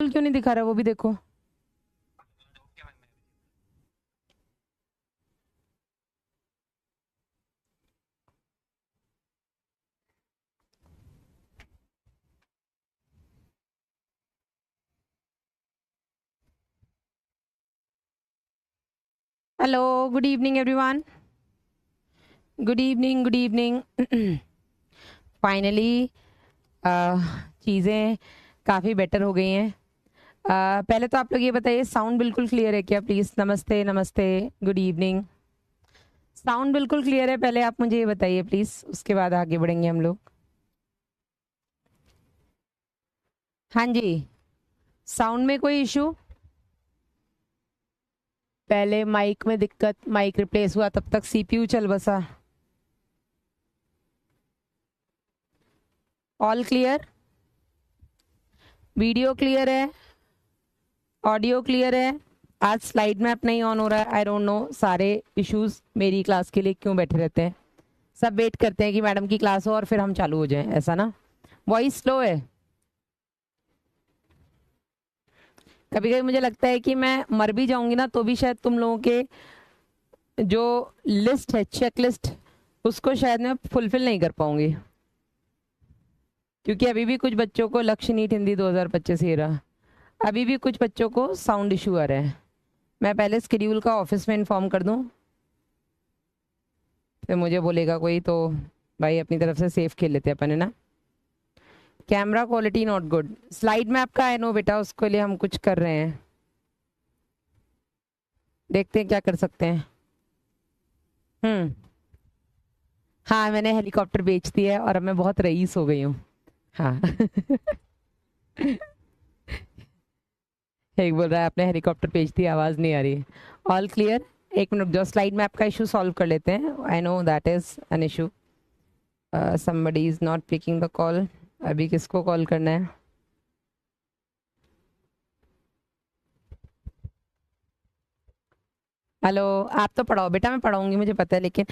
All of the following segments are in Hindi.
क्यों नहीं दिखा रहा वो भी देखो। Hello, good evening everyone. Good evening, good evening. Finally चीज़ें काफ़ी बेटर हो गई हैं। पहले तो आप लोग ये बताइए, साउंड बिल्कुल क्लियर है क्या? प्लीज़, नमस्ते नमस्ते, गुड इवनिंग। साउंड बिल्कुल क्लियर है? पहले आप मुझे ये बताइए प्लीज़, उसके बाद आगे बढ़ेंगे हम लोग। हाँ जी, साउंड में कोई इशू? पहले माइक में दिक्कत, माइक रिप्लेस हुआ, तब तक सीपीयू चल बसा। All clear? वीडियो क्लियर है? ऑडियो क्लियर है? आज स्लाइड मैप नहीं ऑन हो रहा है। आई डोंट नो सारे इश्यूज मेरी क्लास के लिए क्यों बैठे रहते हैं। सब वेट करते हैं कि मैडम की क्लास हो और फिर हम चालू हो जाएं, ऐसा ना। वॉइस स्लो है। कभी कभी मुझे लगता है कि मैं मर भी जाऊंगी ना तो भी शायद तुम लोगों के जो लिस्ट है, चेक लिस्ट, उसको शायद मैं फुलफिल नहीं कर पाऊंगी, क्योंकि अभी भी कुछ बच्चों को लक्ष्य नीट हिंदी 2025 ही रहा। अभी भी कुछ बच्चों को साउंड इशू आ रहा है। मैं पहले स्केड्यूल का ऑफिस में इन्फॉर्म कर दूं, फिर मुझे बोलेगा कोई तो भाई अपनी तरफ से सेफ खेल लेते हैं अपन, है ना। Camera quality not good. Slide में आपका आई नो बेटा, उसके लिए हम कुछ कर रहे हैं, देखते हैं क्या कर सकते हैं। हम्म। हाँ, मैंने हेलीकॉप्टर बेच दिया है और अब मैं बहुत रईस हो गई हूँ। हाँ। एक बोल रहा है आपने हेलीकॉप्टर बेच दिया, आवाज नहीं आ रही है। All clear? एक मिनट जो स्लाइड में आपका इशू सॉल्व कर लेते हैं। I know that is an issue. somebody is not picking the call. अभी किसको कॉल करना है? हेलो। आप तो पढ़ाओ बेटा, मैं पढ़ाऊंगी मुझे पता है, लेकिन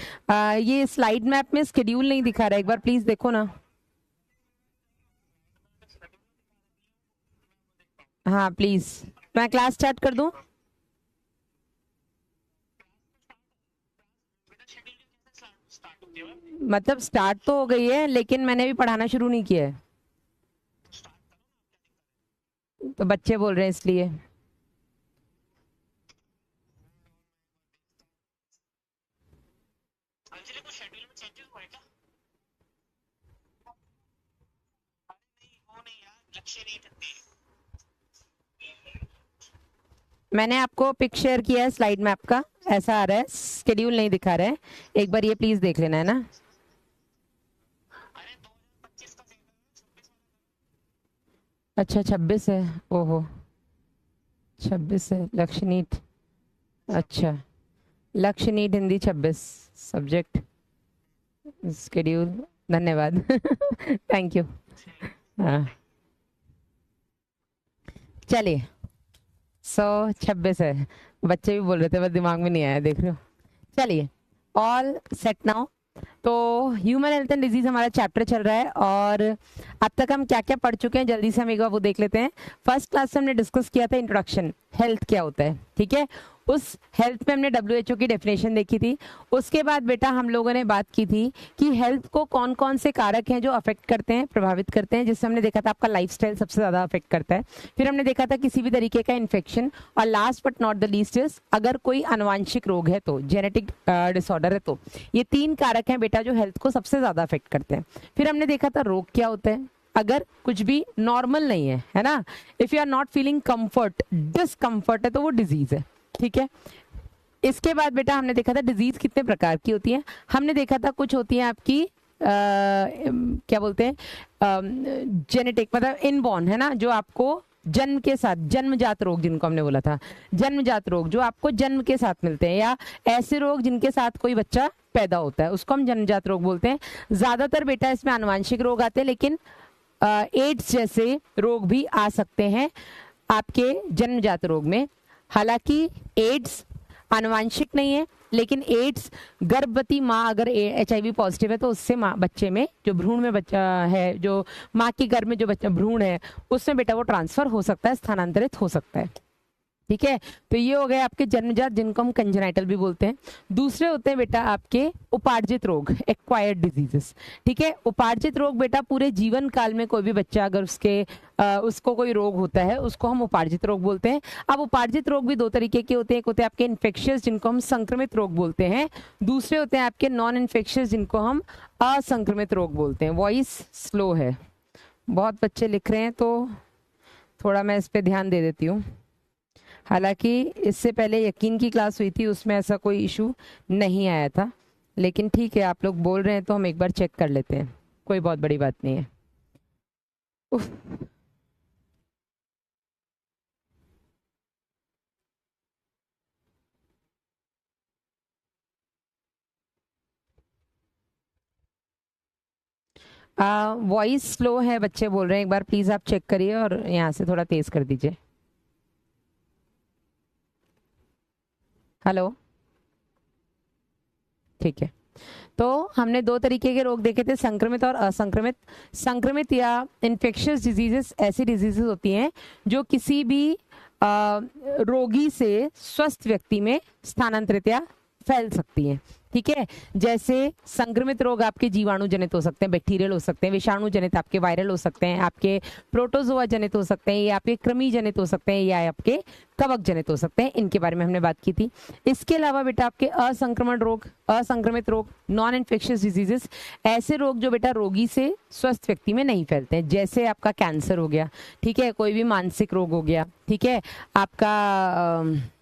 ये स्लाइड मैप में स्केड्यूल नहीं दिखा रहा है, एक बार प्लीज देखो ना। हाँ प्लीज। मैं क्लास स्टार्ट कर दूं? मतलब स्टार्ट तो हो गई है, लेकिन मैंने भी पढ़ाना शुरू नहीं किया है, तो बच्चे बोल रहे हैं इसलिए। मैंने आपको पिक शेयर किया है स्लाइड मैप का, ऐसा आ रहा है, स्केड्यूल नहीं दिखा रहा है। एक बार ये प्लीज देख लेना, है ना। अच्छा 26 है। ओहो, 26 है लक्ष्य नीट। अच्छा, लक्ष्य नीट हिंदी 26 सब्जेक्ट स्केड्यूल। धन्यवाद। Thank you. हाँ चलिए, 126 है। बच्चे भी बोल रहे थे, बस दिमाग में नहीं आया, देख रहे हो। चलिए, ऑल सेट नाउ। तो ह्यूमन हेल्थ एंड डिजीज हमारा चैप्टर चल रहा है, और अब तक हम क्या क्या पढ़ चुके हैं जल्दी से हम एक बार वो देख लेते हैं। फर्स्ट क्लास में हमने डिस्कस किया था इंट्रोडक्शन, हेल्थ क्या होता है, ठीक है। उस हेल्थ में हमने WHO की डेफिनेशन देखी थी। उसके बाद बेटा हम लोगों ने बात की थी कि हेल्थ को कौन कौन से कारक हैं जो अफेक्ट करते हैं, प्रभावित करते हैं, जिससे हमने देखा था आपका लाइफस्टाइल सबसे ज्यादा अफेक्ट करता है। फिर हमने देखा था किसी भी तरीके का इन्फेक्शन, और last but not the least is अगर कोई अनुवांशिक रोग है तो, जेनेटिक डिसऑर्डर है तो। ये 3 कारक हैं बेटा जो हेल्थ को सबसे ज्यादा अफेक्ट करते हैं। फिर हमने देखा था रोग क्या होता है, अगर कुछ भी नॉर्मल नहीं है ना, if you are not feeling comfort, discomfort है, तो वो डिजीज है, ठीक है। इसके बाद बेटा हमने देखा था डिजीज कितने प्रकार की होती है। हमने देखा था कुछ होती है आपकी क्या बोलते हैं, जेनेटिक, मतलब इनबॉर्न, है ना, जो आपको जन्म के साथ, जन्मजात रोग जिनको हमने बोला था, जन्मजात रोग जो आपको जन्म के साथ मिलते हैं, या ऐसे रोग जिनके साथ कोई बच्चा पैदा होता है, उसको हम जन्मजात रोग बोलते हैं। ज्यादातर बेटा इसमें आनुवांशिक रोग आते हैं, लेकिन एड्स जैसे रोग भी आ सकते हैं आपके जन्मजात रोग में। हालांकि एड्स आनुवांशिक नहीं है, लेकिन एड्स गर्भवती माँ अगर HIV पॉजिटिव है तो उससे माँ बच्चे में जो भ्रूण में बच्चा है, जो माँ के गर्भ में जो बच्चा भ्रूण है उसमें बेटा वो ट्रांसफर हो सकता है, स्थानांतरित हो सकता है। ठीक है, तो ये हो गए आपके जन्मजात जिनको हम कंजेनाइटल भी बोलते हैं। दूसरे होते हैं बेटा आपके उपार्जित रोग, एक्वायर्ड डिजीजेस। ठीक है, उपार्जित रोग बेटा पूरे जीवन काल में कोई भी बच्चा अगर उसको कोई रोग होता है उसको हम उपार्जित रोग बोलते हैं। अब उपार्जित रोग भी दो तरीके के होते हैं, एक होते हैं आपके इन्फेक्शियस जिनको हम संक्रमित रोग बोलते हैं, दूसरे होते हैं आपके नॉन इन्फेक्शियस जिनको हम असंक्रमित रोग बोलते हैं। वॉइस स्लो है, बहुत बच्चे लिख रहे हैं तो थोड़ा मैं इस पर ध्यान दे देती हूँ। हालांकि इससे पहले यकीन की क्लास हुई थी, उसमें ऐसा कोई इशू नहीं आया था, लेकिन ठीक है आप लोग बोल रहे हैं तो हम एक बार चेक कर लेते हैं, कोई बहुत बड़ी बात नहीं है। उफ। वॉइस स्लो है बच्चे बोल रहे हैं, एक बार प्लीज आप चेक करिए और यहाँ से थोड़ा तेज कर दीजिए। हेलो, ठीक है। तो हमने दो तरीके के रोग देखे थे, संक्रमित और असंक्रमित। संक्रमित या इन्फेक्शियस डिजीजेस ऐसी डिजीजेस होती हैं जो किसी भी रोगी से स्वस्थ व्यक्ति में स्थानांतरित या फैल सकती हैं। ठीक है, जैसे संक्रमित रोग आपके जीवाणु जनित हो सकते हैं, बैक्टीरियल हो सकते हैं, विषाणु जनित आपके वायरल हो सकते हैं, आपके प्रोटोजोआ जनित हो सकते हैं, या आपके कृमि जनित हो सकते हैं, या आपके कवक जनित हो सकते हैं। इनके बारे में हमने बात की थी। इसके अलावा बेटा आपके असंक्रमण रोग, असंक्रमित रोग, नॉन इन्फेक्शियस डिजीजेस, ऐसे रोग जो बेटा रोगी से स्वस्थ व्यक्ति में नहीं फैलते हैं, जैसे आपका कैंसर हो गया, ठीक है, कोई भी मानसिक रोग हो गया, ठीक है, आपका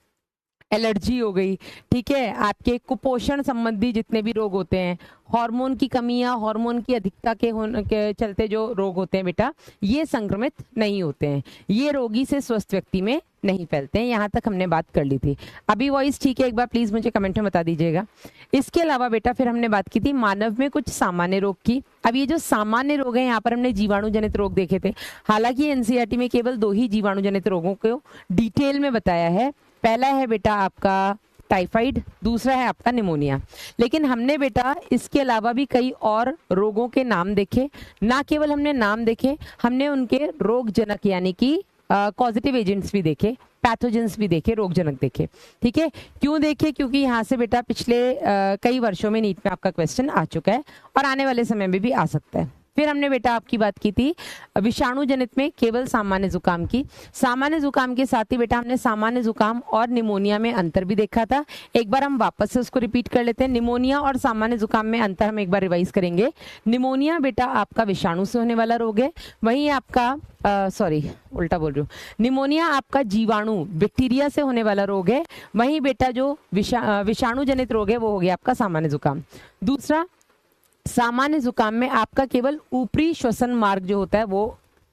एलर्जी हो गई, ठीक है, आपके कुपोषण संबंधी जितने भी रोग होते हैं, हार्मोन की कमी या हार्मोन की अधिकता के चलते जो रोग होते हैं बेटा, ये संक्रमित नहीं होते हैं, ये रोगी से स्वस्थ व्यक्ति में नहीं फैलते हैं। यहाँ तक हमने बात कर ली थी। अभी वॉइस ठीक है? एक बार प्लीज मुझे कमेंट में बता दीजिएगा। इसके अलावा बेटा फिर हमने बात की थी मानव में कुछ सामान्य रोग की। अब ये जो सामान्य रोग है, यहाँ पर हमने जीवाणु जनित रोग देखे थे। हालांकि एनसीईआरटी में केवल 2 ही जीवाणु जनित रोगों को डिटेल में बताया है। पहला है बेटा आपका टाइफाइड, दूसरा है आपका निमोनिया। लेकिन हमने बेटा इसके अलावा भी कई और रोगों के नाम देखे। ना केवल हमने नाम देखे, हमने उनके रोग जनक यानी कि कॉजेटिव एजेंट्स भी देखे, पैथोजेंस भी देखे, रोगजनक देखे। ठीक है, क्यों देखे? क्योंकि यहाँ से बेटा पिछले कई वर्षों में नीट में आपका क्वेश्चन आ चुका है और आने वाले समय में भी आ सकता है। फिर हमने बेटा आपकी बात की थी विषाणु जनित में केवल सामान्य जुकाम की। सामान्य जुकाम के साथ ही बेटा हमने सामान्य जुकाम और निमोनिया में अंतर भी देखा था। एक बार हम वापस से उसको रिपीट कर लेते हैं। निमोनिया और सामान्य जुकाम में अंतर हम एक बार रिवाइज करेंगे। निमोनिया बेटा आपका विषाणु से होने वाला रोग है, वहीं आपका सॉरी उल्टा बोल रही हूँ, निमोनिया आपका जीवाणु बैक्टीरिया से होने वाला रोग है, वहीं बेटा जो विषाणु जनित रोग है वो हो गया आपका सामान्य जुकाम। दूसरा, सामान्य जुकाम में आपका केवल ऊपरी श्वसन मार्ग जो होता है वो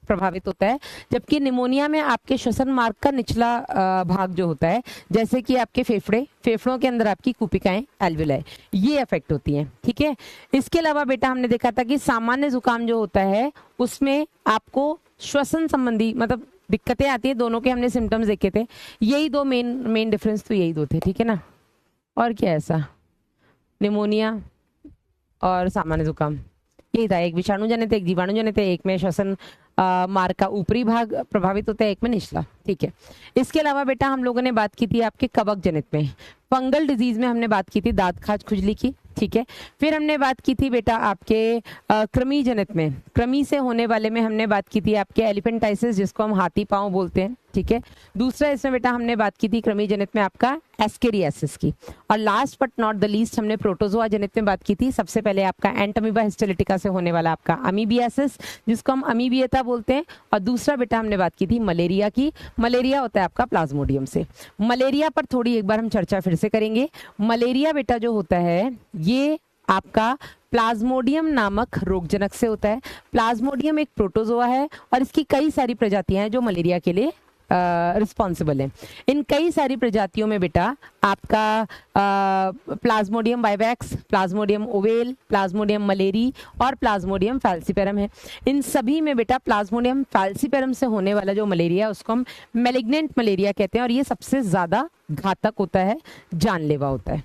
प्रभावित होता है, जबकि निमोनिया में आपके श्वसन मार्ग का निचला भाग जो होता है, जैसे कि आपके फेफड़ों के अंदर आपकी कुपिकाएं, एल्विलाई, ये अफेक्ट होती हैं। ठीक है, इसके अलावा बेटा हमने देखा था कि सामान्य जुकाम जो होता है उसमें आपको श्वसन संबंधी मतलब दिक्कतें आती है। दोनों के हमने सिम्टम्स देखे थे, यही दो मेन डिफरेंस तो यही दो थे। ठीक है ना, और क्या ऐसा, निमोनिया और सामान्य जुकाम यही था। एक विषाणु जनित, एक जीवाणु जनित है, एक में श्वसन मार्ग का ऊपरी भाग प्रभावित होता है, एक में निचला। ठीक है, इसके अलावा बेटा हम लोगों ने बात की थी आपके कवक जनित में, फंगल डिजीज में हमने बात की थी दांत खाज खुजली की। ठीक है, फिर हमने बात की थी बेटा आपके कृमि जनित में, कृमि से होने वाले में हमने बात की थी आपके एलिफेंटाइसिस जिसको हम हाथी पांव बोलते हैं। ठीक है, दूसरा इसमें बेटा हमने बात की थी कृमि जनित में आपका एस्केरियासिस की। और last but not the least हमने प्रोटोजोआ जनित में बात की थी। सबसे पहले आपका एंटमीबा हिस्टोलिटिका से होने वाला आपका अमीबियासिस जिसको हम अमीबियता बोलते हैं। और दूसरा बेटा हमने बात की थी मलेरिया की। मलेरिया होता है आपका प्लाज्मोडियम से। मलेरिया पर थोड़ी एक बार हम चर्चा फिर से करेंगे। मलेरिया बेटा जो होता है ये आपका प्लाज्मोडियम नामक रोगजनक से होता है। प्लाज्मोडियम एक प्रोटोजोआ है और इसकी कई सारी प्रजातियां हैं जो मलेरिया के लिए रिस्पॉन्सिबल है। इन कई सारी प्रजातियों में बेटा आपका Plasmodium vivax, Plasmodium oval, Plasmodium malariae और प्लाज्मोडियम फैल्सीपेरम है। इन सभी में बेटा प्लाज्मोडियम फैल्सीपेरम से होने वाला जो मलेरिया उसको हम मैलिग्नेंट मलेरिया कहते हैं और ये सबसे ज्यादा घातक होता है, जानलेवा होता है।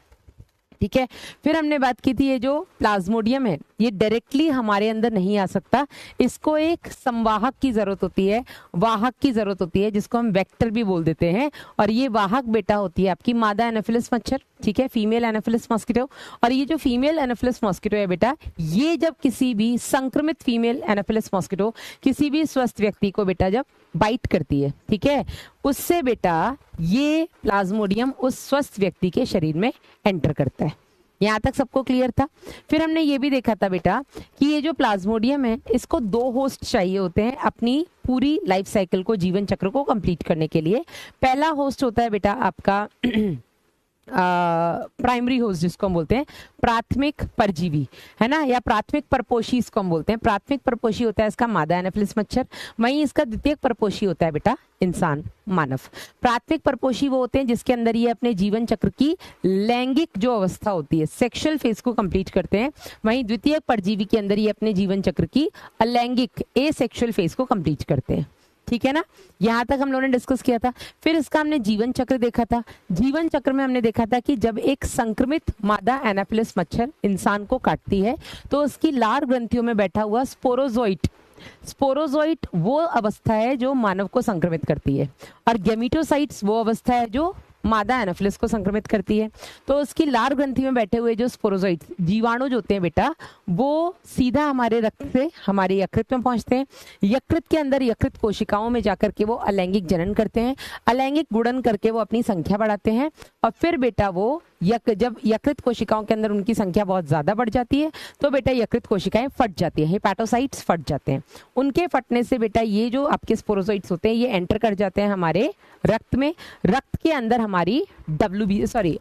ठीक है, फिर हमने बात की थी ये जो प्लाज्मोडियम है ये डायरेक्टली हमारे अंदर नहीं आ सकता, इसको एक संवाहक की जरूरत होती है, वाहक की जरूरत होती है, जिसको हम वेक्टर भी बोल देते हैं। और ये वाहक बेटा होती है आपकी मादा एनाफिलिस मच्छर, ठीक है, फीमेल एनाफिलिस मॉस्किटो। और ये जो फीमेल एनाफिलिस मॉस्किटो है बेटा, ये जब किसी भी संक्रमित फीमेल एनाफिलिस मॉस्किटो किसी भी स्वस्थ व्यक्ति को बेटा जब बाइट करती है, ठीक है, उससे बेटा ये प्लाज्मोडियम उस स्वस्थ व्यक्ति के शरीर में एंटर करता है। यहाँ तक सबको क्लियर था। फिर हमने ये भी देखा था बेटा कि ये जो प्लाज्मोडियम है इसको 2 होस्ट चाहिए होते हैं अपनी पूरी लाइफ साइकिल को, जीवन चक्र को कंप्लीट करने के लिए। पहला होस्ट होता है बेटा आपका प्राइमरी होस्ट, जिसको हम बोलते हैं प्राथमिक परजीवी, है ना, या प्राथमिक परपोषी इसको हम बोलते हैं। प्राथमिक परपोषी होता है इसका मादा एनाफिलिस मच्छर, वहीं इसका द्वितीयक परपोषी होता है बेटा इंसान, मानव। प्राथमिक परपोषी वो होते हैं जिसके अंदर ये अपने जीवन चक्र की लैंगिक जो अवस्था होती है, सेक्सुअल फेज को कंप्लीट करते हैं, वहीं द्वितीयक परजीवी के अंदर ये अपने जीवन चक्र की अलैंगिक एसेक्सुअल फेज को कंप्लीट करते हैं। ठीक है ना, यहां तक हम लोगों ने डिस्कस किया था। फिर इसका हमने जीवन चक्र देखा था। जीवन चक्र में हमने देखा था कि जब एक संक्रमित मादा एनाफिलिस मच्छर इंसान को काटती है तो उसकी लार ग्रंथियों में बैठा हुआ स्पोरोजोइट, स्पोरोजोइट वो अवस्था है जो मानव को संक्रमित करती है, और गैमेटोसाइट्स वो अवस्था है जो मादा एनाफिलिस को संक्रमित करती है। तो उसकी लार ग्रंथि में बैठे हुए जो स्पोरोजोइट जीवाणु जो होते हैं बेटा, वो सीधा हमारे रक्त से हमारे यकृत में पहुंचते हैं। यकृत के अंदर यकृत कोशिकाओं में जाकर के वो अलैंगिक जनन करते हैं, अलैंगिक गुणन करके वो अपनी संख्या बढ़ाते हैं, और फिर बेटा वो जब यकृत कोशिकाओं के अंदर उनकी संख्या बहुत ज्यादा बढ़ जाती है तो बेटा यकृत कोशिकाएं फट जाती है, हेपाटोसाइट्स फट जाते हैं। उनके फटने से बेटा ये जो आपके स्पोरोजोइट्स होते हैं ये एंटर कर जाते हैं हमारे रक्त में, रक्त के अंदर हमारी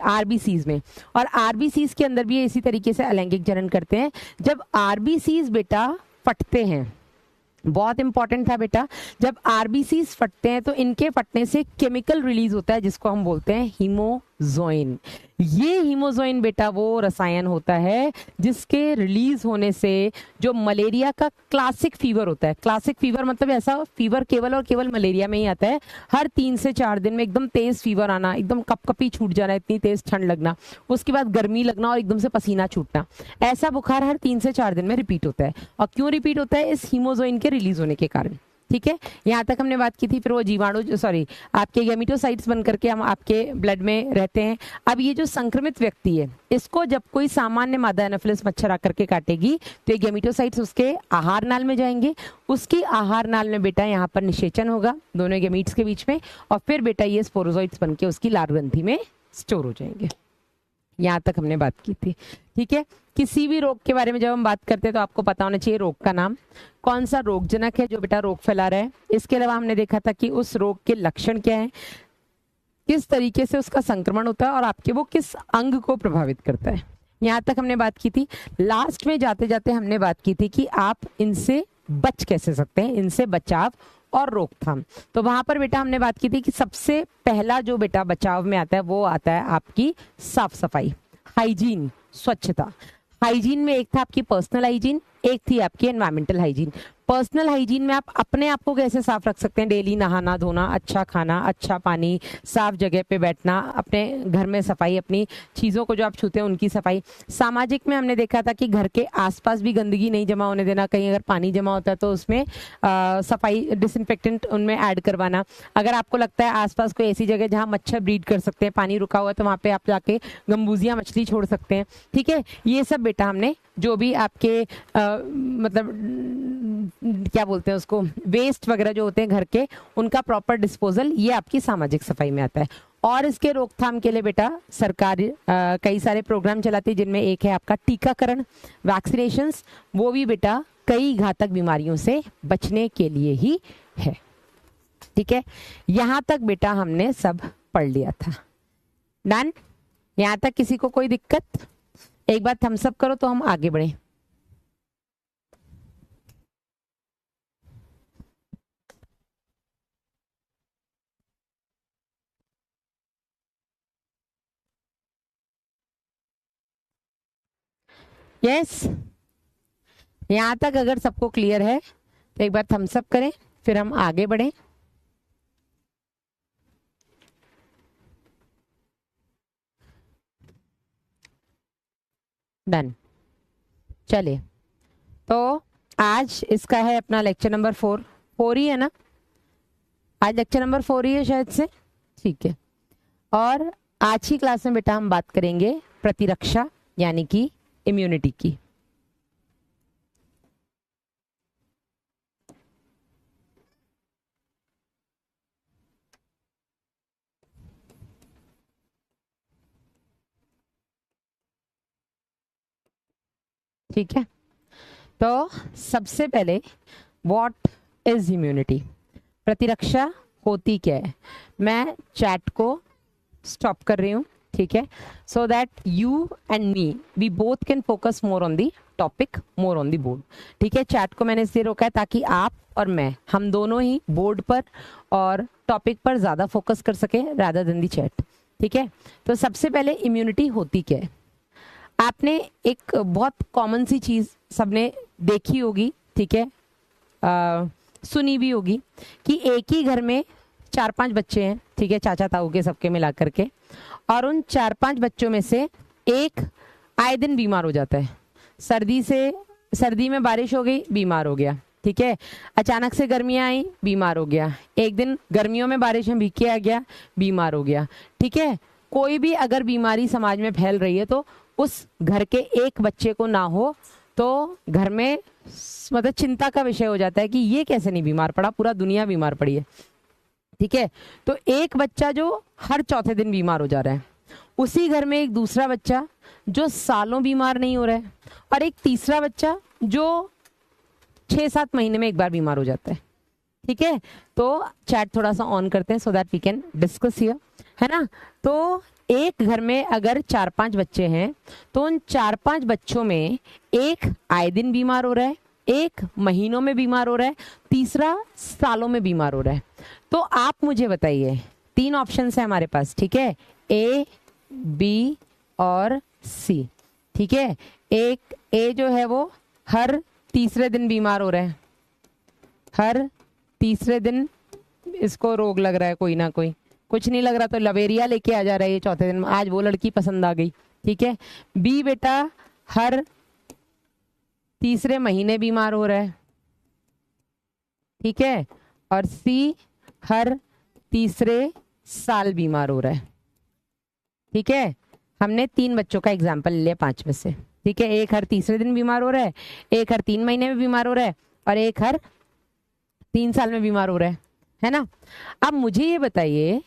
आरबीसीज में, और आरबीसीज के अंदर भी इसी तरीके से अलैंगिक जनन करते हैं। जब आरबीसीज बेटा फटते हैं, बहुत इंपॉर्टेंट था बेटा, जब आरबीसीज फटते हैं तो इनके फटने से केमिकल रिलीज होता है जिसको हम बोलते हैं हीमोजोइन। ये हीमोजोइन बेटा वो रसायन होता है जिसके रिलीज होने से जो मलेरिया का क्लासिक फीवर होता है, क्लासिक फीवर मतलब ऐसा फीवर केवल और केवल मलेरिया में ही आता है, हर 3 से 4 दिन में एकदम तेज फीवर आना, एकदम कपकपी छूट जाना, इतनी तेज ठंड लगना, उसके बाद गर्मी लगना और एकदम से पसीना छूटना, ऐसा बुखार हर 3 से 4 दिन में रिपीट होता है। और क्यों रिपीट होता है? इस हीमोजोइन के रिलीज होने के कारण। ठीक है, यहाँ तक हमने बात की थी। फिर वो जीवाणु आपके गैमेटोसाइट्स बन करके हम आपके ब्लड में रहते हैं। अब ये जो संक्रमित व्यक्ति है इसको जब कोई सामान्य मादा एनाफिलिस मच्छर आकर के काटेगी तो ये गैमेटोसाइट्स उसके आहार नाल में जाएंगे, उसकी आहार नाल में बेटा यहाँ पर निषेचन होगा दोनों गैमीट्स के बीच में, और फिर बेटा ये स्पोरोजोइट्स बन के उसकी लार ग्रंथि में स्टोर हो जाएंगे। यहाँ तक हमने बात की थी। ठीक है, किसी भी रोग के बारे में जब हम बात करते हैं तो आपको पता होना चाहिए रोग का नाम, कौन सा रोगजनक है जो बेटा रोग फैला रहा है। इसके अलावा हमने देखा था कि उस रोग के लक्षण क्या है, किस तरीके से उसका संक्रमण होता है और आपके वो किस अंग को प्रभावित करता है। यहाँ तक हमने बात की थी। लास्ट में जाते जाते हमने बात की थी कि आप इनसे बच कैसे सकते हैं, इनसे बचाव और रोकथाम। तो वहां पर बेटा हमने बात की थी कि सबसे पहला जो बेटा बचाव में आता है वो आता है आपकी साफ सफाई, हाइजीन, स्वच्छता। हाइजीन में एक था आपकी पर्सनल हाइजीन, एक थी आपकी एनवायरमेंटल हाइजीन। पर्सनल हाइजीन में आप अपने आप को कैसे साफ रख सकते हैं, डेली नहाना धोना, अच्छा खाना, अच्छा पानी, साफ जगह पे बैठना, अपने घर में सफाई, अपनी चीज़ों को जो आप छूते हैं उनकी सफाई। सामाजिक में हमने देखा था कि घर के आसपास भी गंदगी नहीं जमा होने देना, कहीं अगर पानी जमा होता है तो उसमें सफाई डिसइंफेक्टेंट उनमें ऐड करवाना। अगर आपको लगता है आसपास कोई ऐसी जगह जहाँ मच्छर ब्रीड कर सकते हैं, पानी रुका हुआ है, तो वहाँ पे आप जाके गंबूजिया मछली छोड़ सकते हैं। ठीक है, ये सब बेटा हमने जो भी आपके मतलब क्या बोलते हैं उसको, वेस्ट वगैरह जो होते हैं घर के, उनका प्रॉपर डिस्पोजल, ये आपकी सामाजिक सफाई में आता है। और इसके रोकथाम के लिए बेटा सरकार कई सारे प्रोग्राम चलाती है, जिनमें एक है आपका टीकाकरण, वैक्सीनेशंस, वो भी बेटा कई घातक बीमारियों से बचने के लिए ही है। ठीक है, यहां तक बेटा हमने सब पढ़ लिया था। डन? यहां तक किसी को कोई दिक्कत? एक बार थम्स अप करो तो हम आगे बढ़े। यस, यहां तक अगर सबको क्लियर है तो एक बार थम्स अप करें, फिर हम आगे बढ़ें। डन। चलिए, तो आज इसका है अपना लेक्चर नंबर 4 ही है ना, आज लेक्चर नंबर 4 ही है शायद से, ठीक है। और आज की क्लास में बेटा हम बात करेंगे प्रतिरक्षा यानी कि इम्यूनिटी की। ठीक है, तो सबसे पहले व्हाट इज इम्यूनिटी, प्रतिरक्षा होती क्या है। मैं चैट को स्टॉप कर रही हूँ, ठीक है, so that you and me we both can focus more on the topic, more on the board. ठीक है, चैट को मैंने इसलिए रोका है ताकि आप और मैं, हम दोनों ही बोर्ड पर और टॉपिक पर ज्यादा फोकस कर सके रादर देन दी चैट। ठीक है, तो सबसे पहले इम्यूनिटी होती क्या है। आपने एक बहुत कॉमन सी चीज सबने देखी होगी, ठीक है, सुनी भी होगी कि एक ही घर में 4-5 बच्चे हैं, ठीक है, चाचा ताऊ के सबके मिला करके, और उन 4-5 बच्चों में से एक आए दिन बीमार हो जाता है। सर्दी में बारिश हो गई, बीमार हो गया, ठीक है, अचानक से गर्मियां आई, बीमार हो गया, एक दिन गर्मियों में बारिश में भीग के आ गया, बीमार हो गया। ठीक है, कोई भी अगर बीमारी समाज में फैल रही है तो उस घर के एक बच्चे को ना हो तो घर में मतलब चिंता का विषय हो जाता है कि ये कैसे नहीं बीमार पड़ा, पूरा दुनिया बीमार पड़ी है। ठीक है, तो एक बच्चा जो हर चौथे दिन बीमार हो जा रहा है, उसी घर में एक दूसरा बच्चा जो सालों बीमार नहीं हो रहा है, और एक तीसरा बच्चा जो 6-7 महीने में एक बार बीमार हो जाता है। ठीक है, तो चैट थोड़ा सा ऑन करते हैं so that we can discuss here, है ना। तो एक घर में अगर 4-5 बच्चे हैं तो उन 4-5 बच्चों में एक आए दिन बीमार हो रहा है, एक महीनों में बीमार हो रहा है, तीसरा सालों में बीमार हो रहा है। तो आप मुझे बताइए, 3 ऑप्शन है हमारे पास, ठीक है, ए, बी और सी। ठीक है, एक ए जो है वो हर तीसरे दिन बीमार हो रहा है, हर तीसरे दिन इसको रोग लग रहा है कोई ना कोई, कुछ नहीं लग रहा तो लवेरिया लेके आ जा रहा है ये चौथे दिन, आज वो लड़की पसंद आ गई। ठीक है, बी बेटा हर तीसरे महीने बीमार हो रहा है, ठीक है, और सी हर तीसरे साल बीमार हो रहा है। ठीक है, हमने 3 बच्चों का एग्जाम्पल लिया 5 में से। ठीक है, एक हर तीसरे दिन बीमार हो रहा है, एक हर 3 महीने में बीमार हो रहा है, और एक हर 3 साल में बीमार हो रहा है ना। अब मुझे ये बताइए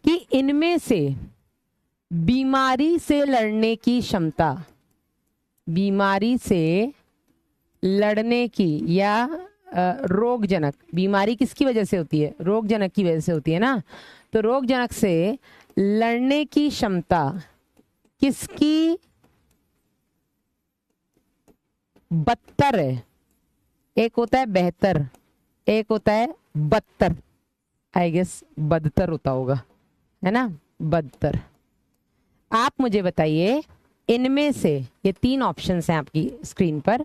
कि इनमें से बीमारी से लड़ने की क्षमता, बीमारी से लड़ने की या रोगजनक, बीमारी किसकी वजह से होती है, रोगजनक की वजह से होती है ना, तो रोगजनक से लड़ने की क्षमता किसकी बदतर है। एक होता है बेहतर, एक होता है बदतर, आई गेस बदतर होता होगा, है ना, बदतर। आप मुझे बताइए इनमें से, ये 3 ऑप्शंस हैं आपकी स्क्रीन पर,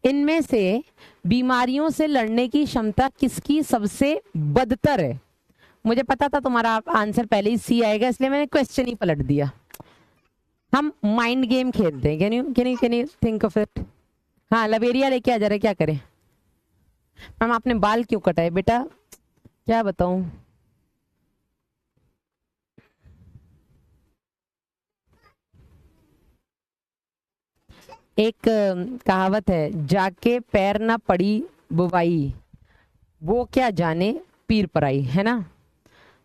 इनमें से बीमारियों से लड़ने की क्षमता किसकी सबसे बदतर है। मुझे पता था तुम्हारा आंसर पहले ही सी आएगा, इसलिए मैंने क्वेश्चन ही पलट दिया। हम माइंड गेम खेलते हैं, can you think of it. हाँ, लवेरिया लेके आ जा रहे, क्या करें। मैम आपने बाल क्यों कटाए बेटा, क्या बताऊं। एक कहावत है, जाके पैर ना पड़ी बुवाई, वो क्या जाने पीर पराई, है ना।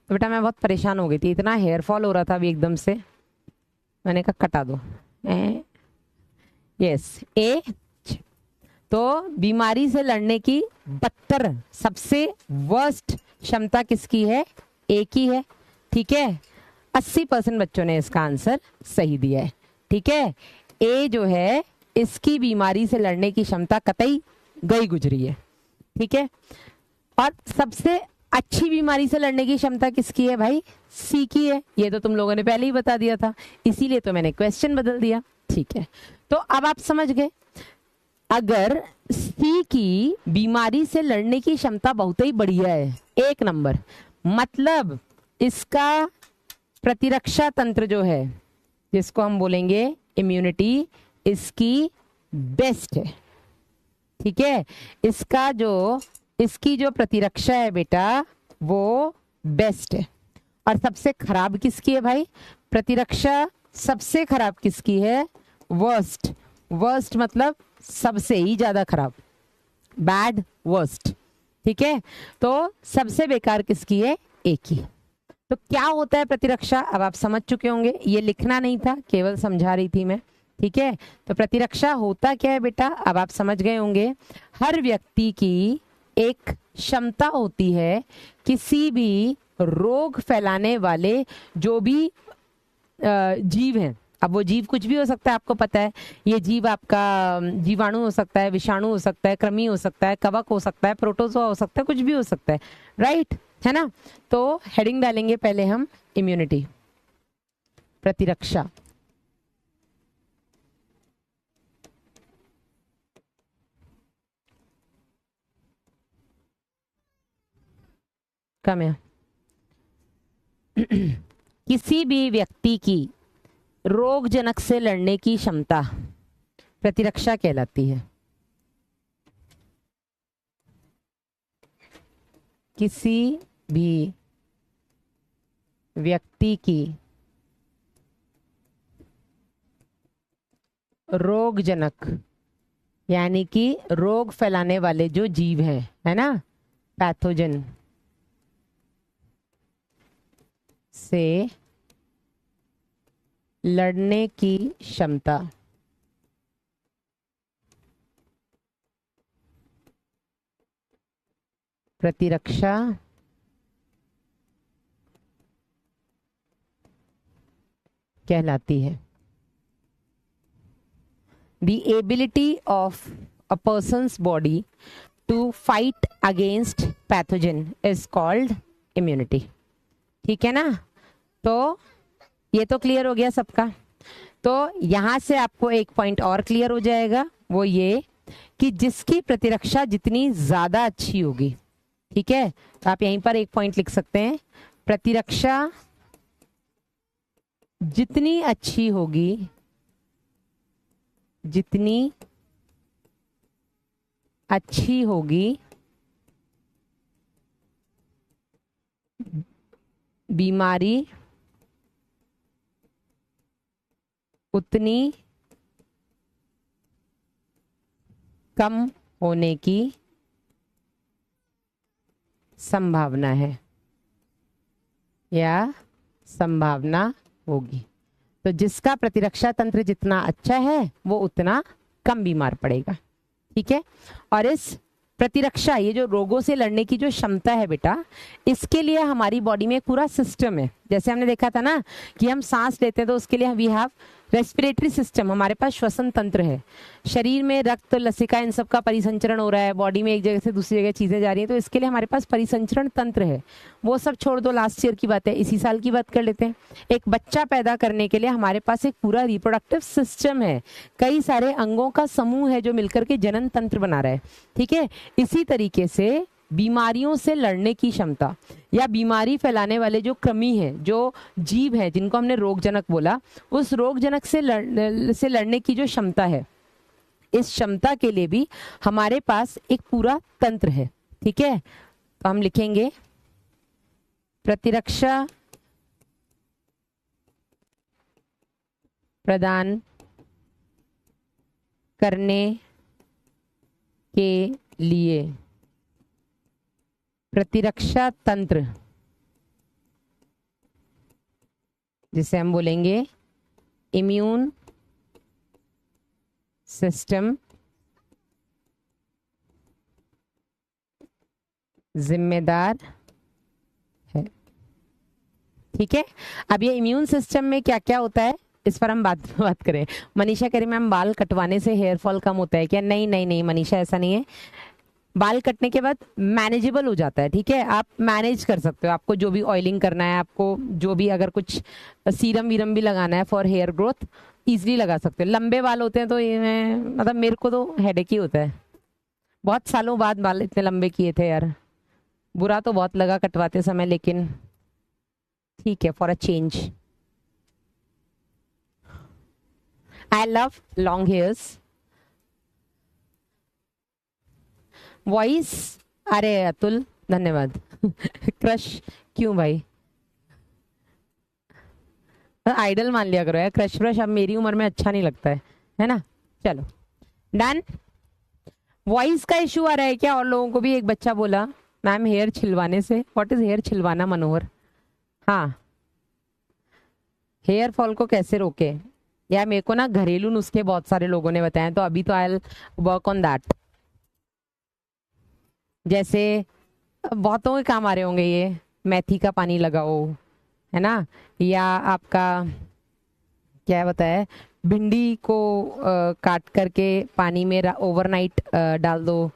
तो बेटा मैं बहुत परेशान हो गई थी, इतना हेयर फॉल हो रहा था अभी एकदम से, मैंने कहा कटा दो। यस, ए। तो बीमारी से लड़ने की बदतर सबसे वर्स्ट क्षमता किसकी है, ए की है। ठीक है, 80% बच्चों ने इसका आंसर सही दिया है। ठीक है, ए जो है इसकी बीमारी से लड़ने की क्षमता कतई गई गुजरी है। ठीक है, और सबसे अच्छी बीमारी से लड़ने की क्षमता किसकी है भाई, सी की है। ये तो तुम लोगों ने पहले ही बता दिया था, इसीलिए तो मैंने क्वेश्चन बदल दिया। ठीक है, तो अब आप समझ गए, अगर सी की बीमारी से लड़ने की क्षमता बहुत ही बढ़िया है, 1 नंबर, मतलब इसका प्रतिरक्षा तंत्र जो है, जिसको हम बोलेंगे इम्यूनिटी, इसकी बेस्ट है। ठीक है, इसकी जो प्रतिरक्षा है बेटा वो बेस्ट है। और सबसे खराब किसकी है भाई? प्रतिरक्षा सबसे खराब किसकी है? वर्स्ट। वर्स्ट मतलब सबसे ही ज्यादा खराब, बैड, वर्स्ट। ठीक है, तो सबसे बेकार किसकी है? ए की। तो क्या होता है प्रतिरक्षा, अब आप समझ चुके होंगे, ये लिखना नहीं था, केवल समझा रही थी मैं। ठीक है, तो प्रतिरक्षा होता क्या है बेटा, अब आप समझ गए होंगे। हर व्यक्ति की एक क्षमता होती है किसी भी रोग फैलाने वाले जो भी जीव हैं, अब वो जीव कुछ भी हो सकता है, आपको पता है, ये जीव आपका जीवाणु हो सकता है, विषाणु हो सकता है, कृमि हो सकता है, कवक हो सकता है, प्रोटोजोआ हो सकता है, कुछ भी हो सकता है, राइट, है ना। तो हेडिंग डालेंगे पहले हम इम्यूनिटी, प्रतिरक्षा। कम है किसी भी व्यक्ति की रोगजनक से लड़ने की क्षमता प्रतिरक्षा कहलाती है। किसी भी व्यक्ति की रोगजनक यानी कि रोग फैलाने वाले जो जीव हैं, है ना, पैथोजन से लड़ने की क्षमता प्रतिरक्षा कहलाती है। The ability of a person's body to fight against pathogen is called immunity। ठीक है ना, तो ये तो क्लियर हो गया सबका। तो यहां से आपको एक पॉइंट और क्लियर हो जाएगा, वो ये कि जिसकी प्रतिरक्षा जितनी ज्यादा अच्छी होगी, ठीक है, तो आप यहीं पर एक पॉइंट लिख सकते हैं, प्रतिरक्षा जितनी अच्छी होगी, जितनी अच्छी होगी, बीमारी उतनी कम होने की संभावना है या संभावना होगी। तो जिसका प्रतिरक्षा तंत्र जितना अच्छा है वो उतना कम बीमार पड़ेगा। ठीक है, और इस प्रतिरक्षा, ये जो रोगों से लड़ने की जो क्षमता है बेटा, इसके लिए हमारी बॉडी में एक पूरा सिस्टम है। जैसे हमने देखा था ना कि हम सांस लेते हैं तो उसके लिए वी हैव रेस्पिरेटरी सिस्टम, हमारे पास श्वसन तंत्र है, शरीर में रक्त, लसिका, इन सब का परिसंचरण हो रहा है, बॉडी में एक जगह से दूसरी जगह चीजें जा रही हैं, तो इसके लिए हमारे पास परिसंचरण तंत्र है। वो सब छोड़ दो, लास्ट ईयर की बात है, इसी साल की बात कर लेते हैं। एक बच्चा पैदा करने के लिए हमारे पास एक पूरा रिप्रोडक्टिव सिस्टम है, कई सारे अंगों का समूह है जो मिलकर के जनन तंत्र बना रहा है। ठीक है, इसी तरीके से बीमारियों से लड़ने की क्षमता या बीमारी फैलाने वाले जो कृमि हैं, जो जीव हैं, जिनको हमने रोगजनक बोला, उस रोगजनक से लड़ने की जो क्षमता है, इस क्षमता के लिए भी हमारे पास एक पूरा तंत्र है। ठीक है, तो हम लिखेंगे प्रतिरक्षा प्रदान करने के लिए प्रतिरक्षा तंत्र, जिसे हम बोलेंगे इम्यून सिस्टम, जिम्मेदार है। ठीक है, अब ये इम्यून सिस्टम में क्या क्या होता है इस पर हम बात करें। मनीषा कह रही मैम बाल कटवाने से हेयर फॉल कम होता है क्या? नहीं नहीं नहीं मनीषा, ऐसा नहीं है। बाल कटने के बाद मैनेजेबल हो जाता है। ठीक है, आप मैनेज कर सकते हो, आपको जो भी ऑयलिंग करना है, आपको जो भी अगर कुछ सीरम वीरम भी लगाना है फॉर हेयर ग्रोथ, इजीली लगा सकते हो। लंबे बाल होते हैं तो ये मतलब मेरे को तो हेडेक ही होता है। बहुत सालों बाद बाल इतने लंबे किए थे यार, बुरा तो बहुत लगा कटवाते समय, लेकिन ठीक है, for a change. I love long hairs. Voice, अरे अतुल धन्यवाद। क्रश क्यों भाई, आइडल मान लिया करो यार। क्रश व्रश अब मेरी उम्र में अच्छा नहीं लगता है ना। चलो डन। वॉइस का इशू आ रहा है क्या और लोगों को भी? एक बच्चा बोला मैम हेयर छिलवाने से। व्हाट इज हेयर छिलवाना मनोहर? हाँ, हेयर फॉल को कैसे रोके यार? मेरे को ना घरेलू नुस्खे बहुत सारे लोगों ने बताए, तो अभी तो आई वर्क ऑन दैट। जैसे बहुतों के काम आ रहे होंगे ये, मेथी का पानी लगाओ, है ना, या आपका क्या बताया, भिंडी को काट करके पानी में ओवरनाइट डाल दो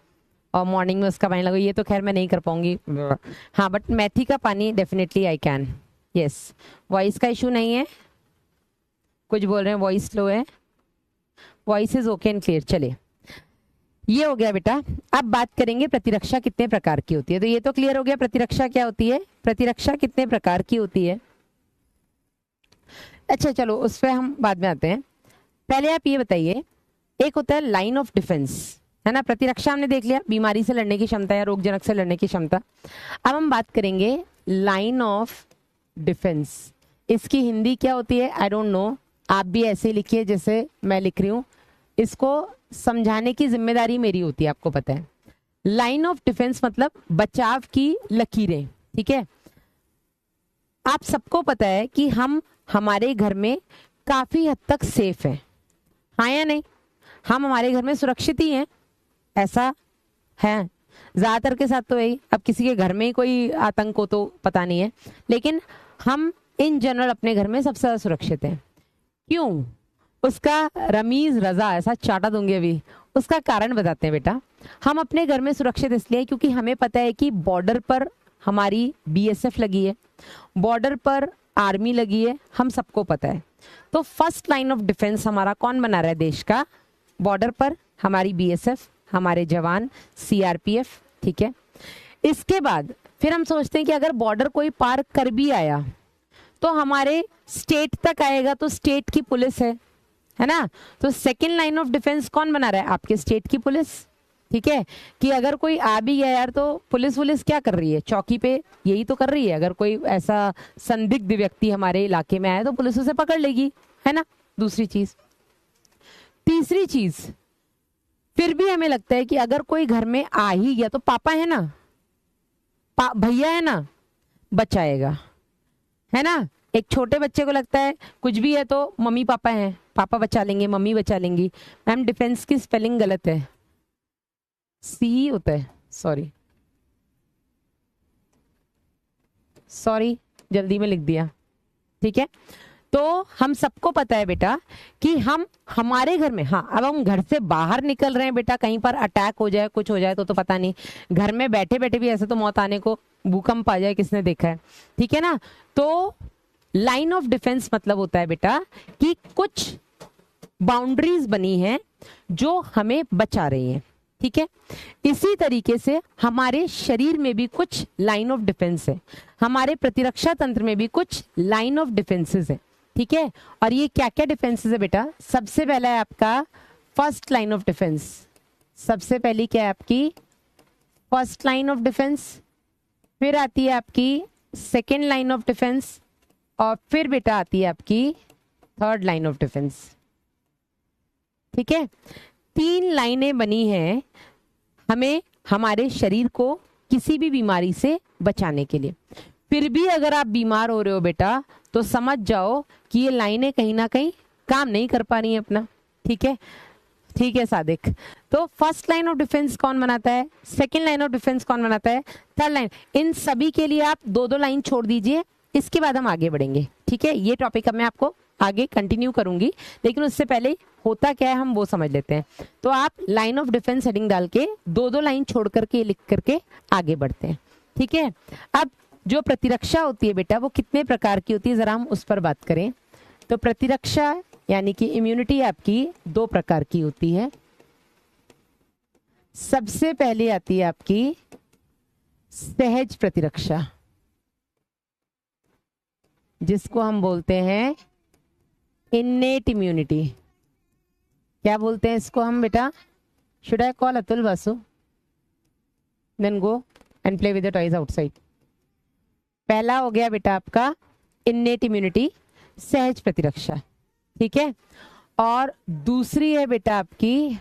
और मॉर्निंग में उसका पानी लगाओ। ये तो खैर मैं नहीं कर पाऊंगी, हाँ, बट मेथी का पानी definitely I can. Yes, voice का इशू नहीं है? कुछ बोल रहे हैं वॉइस स्लो है? Voice is okay and clear. चलिए, ये हो गया बेटा। अब बात करेंगे प्रतिरक्षा कितने प्रकार की होती है। तो ये तो क्लियर हो गया प्रतिरक्षा क्या होती है, प्रतिरक्षा कितने प्रकार की होती है। अच्छा चलो, उस पर हम बाद में आते हैं। पहले आप ये बताइए, एक होता है लाइन ऑफ डिफेंस, है ना। प्रतिरक्षा हमने देख लिया, बीमारी से लड़ने की क्षमता या रोगजनक से लड़ने की क्षमता। अब हम बात करेंगे लाइन ऑफ डिफेंस। इसकी हिंदी क्या होती है आई डोंट नो, आप भी ऐसे ही लिखिए जैसे मैं लिख रही हूँ। इसको समझाने की जिम्मेदारी मेरी होती है, आपको पता है। लाइन ऑफ डिफेंस मतलब बचाव की लकीरें, ठीक है। आप सबको पता है कि हम हमारे घर में काफी हद तक सेफ हैं, हाँ या नहीं? हम हमारे घर में सुरक्षित ही हैं, ऐसा है ज्यादातर के साथ तो यही। अब किसी के घर में ही कोई आतंक हो तो पता नहीं है, लेकिन हम इन जनरल अपने घर में सबसे ज्यादा सुरक्षित हैं। क्यों? उसका रमीज रजा ऐसा चाटा दूंगी अभी, उसका कारण बताते हैं बेटा। हम अपने घर में सुरक्षित इसलिए क्योंकि हमें पता है कि बॉर्डर पर हमारी बीएसएफ लगी है, बॉर्डर पर आर्मी लगी है, हम सबको पता है। तो फर्स्ट लाइन ऑफ डिफेंस हमारा कौन बना रहा है देश का? बॉर्डर पर हमारी बीएसएफ, हमारे जवान, सीआरपीएफ, ठीक है। इसके बाद फिर हम सोचते हैं कि अगर बॉर्डर कोई पार कर भी आया तो हमारे स्टेट तक आएगा, तो स्टेट की पुलिस है ना। तो सेकेंड लाइन ऑफ डिफेंस कौन बना रहा है? आपके स्टेट की पुलिस, ठीक है। कि अगर कोई आ भी गया यार, तो पुलिस क्या कर रही है? चौकी पे यही तो कर रही है। अगर कोई ऐसा संदिग्ध व्यक्ति हमारे इलाके में आया तो पुलिस उसे पकड़ लेगी, है ना। दूसरी चीज। तीसरी चीज, फिर भी हमें लगता है कि अगर कोई घर में आ ही गया तो पापा है ना, भैया है ना, बचाएगा, है ना। एक छोटे बच्चे को लगता है कुछ भी है तो मम्मी पापा हैं, पापा बचा लेंगे, मम्मी बचा लेंगी। मैम डिफेंस की स्पेलिंग गलत है, सी होता है, सॉरी जल्दी में लिख दिया, ठीक है। तो हम सबको पता है बेटा कि हम हमारे घर में, हाँ, अब हम घर से बाहर निकल रहे हैं बेटा, कहीं पर अटैक हो जाए, कुछ हो जाए तो पता नहीं। घर में बैठे बैठे भी ऐसे तो मौत आने को, भूकंप आ जाए, किसने देखा है, ठीक है ना। तो लाइन ऑफ डिफेंस मतलब होता है बेटा कि कुछ बाउंड्रीज बनी हैं जो हमें बचा रही हैं, ठीक है। इसी तरीके से हमारे शरीर में भी कुछ लाइन ऑफ डिफेंस है, हमारे प्रतिरक्षा तंत्र में भी कुछ लाइन ऑफ डिफेंसेस है, ठीक है। और ये क्या क्या डिफेंसेस है बेटा? सबसे पहला है आपका फर्स्ट लाइन ऑफ डिफेंस। सबसे पहली क्या है आपकी? First line of defence. फिर आती है आपकी सेकेंड लाइन ऑफ डिफेंस, और फिर बेटा आती है आपकी थर्ड लाइन ऑफ डिफेंस, ठीक है। 3 लाइनें बनी हैं हमें हमारे शरीर को किसी भी बीमारी से बचाने के लिए। फिर भी अगर आप बीमार हो रहे हो बेटा, तो समझ जाओ कि ये लाइनें कहीं ना कहीं काम नहीं कर पा रही हैं अपना, ठीक है। ठीक है सादिक। तो फर्स्ट लाइन ऑफ डिफेंस कौन बनाता है? सेकेंड लाइन ऑफ डिफेंस कौन बनाता है? Third line. इन सभी के लिए आप 2-2 लाइन छोड़ दीजिए, इसके बाद हम आगे बढ़ेंगे, ठीक है। ये टॉपिक अब मैं आपको आगे कंटिन्यू करूंगी, लेकिन उससे पहले होता क्या है हम वो समझ लेते हैं। तो आप लाइन ऑफ डिफेंस हेडिंग डाल के 2-2 लाइन छोड़ करके लिख करके आगे बढ़ते हैं, ठीक है। अब जो प्रतिरक्षा होती है बेटा वो कितने प्रकार की होती है, जरा हम उस पर बात करें। तो प्रतिरक्षा यानी कि इम्यूनिटी आपकी दो प्रकार की होती है। सबसे पहले आती है आपकी सहज प्रतिरक्षा, जिसको हम बोलते हैं इन्नेट इम्यूनिटी। क्या बोलते हैं इसको हम बेटा? Should I call Atul Basu? Then go and play with the toys outside. पहला हो गया बेटा आपका इन्नेट इम्यूनिटी, सहज प्रतिरक्षा, ठीक है। और दूसरी है बेटा आपकी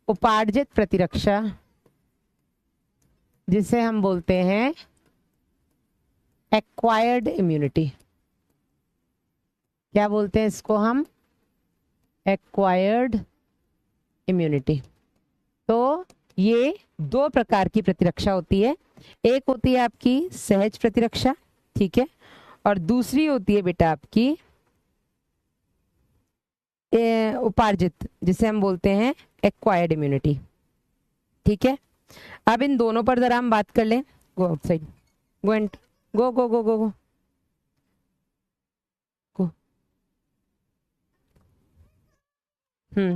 उपार्जित प्रतिरक्षा, जिसे हम बोलते हैं एक्वायर्ड इम्यूनिटी। क्या बोलते हैं इसको हम? Acquired immunity. तो ये दो प्रकार की प्रतिरक्षा होती है, एक होती है आपकी सहज प्रतिरक्षा, ठीक है, और दूसरी होती है बेटा आपकी उपार्जित, जिसे हम बोलते हैं एक्वायर्ड इम्यूनिटी, ठीक है। अब इन दोनों पर जरा हम बात कर लें। Go outside, go and go go go go go go.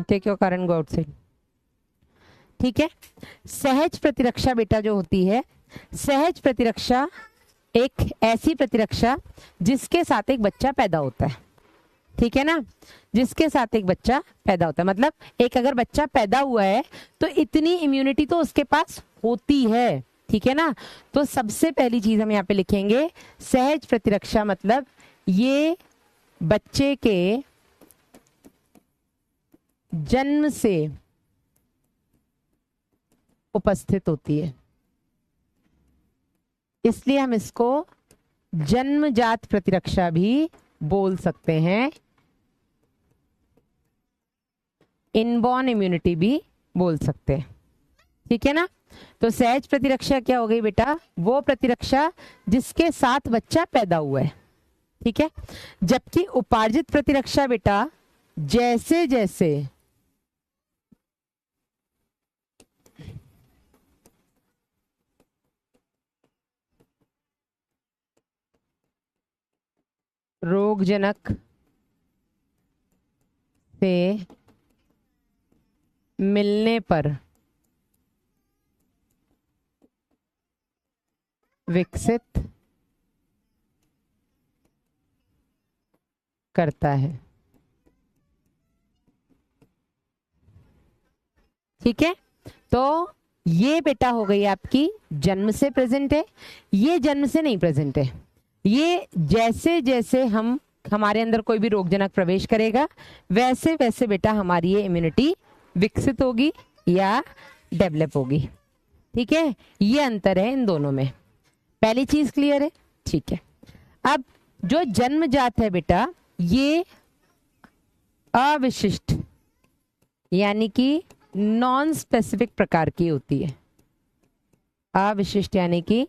Take your कारण, गो आउटसाइड, ठीक है। सहज प्रतिरक्षा बेटा जो होती है, सहज प्रतिरक्षा एक ऐसी प्रतिरक्षा जिसके साथ एक बच्चा पैदा होता है, ठीक है ना, जिसके साथ एक बच्चा पैदा होता है। मतलब एक अगर बच्चा पैदा हुआ है तो इतनी इम्यूनिटी तो उसके पास होती है, ठीक है ना। तो सबसे पहली चीज हम यहाँ पे लिखेंगे सहज प्रतिरक्षा, मतलब ये बच्चे के जन्म से उपस्थित होती है, इसलिए हम इसको जन्मजात प्रतिरक्षा भी बोल सकते हैं, इनबॉर्न इम्यूनिटी भी बोल सकते हैं, ठीक है ना। तो सहज प्रतिरक्षा क्या हो गई बेटा? वो प्रतिरक्षा जिसके साथ बच्चा पैदा हुआ है, ठीक है। जबकि उपार्जित प्रतिरक्षा बेटा जैसे जैसे रोगजनक से मिलने पर विकसित करता है, ठीक है। तो ये बेटा हो गई आपकी जन्म से प्रेजेंट है, ये जन्म से नहीं प्रेजेंट है। ये जैसे जैसे हम हमारे अंदर कोई भी रोगजनक प्रवेश करेगा वैसे वैसे बेटा हमारी ये इम्यूनिटी विकसित होगी या डेवलप होगी, ठीक है। ये अंतर है इन दोनों में। पहली चीज क्लियर है, ठीक है। अब जो जन्मजात है बेटा ये अविशिष्ट यानी कि नॉन स्पेसिफिक प्रकार की होती है। अविशिष्ट यानी कि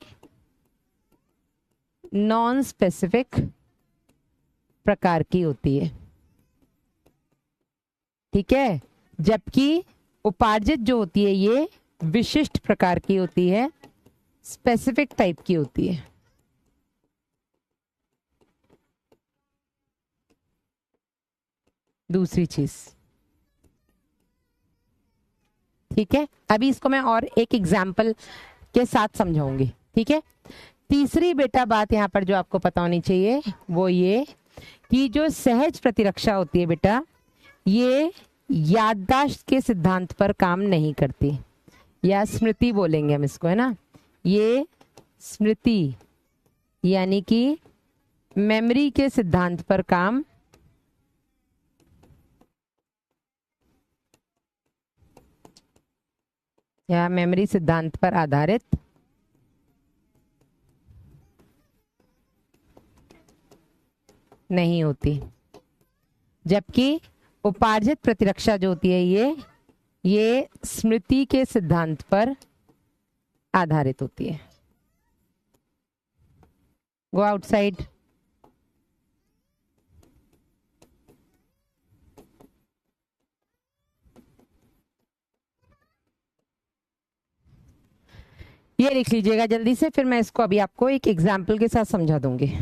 नॉन स्पेसिफिक प्रकार की होती है, ठीक है। जबकि उपार्जित जो होती है ये विशिष्ट प्रकार की होती है, स्पेसिफिक टाइप की होती है। दूसरी चीज, ठीक है। अभी इसको मैं और एक एग्जाम्पल के साथ समझाऊंगी, ठीक है। तीसरी बेटा बात यहाँ पर जो आपको पता होनी चाहिए वो ये कि जो सहज प्रतिरक्षा होती है बेटा ये याददाश्त के सिद्धांत पर काम नहीं करती, या स्मृति बोलेंगे हम इसको, है ना। ये स्मृति यानी कि मेमोरी के सिद्धांत पर काम या मेमोरी सिद्धांत पर आधारित नहीं होती। जबकि उपार्जित प्रतिरक्षा जो होती है ये स्मृति के सिद्धांत पर आधारित होती है। Go outside. ये लिख लीजिएगा जल्दी से, फिर मैं इसको अभी आपको एक एग्जाम्पल के साथ समझा दूंगी।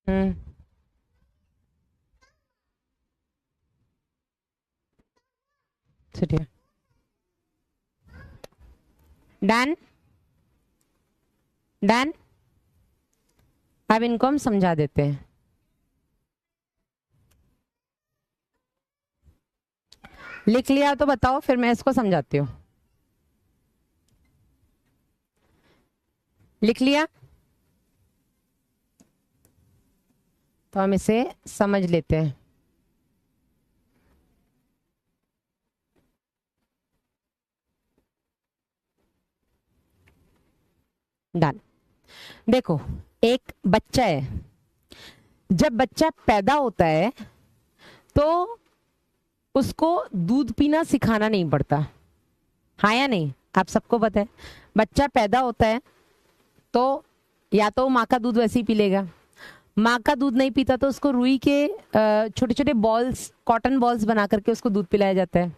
हम्म, चलिए डन डन। अब इनको हम समझा देते हैं। लिख लिया तो बताओ, फिर मैं इसको समझाती हूँ। लिख लिया तो हम इसे समझ लेते हैं। डन। देखो, एक बच्चा है, जब बच्चा पैदा होता है तो उसको दूध पीना सिखाना नहीं पड़ता, हाँ या नहीं? आप सबको पता है, बच्चा पैदा होता है तो या तो माँ का दूध वैसे ही पी लेगा, माँ का दूध नहीं पीता तो उसको रुई के छोटे छोटे बॉल्स, कॉटन बॉल्स बना करके उसको दूध पिलाया जाता है।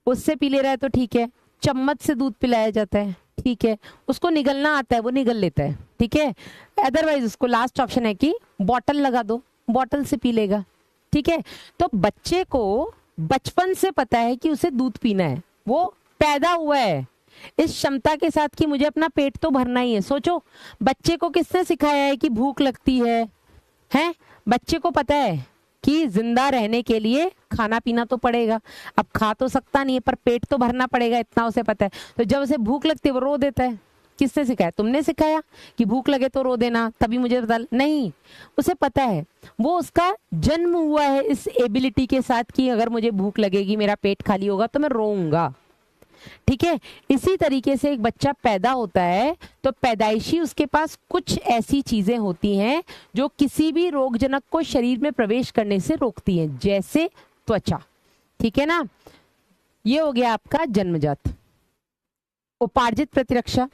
उससे पी ले रहा है तो ठीक है, चम्मच से दूध पिलाया जाता है, ठीक है, उसको निगलना आता है, वो निगल लेता है, ठीक है। अदरवाइज उसको लास्ट ऑप्शन है कि बॉटल लगा दो, बॉटल से पी लेगा, ठीक है। तो बच्चे को बचपन से पता है कि उसे दूध पीना है, वो पैदा हुआ है इस क्षमता के साथ कि मुझे अपना पेट तो भरना ही है। सोचो, बच्चे को किसने सिखाया है कि भूख लगती है? बच्चे को पता है कि जिंदा रहने के लिए खाना पीना तो पड़ेगा, अब खा तो सकता नहीं है पर पेट तो भरना पड़ेगा, इतना उसे पता है। तो जब उसे भूख लगती है वो रो देता है। किसने सिखाया? तुमने सिखाया कि भूख लगे तो रो देना, तभी मुझे बता? नहीं, उसे पता है, वो उसका जन्म हुआ है इस एबिलिटी के साथ कि अगर मुझे भूख लगेगी, मेरा पेट खाली होगा तो मैं रोऊंगा, ठीक है। इसी तरीके से एक बच्चा पैदा होता है तो पैदाइशी उसके पास कुछ ऐसी चीजें होती हैं जो किसी भी रोगजनक को शरीर में प्रवेश करने से रोकती हैं, जैसे त्वचा, ठीक है ना। ये हो गया आपका जन्मजात। उपार्जित प्रतिरक्षा,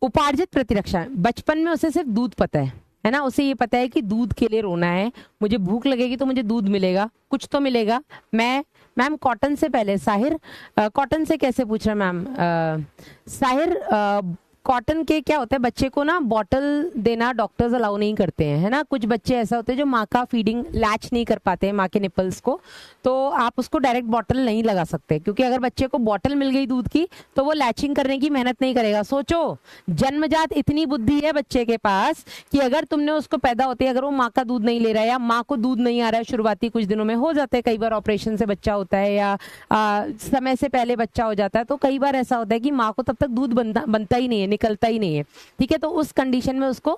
उपार्जित प्रतिरक्षा, बचपन में उसे सिर्फ दूध पता है ना, उसे ये पता है कि दूध के लिए रोना है, मुझे भूख लगेगी तो मुझे दूध मिलेगा, कुछ तो मिलेगा। मैम कॉटन से पहले साहिर, कॉटन से कैसे पूछ रहा मैम? साहिर, कॉटन के क्या होता है, बच्चे को ना बॉटल देना डॉक्टर्स अलाउ नहीं करते हैं, है ना। कुछ बच्चे ऐसा होते हैं जो माँ का फीडिंग लैच नहीं कर पाते हैं, माँ के निपल्स को, तो आप उसको डायरेक्ट बॉटल नहीं लगा सकते, क्योंकि अगर बच्चे को बॉटल मिल गई दूध की तो वो लैचिंग करने की मेहनत नहीं करेगा। सोचो, जन्मजात इतनी बुद्धि है बच्चे के पास कि अगर तुमने उसको पैदा होते, अगर वो माँ का दूध नहीं ले रहा है या माँ को दूध नहीं आ रहा है, शुरुआती कुछ दिनों में हो जाता है, कई बार ऑपरेशन से बच्चा होता है या समय से पहले बच्चा हो जाता है, तो कई बार ऐसा होता है कि माँ को तब तक दूध बनता ही नहीं है, निकलता ही नहीं है, ठीक है। तो उस कंडीशन में उसको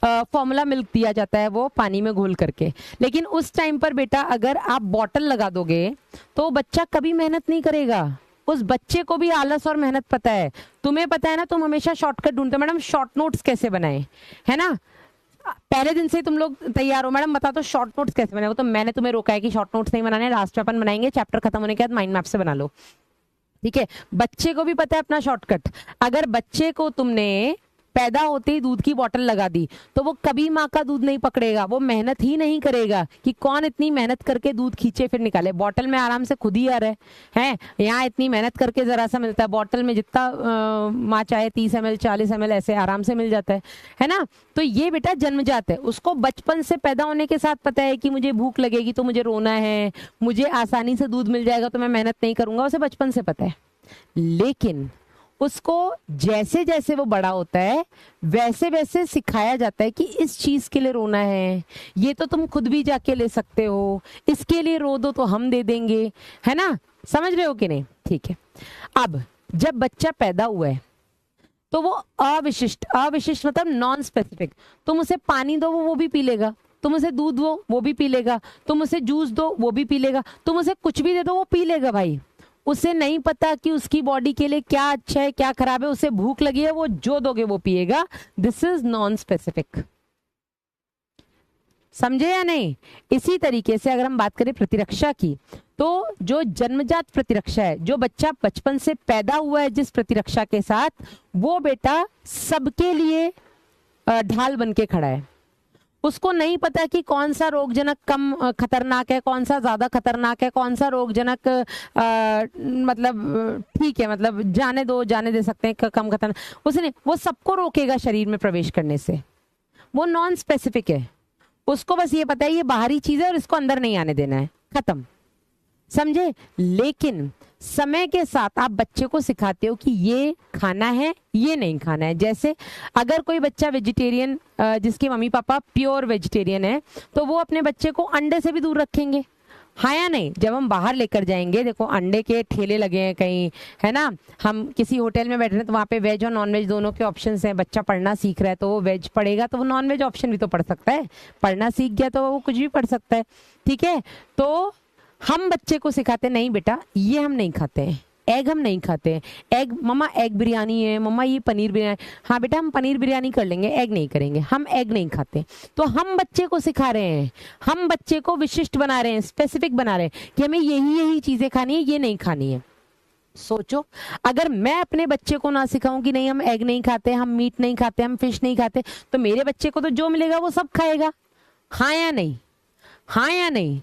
फॉर्मूला मिल्क दिया जाता है, वो पानी में घोल करके। लेकिन उस टाइम पर बेटा अगर आप बॉटल लगा दोगे तो बच्चा कभी मेहनत नहीं करेगा, उस बच्चे को भी आलस और मेहनत पता है। तुम्हें पता है ना, तुम हमेशा शॉर्टकट ढूंढते हो, मैडम शॉर्ट नोट्स कैसे बनाए, है ना। पहले दिन से ही तुम लोग तैयार हो, मैडम बता दो शॉर्ट नोट्स कैसे बनाए। तो मैंने तुम्हें रोका है कि शॉर्ट नोट्स नहीं बनाने, लास्ट में अपन बनाएंगे, चैप्टर खत्म होने के बाद माइंड मैप से बना लो, ठीक है। बच्चे को भी पता है अपना शॉर्टकट। अगर बच्चे को तुमने पैदा होते ही दूध की बोतल लगा दी तो वो कभी माँ का दूध नहीं पकड़ेगा, वो मेहनत ही नहीं करेगा कि कौन इतनी मेहनत करके दूध खींचे फिर निकाले। बोतल में आराम से खुद ही आ रहा है, यहाँ इतनी मेहनत करके जरा सा मिलता है, बोतल में जितना माँ चाहे 30 ml 40 ml ऐसे आराम से मिल जाता है ना। तो ये बेटा जन्मजात है, उसको बचपन से पैदा होने के साथ पता है कि मुझे भूख लगेगी तो मुझे रोना है, मुझे आसानी से दूध मिल जाएगा तो मैं मेहनत नहीं करूंगा, उसे बचपन से पता है। लेकिन उसको जैसे जैसे वो बड़ा होता है वैसे वैसे सिखाया जाता है कि इस चीज के लिए रोना है, ये तो तुम खुद भी जाके ले सकते हो, इसके लिए रो दो तो हम दे देंगे, है ना। समझ रहे हो कि नहीं? ठीक है। अब जब बच्चा पैदा हुआ है तो वो अविशिष्ट, अविशिष्ट मतलब नॉन स्पेसिफिक, तुम उसे पानी दो वो भी पी लेगा, तुम उसे दूध दो वो भी पी लेगा, तुम उसे जूस दो वो भी पी लेगा, तुम उसे कुछ भी दे दो वो पी लेगा भाई। उसे नहीं पता कि उसकी बॉडी के लिए क्या अच्छा है क्या खराब है, उसे भूख लगी है वो जो दोगे वो पिएगा। दिस इज नॉन स्पेसिफिक, समझे या नहीं। इसी तरीके से अगर हम बात करें प्रतिरक्षा की, तो जो जन्मजात प्रतिरक्षा है, जो बच्चा बचपन से पैदा हुआ है जिस प्रतिरक्षा के साथ, वो बेटा सबके लिए ढाल बन के खड़ा है। उसको नहीं पता कि कौन सा रोगजनक कम खतरनाक है, कौन सा ज्यादा खतरनाक है, कौन सा रोगजनक मतलब ठीक है, मतलब जाने दो, जाने दे सकते हैं, कम खतरनाक। उसने वो सबको रोकेगा शरीर में प्रवेश करने से, वो नॉन स्पेसिफिक है, उसको बस ये पता है ये बाहरी चीज है और इसको अंदर नहीं आने देना है, खत्म, समझे। लेकिन समय के साथ आप बच्चे को सिखाते हो कि ये खाना है ये नहीं खाना है। जैसे अगर कोई बच्चा वेजिटेरियन, जिसके मम्मी पापा प्योर वेजिटेरियन है, तो वो अपने बच्चे को अंडे से भी दूर रखेंगे, हाँ या नहीं। जब हम बाहर लेकर जाएंगे, देखो अंडे के ठेले लगे हैं कहीं, है ना, हम किसी होटल में बैठे हैं तो वहाँ पे वेज और नॉन वेज दोनों के ऑप्शंस हैं। बच्चा पढ़ना सीख रहा है तो वो वेज पढ़ेगा तो वो नॉन वेज ऑप्शन भी तो पढ़ सकता है, पढ़ना सीख गया तो वो कुछ भी पढ़ सकता है, ठीक है। तो हम बच्चे को सिखाते नहीं बेटा ये हम नहीं खाते हैं, एग हम नहीं खाते हैं, एग मम्मा एग बिरयानी है, मम्मा ये पनीर बिरयानी, हाँ बेटा हम पनीर बिरयानी कर लेंगे, एग नहीं करेंगे, हम एग नहीं खाते। तो हम बच्चे को सिखा रहे हैं, हम बच्चे को विशिष्ट बना रहे हैं, स्पेसिफिक बना रहे हैं कि हमें यही यही चीजें खानी है, ये नहीं खानी है। सोचो अगर मैं अपने बच्चे को ना सिखाऊं कि नहीं हम एग नहीं खाते, हम मीट नहीं खाते, हम फिश नहीं खाते, तो मेरे बच्चे को तो जो मिलेगा वो सब खाएगा, हाँ या नहीं, हाँ या नहीं,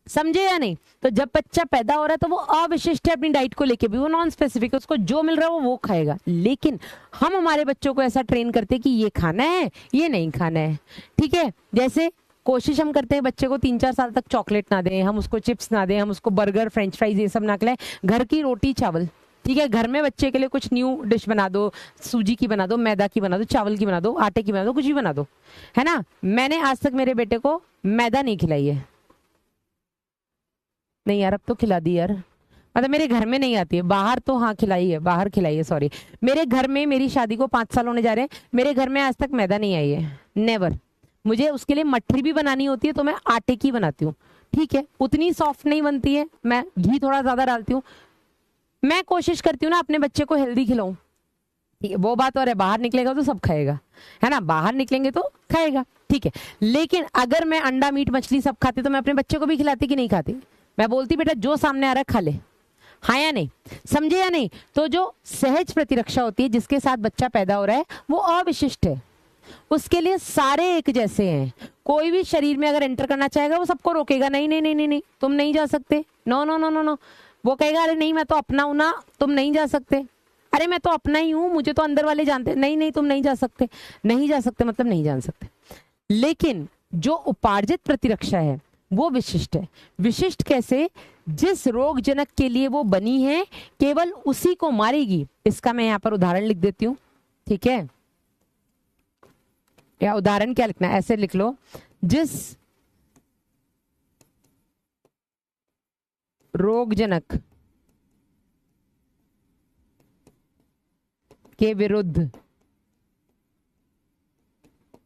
समझे या नहीं। तो जब बच्चा पैदा हो रहा है तो वो अविशिष्ट है अपनी डाइट को लेके भी, वो नॉन स्पेसिफिक है, उसको जो मिल रहा है वो खाएगा। लेकिन हम हमारे बच्चों को ऐसा ट्रेन करते हैं कि ये खाना है ये नहीं खाना है, ठीक है। जैसे कोशिश हम करते हैं बच्चे को 3-4 साल तक चॉकलेट ना दें, हम उसको चिप्स ना दें, हम उसको बर्गर फ्रेंच फ्राइज ये सब ना खिलाएं, घर की रोटी चावल, ठीक है। घर में बच्चे के लिए कुछ न्यू डिश बना दो, सूजी की बना दो, मैदा की बना दो, चावल की बना दो, आटे की बना दो, कुछ भी बना दो, है ना। मैंने आज तक मेरे बेटे को मैदा नहीं खिलाई है, नहीं यार अब तो खिला दी यार, मतलब मेरे घर में नहीं आती है, बाहर तो हाँ खिलाई है, बाहर खिलाई है, सॉरी। मेरे घर में, मेरी शादी को 5 साल होने जा रहे हैं, मेरे घर में आज तक मैदा नहीं आई है, नेवर। मुझे उसके लिए मठरी भी बनानी होती है तो मैं आटे की बनाती हूँ, ठीक है, उतनी सॉफ्ट नहीं बनती है, मैं घी थोड़ा ज्यादा डालती हूँ। मैं कोशिश करती हूँ ना अपने बच्चे को हेल्दी खिलाऊं, ठीक है, वो बात और है, बाहर निकलेगा तो सब खाएगा, है ना, बाहर निकलेंगे तो खाएगा, ठीक है। लेकिन अगर मैं अंडा मीट मछली सब खाती तो मैं अपने बच्चे को भी खिलाती कि नहीं खाती, मैं बोलती बेटा जो सामने आ रहा है खा ले, हाँ या नहीं, समझे या नहीं। तो जो सहज प्रतिरक्षा होती है जिसके साथ बच्चा पैदा हो रहा है वो अविशिष्ट है, उसके लिए सारे एक जैसे हैं। कोई भी शरीर में अगर एंटर करना चाहेगा वो सबको रोकेगा, नहीं नहीं नहीं नहीं नहीं तुम नहीं जा सकते, no no no no no, वो कहेगा अरे नहीं मैं तो अपना हूं ना, तुम नहीं जा सकते, अरे मैं तो अपना ही हूं, मुझे तो अंदर वाले जानते, नहीं नहीं तुम नहीं जा सकते, नहीं जा सकते मतलब नहीं जान सकते। लेकिन जो उपार्जित प्रतिरक्षा है वो विशिष्ट है। विशिष्ट कैसे, जिस रोग जनक के लिए वो बनी है केवल उसी को मारेगी। इसका मैं यहां पर उदाहरण लिख देती हूं, ठीक है, या उदाहरण क्या लिखना है, ऐसे लिख लो, जिस रोगजनक के विरुद्ध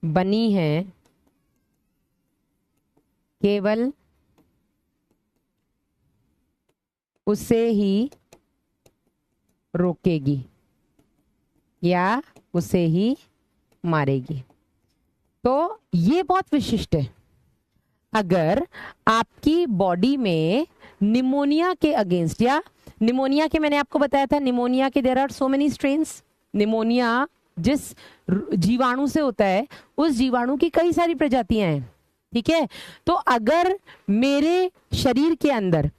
बनी है केवल उसे ही रोकेगी या उसे ही मारेगी। तो ये बहुत विशिष्ट है। अगर आपकी बॉडी में निमोनिया के अगेंस्ट, या निमोनिया के मैंने आपको बताया था, निमोनिया के there are so many strains, pneumonia जिस जीवाणु से होता है उस जीवाणु की कई सारी प्रजातियां हैं, ठीक है। तो अगर मेरे शरीर के अंदर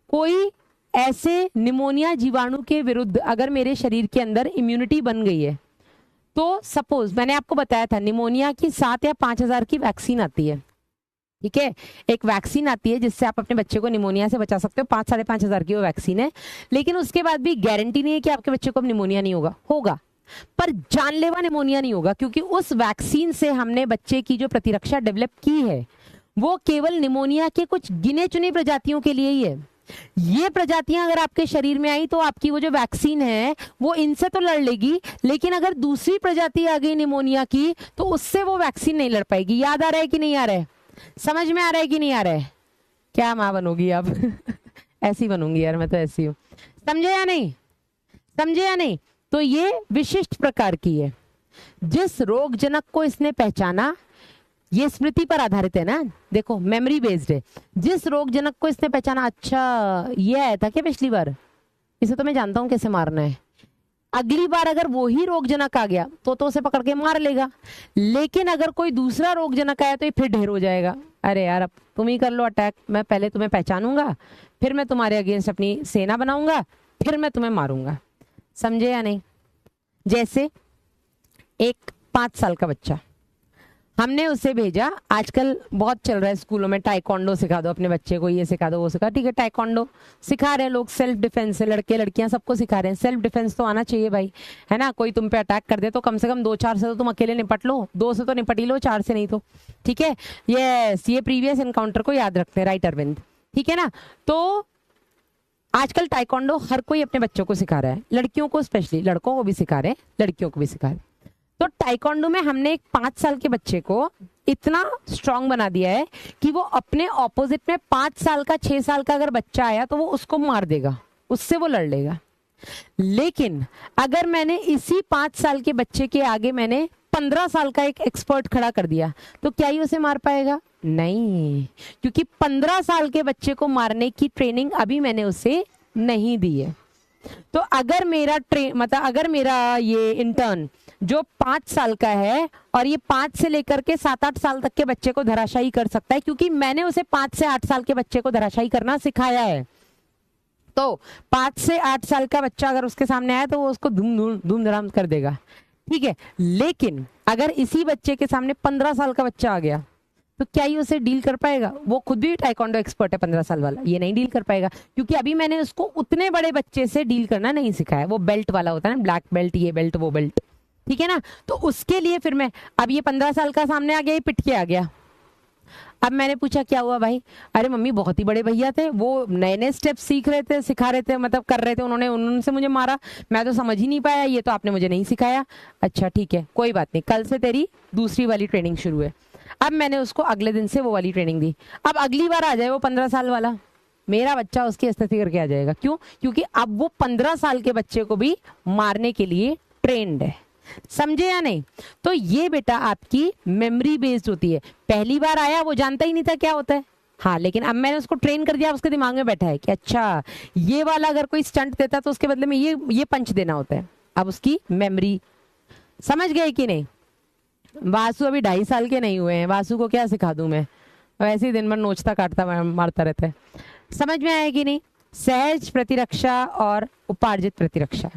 कोई ऐसे निमोनिया जीवाणु के विरुद्ध अगर मेरे शरीर के अंदर इम्यूनिटी बन गई है, तो सपोज मैंने आपको बताया था निमोनिया की 7 या 5,000 की वैक्सीन आती है, ठीक है, एक वैक्सीन आती है जिससे आप अपने बच्चे को निमोनिया से बचा सकते हो, 5-5,500 की वो वैक्सीन है। लेकिन उसके बाद भी गारंटी नहीं है कि आपके बच्चे को अब निमोनिया नहीं होगा, होगा पर जानलेवा निमोनिया नहीं होगा, क्योंकि उस वैक्सीन से हमने बच्चे की जो प्रतिरक्षा डेवलप की है वो केवल निमोनिया के कुछ गिने चुने प्रजातियों के लिए ही है। ये प्रजातियां अगर आपके शरीर में आई तो आपकी वो जो वैक्सीन है वो इनसे तो लड़ लेगी, लेकिन अगर दूसरी प्रजाति आ गई निमोनिया की तो उससे वो वैक्सीन नहीं लड़ पाएगी। याद आ रहा है कि नहीं आ रहा है, समझ में आ रहा है कि नहीं आ रहा है? क्या माँ बनोगी आप? ऐसी बनूंगी यार, मैं तो ऐसी हूँ, समझे या नहीं, समझे या नहीं। तो ये विशिष्ट प्रकार की है। जिस रोग जनक को इसने पहचाना, ये स्मृति पर आधारित है ना, देखो मेमोरी बेस्ड है। जिस रोग जनक को इसने पहचाना, अच्छा ये आया था क्या पिछली बार, इसे तो मैं जानता हूं कैसे मारना है, अगली बार अगर वो ही रोग जनक आ गया तो उसे पकड़ के मार लेगा। लेकिन अगर कोई दूसरा रोग जनक आया तो ये फिर ढेर हो जाएगा, अरे यार अब तुम ही कर लो अटैक, मैं पहले तुम्हें पहचानूंगा, फिर मैं तुम्हारे अगेंस्ट अपनी सेना बनाऊंगा, फिर मैं तुम्हें मारूंगा, समझे या नहीं। जैसे एक 5 साल का बच्चा, हमने उसे भेजा, आजकल बहुत चल रहा है स्कूलों में, टाइकोंडो सिखा दो अपने बच्चे को, ये सिखा दो वो सिखा, ठीक है टाइकोंडो सिखा रहे हैं लोग, सेल्फ डिफेंस है, लड़के लड़कियां सबको सिखा रहे हैं, सेल्फ डिफेंस तो आना चाहिए भाई, है ना। कोई तुम पे अटैक कर दे तो कम से कम 2-4 से तो तुम अकेले निपट लो, 2 से तो निपट ही लो, 4 से नहीं तो, ठीक है। ये प्रीवियस एनकाउंटर को याद रखते हैं, राइट अरविंद, ठीक है ना। तो आजकल टाइकोंडो हर कोई अपने बच्चों को सिखा रहा है, लड़कियों को स्पेशली, लड़कों को भी सिखा रहे हैं, लड़कियों को भी सिखा रहे हैं। तो टाइकोंडो में हमने एक 5 साल के बच्चे को इतना स्ट्रांग बना दिया है कि वो अपने ऑपोजिट में 5 साल का 6 साल का अगर बच्चा आया तो वो उसको मार देगा, उससे वो लड़ लेगा। लेकिन अगर मैंने इसी 5 साल के बच्चे के आगे मैंने 15 साल का एक एक्सपर्ट खड़ा कर दिया तो क्या ही उसे मार पाएगा? नहीं, क्योंकि 15 साल के बच्चे को मारने की ट्रेनिंग अभी मैंने उसे नहीं दी है। तो अगर मेरा अगर मेरा ये इंटर्न जो 5 साल का है और ये 5 से लेकर के 7-8 साल तक के बच्चे को धराशायी कर सकता है, क्योंकि मैंने उसे 5 से 8 साल के बच्चे को धराशायी करना सिखाया है। तो 5 से 8 साल का बच्चा अगर उसके सामने आया तो वो उसको धूम धड़ाम कर देगा, ठीक है। लेकिन अगर इसी बच्चे के सामने 15 साल का बच्चा आ गया तो क्या ही उसे डील कर पाएगा? वो खुद भी टाइकोंडो एक्सपर्ट है 15 साल वाला, ये नहीं डील कर पाएगा, क्योंकि अभी मैंने उसको उतने बड़े बच्चे से डील करना नहीं सिखाया। वो बेल्ट वाला होता है ना, ब्लैक बेल्ट, ये बेल्ट वो बेल्ट, ठीक है ना। तो उसके लिए फिर मैं, अब ये 15 साल का सामने आ गया, ये पिट के आ गया। अब मैंने पूछा क्या हुआ भाई? अरे मम्मी बहुत ही बड़े भैया थे, वो नए नए स्टेप सीख रहे थे, सिखा रहे थे, मतलब कर रहे थे, उन्होंने मुझे मारा, मैं तो समझ ही नहीं पाया, ये तो आपने मुझे नहीं सिखाया। अच्छा ठीक है कोई बात नहीं, कल से तेरी दूसरी वाली ट्रेनिंग शुरू है। अब मैंने उसको अगले दिन से वो वाली ट्रेनिंग दी। अब अगली बार आ जाए वो 15 साल वाला, मेरा बच्चा उसकी स्थिति करके आ जाएगा। क्यों? क्योंकि अब वो 15 साल के बच्चे को भी मारने के लिए ट्रेंड है। समझे या नहीं? तो ये बेटा आपकी मेमोरी बेस्ड होती है। पहली बार आया वो जानता ही नहीं था क्या होता है, हाँ, लेकिन अब मैंने उसको ट्रेन कर दिया, उसके दिमाग में बैठा है कि अच्छा ये वाला अगर कोई स्टंट देता तो उसके बदले में ये पंच देना होता है। अब उसकी मेमोरी, समझ गए कि नहीं? वासु अभी 2.5 साल के नहीं हुए हैं, वासु को क्या सिखा दूं मैं, वैसे ही दिन भर नोचता काटता मारता रहता है। समझ में आया कि नहीं? सहज प्रतिरक्षा और उपार्जित प्रतिरक्षा।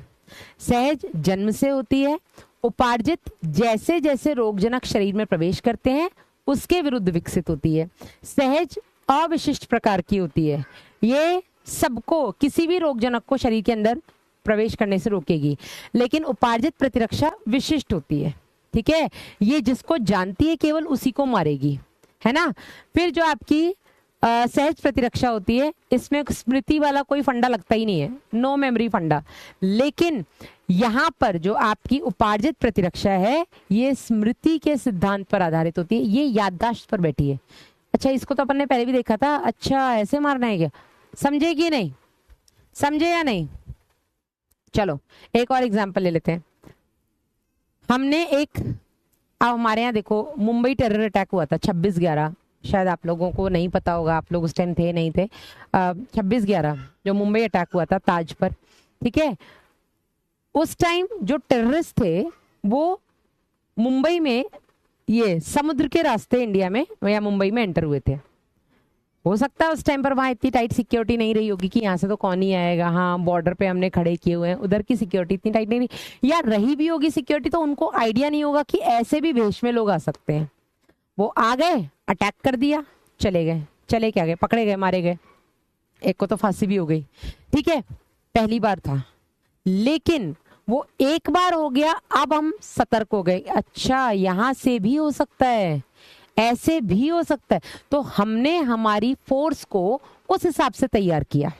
सहज जन्म से होती है, उपार्जित जैसे जैसे रोगजनक शरीर में प्रवेश करते हैं उसके विरुद्ध विकसित होती है। सहज अविशिष्ट प्रकार की होती है, ये सबको, किसी भी रोगजनक को शरीर के अंदर प्रवेश करने से रोकेगी। लेकिन उपार्जित प्रतिरक्षा विशिष्ट होती है, ठीक है, ये जिसको जानती है केवल उसी को मारेगी, है ना। फिर जो आपकी सहज प्रतिरक्षा होती है, इसमें स्मृति वाला कोई फंडा लगता ही नहीं है, नो मेमोरी फंडा। लेकिन यहाँ पर जो आपकी उपार्जित प्रतिरक्षा है ये स्मृति के सिद्धांत पर आधारित होती है, ये याददाश्त पर बैठी है। अच्छा इसको तो अपन ने पहले भी देखा था, अच्छा ऐसे मारना है क्या? समझे कि नहीं? समझे या नहीं? चलो एक और एग्जाम्पल ले लेते हैं। हमने अब हमारे यहाँ देखो मुंबई टेरर अटैक हुआ था 26/11, शायद आप लोगों को नहीं पता होगा, आप लोग उस टाइम थे नहीं थे। 26/11 जो मुंबई अटैक हुआ था ताज पर, ठीक है, उस टाइम जो टेररिस्ट थे वो मुंबई में, ये समुद्र के रास्ते इंडिया में या मुंबई में एंटर हुए थे। हो सकता है उस टाइम पर वहां इतनी टाइट सिक्योरिटी नहीं रही होगी कि यहाँ से तो कौन ही आएगा, हाँ बॉर्डर पे हमने खड़े किए हुए हैं, उधर की सिक्योरिटी इतनी टाइट नहीं रही, या रही भी होगी सिक्योरिटी तो उनको आइडिया नहीं होगा कि ऐसे भी भेष में लोग आ सकते हैं। वो आ गए, अटैक कर दिया, चले गए, चले क्या गए, पकड़े गए, मारे गए, एक को तो फांसी भी हो गई, ठीक है, पहली बार था। लेकिन वो एक बार हो गया, अब हम सतर्क हो गए, अच्छा यहां से भी हो सकता है, ऐसे भी हो सकता है, तो हमने हमारी फोर्स को उस हिसाब से तैयार किया।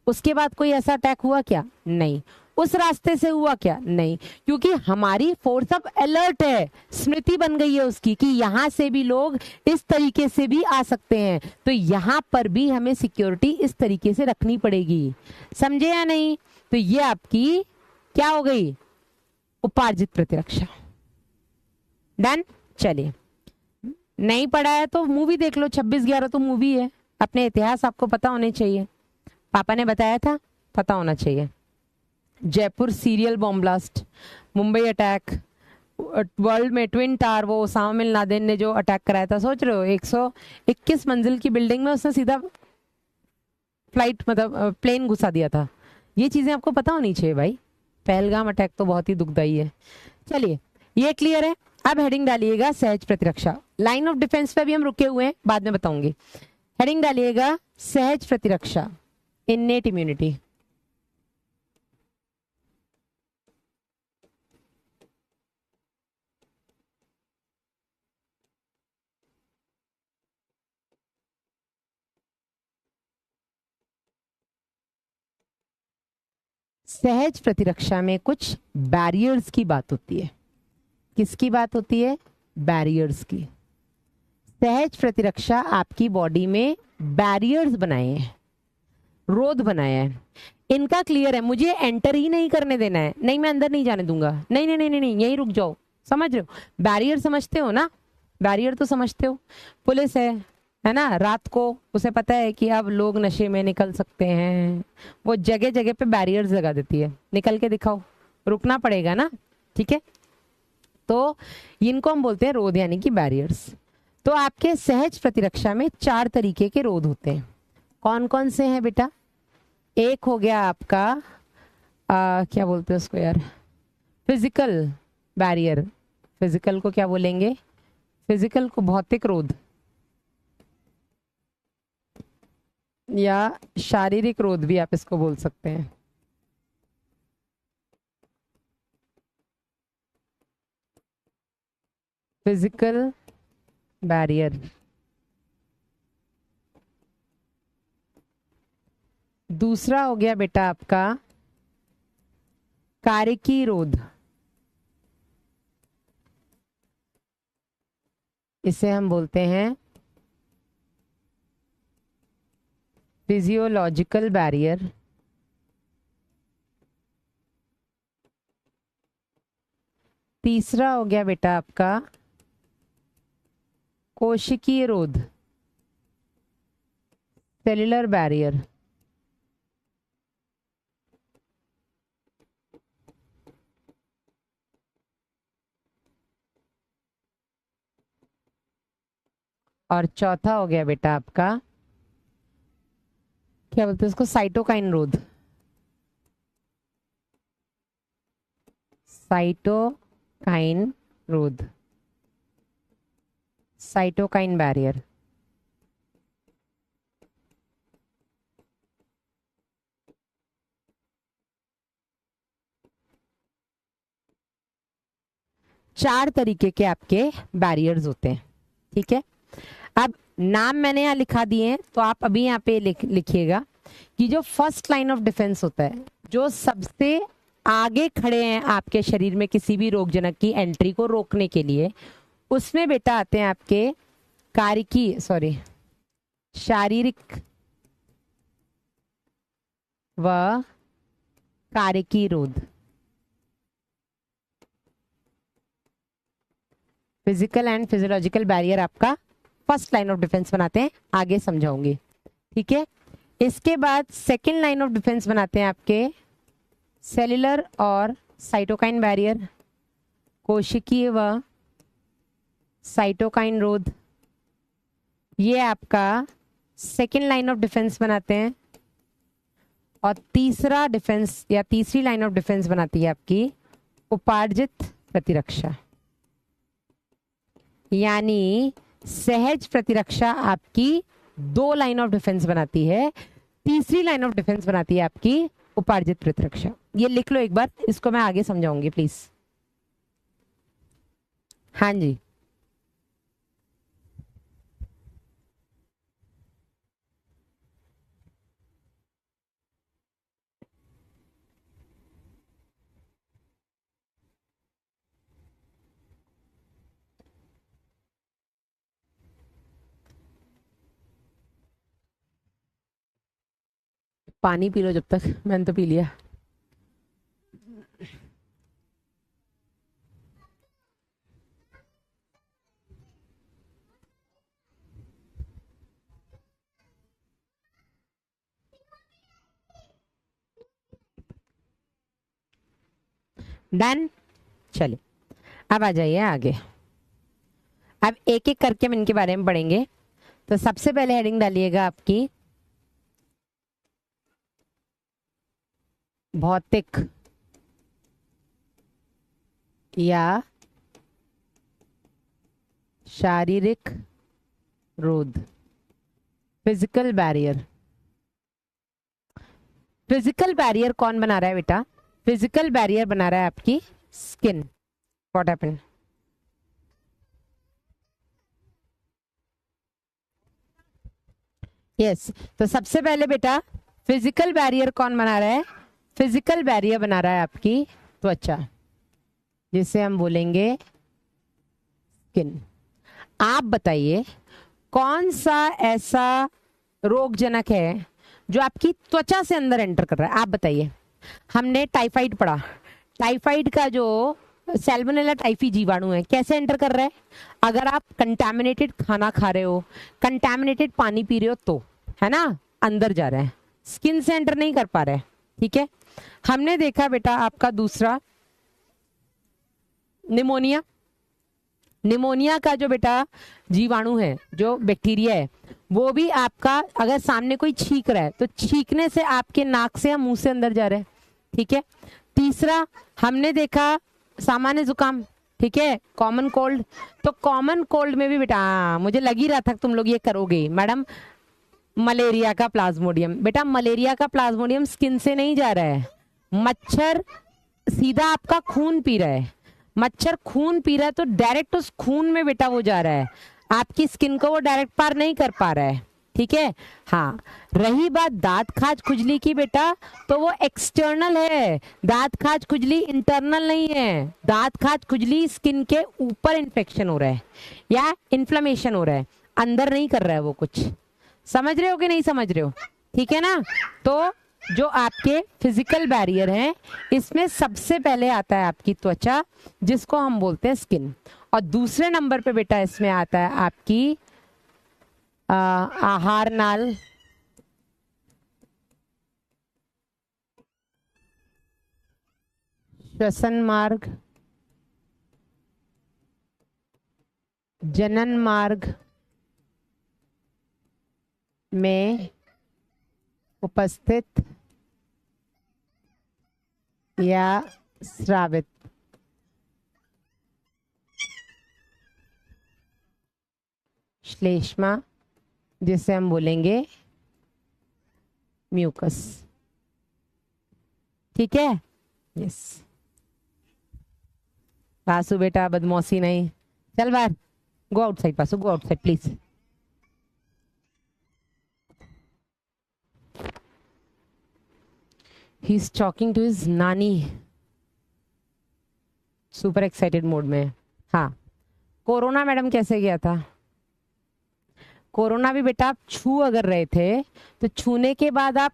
उसके बाद कोई ऐसा अटैक हुआ क्या? नहीं। उस रास्ते से हुआ क्या? नहीं, क्योंकि हमारी फोर्स अब अलर्ट है, स्मृति बन गई है उसकी कि यहां से भी लोग इस तरीके से भी आ सकते हैं, तो यहां पर भी हमें सिक्योरिटी इस तरीके से रखनी पड़ेगी। समझे या नहीं? तो ये आपकी क्या हो गई? उपार्जित प्रतिरक्षा। डन। चलिए, नहीं पढ़ा है तो मूवी देख लो, 26/11 तो मूवी है, अपने इतिहास आपको पता होने चाहिए, पापा ने बताया था, पता होना चाहिए। Jaipur serial bomb blast, Mumbai attack, world में ट्विन टावर, वो ओसामा बिन लादेन ने जो अटैक कराया था, सोच रहे हो 121 मंजिल की बिल्डिंग में उसने सीधा फ्लाइट मतलब प्लेन घुसा दिया था। ये चीजें आपको पता होनी चाहिए भाई। पहलगाम अटैक तो बहुत ही दुखदाई है। चलिए ये क्लियर है। अब हेडिंग डालिएगा सहज प्रतिरक्षा। लाइन ऑफ डिफेंस पे भी हम रुके हुए हैं, बाद में बताऊंगी। हेडिंग डालिएगा सहज प्रतिरक्षा, इन्नेट इम्यूनिटी। सहज प्रतिरक्षा में कुछ बैरियर्स की बात होती है। किसकी बात होती है? बैरियर्स की। सहज प्रतिरक्षा आपकी बॉडी में बैरियर्स बनाए हैं, रोध बनाया है। इनका क्लियर है, मुझे एंटर ही नहीं करने देना है, नहीं मैं अंदर नहीं जाने दूंगा, नहीं नहीं नहीं नहीं, नहीं यहीं रुक जाओ। समझ रहे हो? बैरियर समझते हो ना? बैरियर तो समझते हो। पुलिस है ना, रात को उसे पता है कि अब लोग नशे में निकल सकते हैं, वो जगह जगह पे बैरियर्स लगा देती है, निकल के दिखाओ, रुकना पड़ेगा ना, ठीक है। तो इनको हम बोलते हैं रोध, यानी कि बैरियर्स। तो आपके सहज प्रतिरक्षा में 4 तरीके के रोध होते हैं। कौन कौन से हैं बेटा? एक हो गया आपका क्या बोलते हैं उसको यार, फिजिकल बैरियर। फिजिकल को क्या बोलेंगे? फिजिकल को भौतिक रोध या शारीरिक रोध भी आप इसको बोल सकते हैं। Physical barrier. दूसरा हो गया बेटा आपका कार्यकी रोध। इसे हम बोलते हैं फिजियोलॉजिकल बैरियर। तीसरा हो गया बेटा आपका कोशिकीय रोध, सेल्युलर बैरियर। और चौथा हो गया बेटा आपका क्या बोलते हैं उसको, साइटोकाइन रोध। साइटोकाइन रोध, साइटोकाइन बैरियर। चार तरीके के आपके बैरियर्स होते हैं, ठीक है। अब नाम मैंने यहाँ लिखा दिए हैं, तो आप अभी यहाँ पे लिखिएगा कि जो फर्स्ट लाइन ऑफ डिफेंस होता है, जो सबसे आगे खड़े हैं आपके शरीर में किसी भी रोगजनक की एंट्री को रोकने के लिए, उसमें बेटा आते हैं आपके शारीरिक व कारकी रोध। फिजिकल एंड फिजियोलॉजिकल बैरियर आपका फर्स्ट लाइन ऑफ डिफेंस बनाते हैं, आगे समझाऊंगी, ठीक है। इसके बाद सेकेंड लाइन ऑफ डिफेंस बनाते हैं आपके सेल्युलर और साइटोकाइन बैरियर, कोशिकीय व साइटोकाइन रोध। ये आपका सेकेंड लाइन ऑफ डिफेंस बनाते हैं। और तीसरा डिफेंस या तीसरी लाइन ऑफ डिफेंस बनाती है आपकी उपार्जित प्रतिरक्षा, यानी सहज प्रतिरक्षा आपकी 2 लाइन ऑफ डिफेंस बनाती है, तीसरी लाइन ऑफ डिफेंस बनाती है आपकी उपार्जित प्रतिरक्षा। ये लिख लो एक बार, इसको मैं आगे समझाऊंगी प्लीज। हाँ जी, पानी पी लो जब तक, मैंने तो पी लिया। डन, चलिए अब आ जाइए आगे। अब एक एक करके हम इनके बारे में पढ़ेंगे। तो सबसे पहले हेडिंग डालिएगा आपकी भौतिक या शारीरिक रोध, फिजिकल बैरियर। फिजिकल बैरियर कौन बना रहा है बेटा? फिजिकल बैरियर बना रहा है आपकी स्किन। What happened? यस, तो सबसे पहले बेटा फिजिकल बैरियर कौन बना रहा है? फिजिकल बैरियर बना रहा है आपकी त्वचा, जिसे हम बोलेंगे स्किन। आप बताइए कौन सा ऐसा रोगजनक है जो आपकी त्वचा से अंदर एंटर कर रहा है? आप बताइए। हमने टाइफाइड पढ़ा, टाइफाइड का जो सैल्मोनेला टाइफी जीवाणु है कैसे एंटर कर रहा है? अगर आप कंटामिनेटेड खाना खा रहे हो, कंटामिनेटेड पानी पी रहे हो, तो है ना अंदर जा रहा है, स्किन से एंटर नहीं कर पा रहा है। ठीक है, हमने देखा बेटा आपका दूसरा निमोनिया। निमोनिया का जो बेटा जीवाणु है, जो बैक्टीरिया है, वो भी आपका अगर सामने कोई छींक रहा है तो छींकने से आपके नाक से या मुंह से अंदर जा रहा है। ठीक है, तीसरा हमने देखा सामान्य जुकाम। ठीक है, कॉमन कोल्ड। तो कॉमन कोल्ड में भी बेटा मुझे लग ही रहा था तुम लोग ये करोगे मैडम, मलेरिया का प्लाज्मोडियम। बेटा मलेरिया का प्लाज्मोडियम स्किन से नहीं जा रहा है, मच्छर सीधा आपका खून पी रहा है। मच्छर खून पी रहा है तो डायरेक्ट उस खून में बेटा वो जा रहा है, आपकी स्किन को वो डायरेक्ट पार नहीं कर पा रहा है। ठीक है, हाँ। रही बात दांत खाज खुजली की बेटा, तो वो एक्सटर्नल है, दांत खाज खुजली इंटरनल नहीं है। दांत खाज खुजली स्किन के ऊपर इन्फेक्शन हो रहा है या इन्फ्लेमेशन हो रहा है, अंदर नहीं कर रहा है वो कुछ। समझ रहे हो कि नहीं समझ रहे हो? ठीक है ना। तो जो आपके फिजिकल बैरियर हैं, इसमें सबसे पहले आता है आपकी त्वचा, जिसको हम बोलते हैं स्किन। और दूसरे नंबर पे बेटा इसमें आता है आपकी आहार नाल, श्वसन मार्ग, जनन मार्ग में उपस्थित या स्रावित श्लेष्मा, जिसे हम बोलेंगे म्यूकस। ठीक है, यस। पासु बेटा बदमौसी नहीं, चल बाहर, go outside Pasu, go outside please. He is talking to his nani, super excited mode में। हाँ, कोरोना मैडम कैसे गया था? कोरोना भी बेटा आप छू अगर रहे थे तो छूने के बाद आप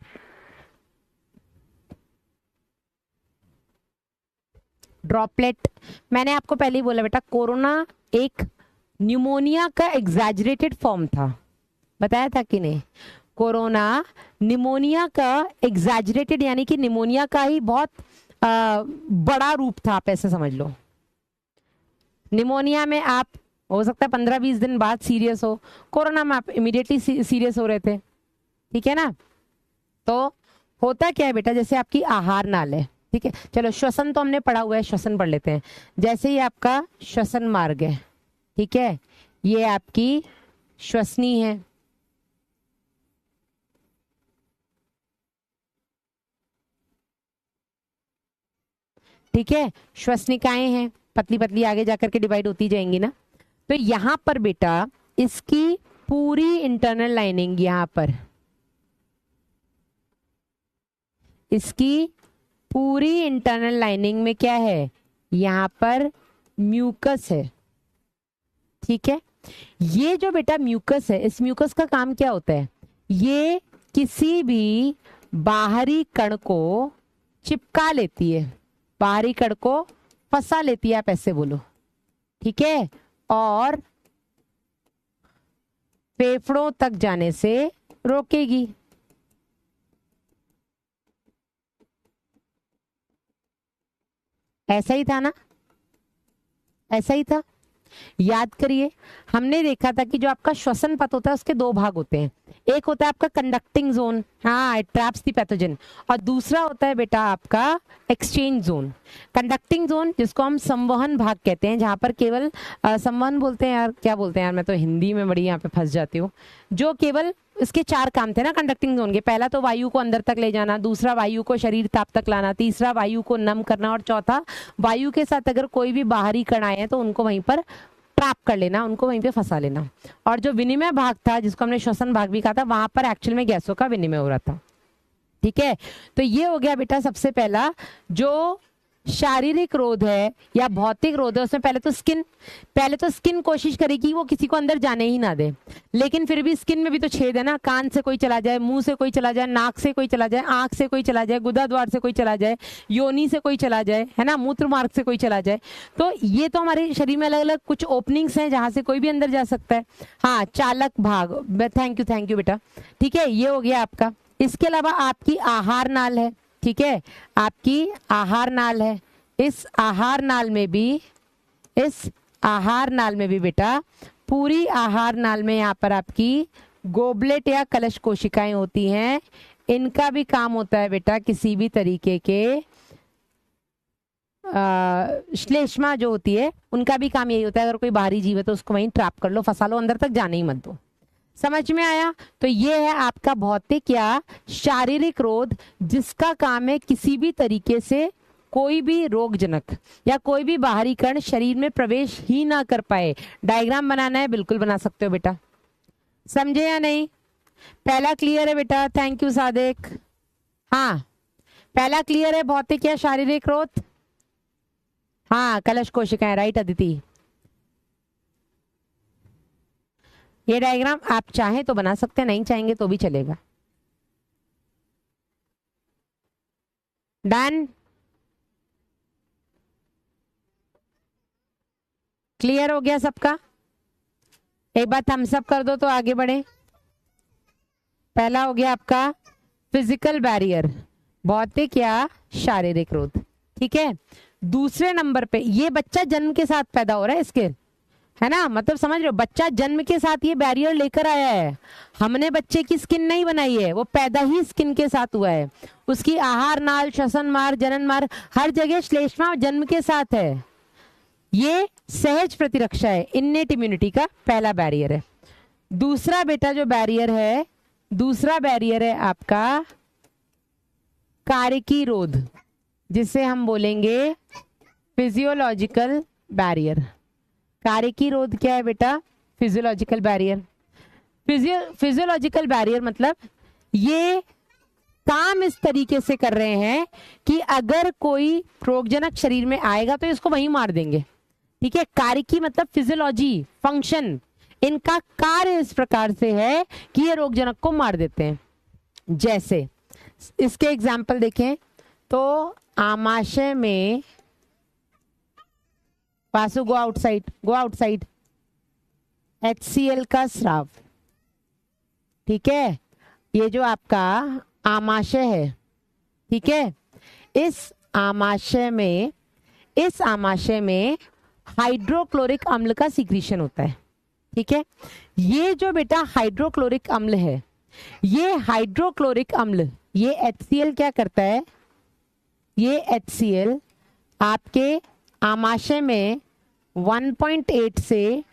ड्रॉपलेट, मैंने आपको पहले ही बोला बेटा कोरोना एक न्यूमोनिया का एग्जैजरेटेड फॉर्म था, बताया था कि नहीं? कोरोना निमोनिया का एग्जैजरेटेड, यानी कि निमोनिया का ही बहुत बड़ा रूप था, आप ऐसे समझ लो। निमोनिया में आप हो सकता है 15-20 दिन बाद सीरियस हो, कोरोना में आप इमीडिएटली सीरियस हो रहे थे। ठीक है ना। तो होता क्या है बेटा, जैसे आपकी आहार नाल है, ठीक है, चलो श्वसन तो हमने पढ़ा हुआ है, श्वसन पढ़ लेते हैं। जैसे ही आपका श्वसन मार्ग है, ठीक है, ये आपकी श्वसनी है, ठीक है, श्वसनिकाएं हैं, पतली पतली आगे जाकर के डिवाइड होती जाएंगी ना। तो यहां पर बेटा इसकी पूरी इंटरनल लाइनिंग, यहां पर इसकी पूरी इंटरनल लाइनिंग में क्या है? यहां पर म्यूकस है। ठीक है, ये जो बेटा म्यूकस है, इस म्यूकस का काम क्या होता है? ये किसी भी बाहरी कण को चिपका लेती है, बाहरी कण को फंसा लेती है, आप ऐसे बोलो। ठीक है, और फेफड़ों तक जाने से रोकेगी। ऐसा ही था ना, ऐसा ही था। याद करिए, हमने देखा था कि जो आपका श्वसन पथ होता है उसके दो भाग होते हैं। एक होता है आपका कंडक्टिंग जोन, हाँ, इट ट्रैप्स द पैथोजन, और दूसरा होता है बेटा आपका एक्सचेंज जोन। कंडक्टिंग जोन जिसको हम संवहन भाग कहते हैं, जहां पर केवल संवहन बोलते हैं यार, क्या बोलते हैं यार, मैं तो हिंदी में बड़ी यहाँ पे फंस जाती हूँ। जो केवल इसके चार काम थे ना कंडक्टिंग जोन के, पहला तो वायु को अंदर तक ले जाना, दूसरा वायु को शरीर ताप तक लाना, तीसरा वायु को नम करना, और चौथा वायु के साथ अगर कोई भी बाहरी कण आए हैं तो उनको वहीं पर ट्रैप कर लेना, उनको वहीं पे फंसा लेना। और जो विनिमय भाग था जिसको हमने श्वसन भाग भी कहा था, वहां पर एक्चुअल में गैसों का विनिमय हो रहा था। ठीक है, तो ये हो गया बेटा सबसे पहला जो शारीरिक रोध है या भौतिक रोध है, उसमें पहले तो स्किन कोशिश करेगी वो किसी को अंदर जाने ही ना दे, लेकिन फिर भी स्किन में भी तो छेद है ना, कान से कोई चला जाए, मुंह से कोई चला जाए, नाक से कोई चला जाए, आंख से कोई चला जाए, गुदा द्वार से कोई चला जाए, योनि से कोई चला जाए, है ना, मूत्र मार्ग से कोई चला जाए। तो ये तो हमारे शरीर में अलग अलग कुछ ओपनिंग्स हैं जहां से कोई भी अंदर जा सकता है। हाँ, चालक भाग, थैंक यू बेटा। ठीक है, ये हो गया आपका। इसके अलावा आपकी आहार नाल है, ठीक है, आपकी आहार नाल है। इस आहार नाल में भी बेटा, पूरी आहार नाल में यहाँ पर आपकी गोबलेट या कलश कोशिकाएं होती हैं। इनका भी काम होता है बेटा किसी भी तरीके के श्लेष्मा जो होती है उनका भी काम यही होता है, अगर कोई बाहरी जीव है तो उसको वहीं ट्रैप कर लो, फंसा लो, अंदर तक जाने ही मत दो। समझ में आया? तो ये है आपका भौतिक या शारीरिक रोध, जिसका काम है किसी भी तरीके से कोई भी रोगजनक या कोई भी बाहरी कण शरीर में प्रवेश ही ना कर पाए। डायग्राम बनाना है, बिल्कुल बना सकते हो बेटा, समझे या नहीं? पहला क्लियर है बेटा? Thank you Sadiq. हाँ, पहला क्लियर है, भौतिक या शारीरिक रोध। हाँ, कलश कोशिकाएं, राइट अदिति। ये डायग्राम आप चाहें तो बना सकते हैं, नहीं चाहेंगे तो भी चलेगा। डन, क्लियर हो गया सबका? एक बार थम्स अप कर दो तो आगे बढ़े। पहला हो गया आपका फिजिकल बैरियर, भौतिक या शारीरिक रोध। ठीक है, दूसरे नंबर पे ये बच्चा जन्म के साथ पैदा हो रहा है इसके, है ना, मतलब समझ रहे हो, बच्चा जन्म के साथ ये बैरियर लेकर आया है। हमने बच्चे की स्किन नहीं बनाई है, वो पैदा ही स्किन के साथ हुआ है। उसकी आहार नाल, श्वसन मार्ग, जनन मार्ग, हर जगह श्लेष्मा जन्म के साथ है। ये सहज प्रतिरक्षा है, इन्नेट इम्यूनिटी का पहला बैरियर है। दूसरा बेटा जो बैरियर है, दूसरा बैरियर है आपका कारकी रोध, जिसे हम बोलेंगे फिजियोलॉजिकल बैरियर। कारकी रोध क्या है बेटा? Physiological barrier. फिजियोलॉजिकल बैरियर मतलब ये काम इस तरीके से कर रहे हैं कि अगर कोई रोगजनक शरीर में आएगा तो इसको वहीं मार देंगे। ठीक है, कारकी मतलब फिजियोलॉजी, फंक्शन, इनका कार्य इस प्रकार से है कि ये रोगजनक को मार देते हैं। जैसे इसके एग्जाम्पल देखें तो आमाशय में, वासु गो आउटसाइड, HCl का स्राव। ठीक है, ये जो आपका आमाशय है, ठीक है, इस आमाशय में हाइड्रोक्लोरिक अम्ल का सीक्रेशन होता है। ठीक है, ये जो बेटा हाइड्रोक्लोरिक अम्ल है, ये हाइड्रोक्लोरिक अम्ल, ये HCl क्या करता है, ये HCl आपके आमाशय में 1.8 से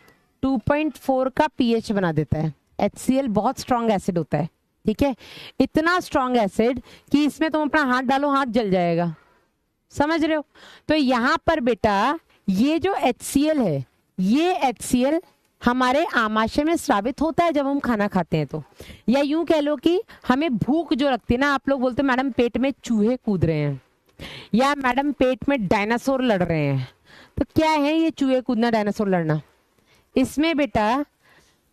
2.4 का pH बना देता है। HCl बहुत स्ट्रॉन्ग एसिड होता है। ठीक है, इतना स्ट्रॉन्ग एसिड कि इसमें तुम अपना हाथ डालो, हाथ जल जाएगा। समझ रहे हो? तो यहां पर बेटा ये जो HCl है, ये HCl हमारे आमाशय में स्रावित होता है जब हम खाना खाते हैं तो, या यूं कह लो कि हमें भूख जो लगती है ना, आप लोग बोलते हो मैडम पेट में चूहे कूद रहे हैं, या मैडम पेट में डायनासोर लड़ रहे हैं। तो क्या है ये चूहे कूदना, डायनासोर लड़ना? इसमें बेटा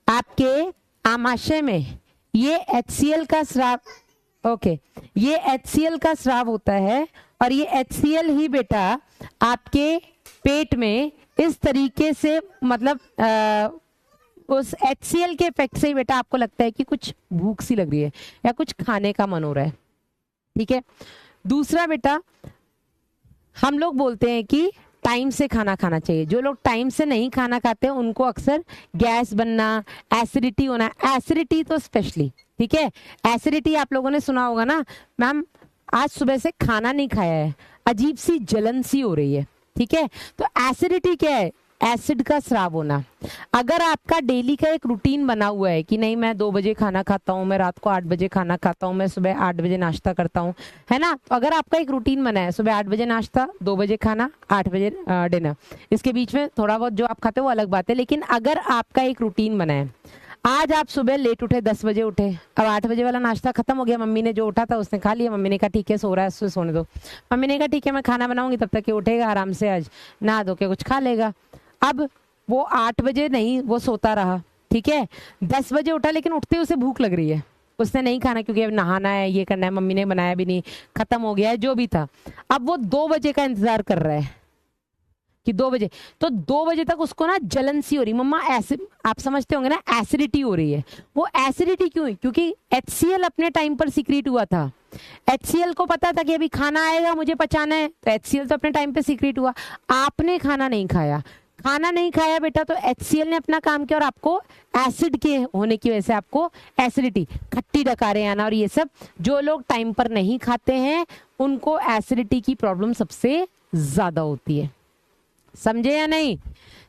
आपके आमाशय में ये HCl का स्राव, ओके, ये HCl का स्राव होता है, और ये HCl ही बेटा आपके पेट में इस तरीके से, मतलब उस HCl के इफेक्ट से ही बेटा आपको लगता है कि कुछ भूख सी लग रही है या कुछ खाने का मन हो रहा है। ठीक है, दूसरा बेटा हम लोग बोलते हैं कि टाइम से खाना खाना चाहिए। जो लोग टाइम से नहीं खाना खाते उनको अक्सर गैस बनना, एसिडिटी होना, एसिडिटी तो स्पेशली, ठीक है। एसिडिटी आप लोगों ने सुना होगा ना, मैम आज सुबह से खाना नहीं खाया है, अजीब सी जलन सी हो रही है, ठीक है। तो एसिडिटी क्या है? एसिड का स्राव होना। अगर आपका डेली का एक रूटीन बना हुआ है कि नहीं मैं 2 बजे खाना खाता हूँ, मैं रात को 8 बजे खाना खाता हूँ, मैं सुबह 8 बजे नाश्ता करता हूँ, है ना। तो अगर आपका एक रूटीन बना है, सुबह 8 बजे नाश्ता, 2 बजे खाना, 8 बजे डिनर, इसके बीच में थोड़ा बहुत जो आप खाते हो वो अलग बात है, लेकिन अगर आपका एक रूटीन बना है, आज आप सुबह लेट उठे, 10 बजे उठे, अब 8 बजे वाला नाश्ता खत्म हो गया, मम्मी ने जो उठा था उसने खा लिया, मम्मी ने कहा ठीक है सो रहा है उससे सोने दो, मम्मी ने कहा ठीक है मैं खाना बनाऊंगी तब तक ये उठेगा आराम से, आज नहा धो के कुछ खा लेगा। अब वो 8 बजे नहीं, वो सोता रहा, ठीक है, 10 बजे उठा, लेकिन उठते ही उसे भूख लग रही है, उसने नहीं खाना क्योंकि अब नहाना है, ये करना है, मम्मी ने बनाया भी नहीं, खत्म हो गया है जो भी था। अब वो 2 बजे का इंतजार कर रहा है कि 2 बजे, तो 2 बजे तक उसको ना जलन सी हो रही, मम्मा ऐसे आप समझते होंगे ना, एसिडिटी हो रही है। वो एसिडिटी क्यों है? क्योंकि HCl अपने टाइम पर सीक्रेट हुआ था, HCl को पता था कि अभी खाना आएगा मुझे पचाना है, तो HCl तो अपने टाइम पे सीक्रेट हुआ। आपने खाना नहीं खाया, खाना नहीं खाया बेटा, तो HCl ने अपना काम किया और आपको एसिड के होने की वजह से आपको एसिडिटी, खट्टी डकारें आना और ये सब, जो लोग टाइम पर नहीं खाते हैं उनको एसिडिटी की प्रॉब्लम सबसे ज्यादा होती है। समझे या नहीं?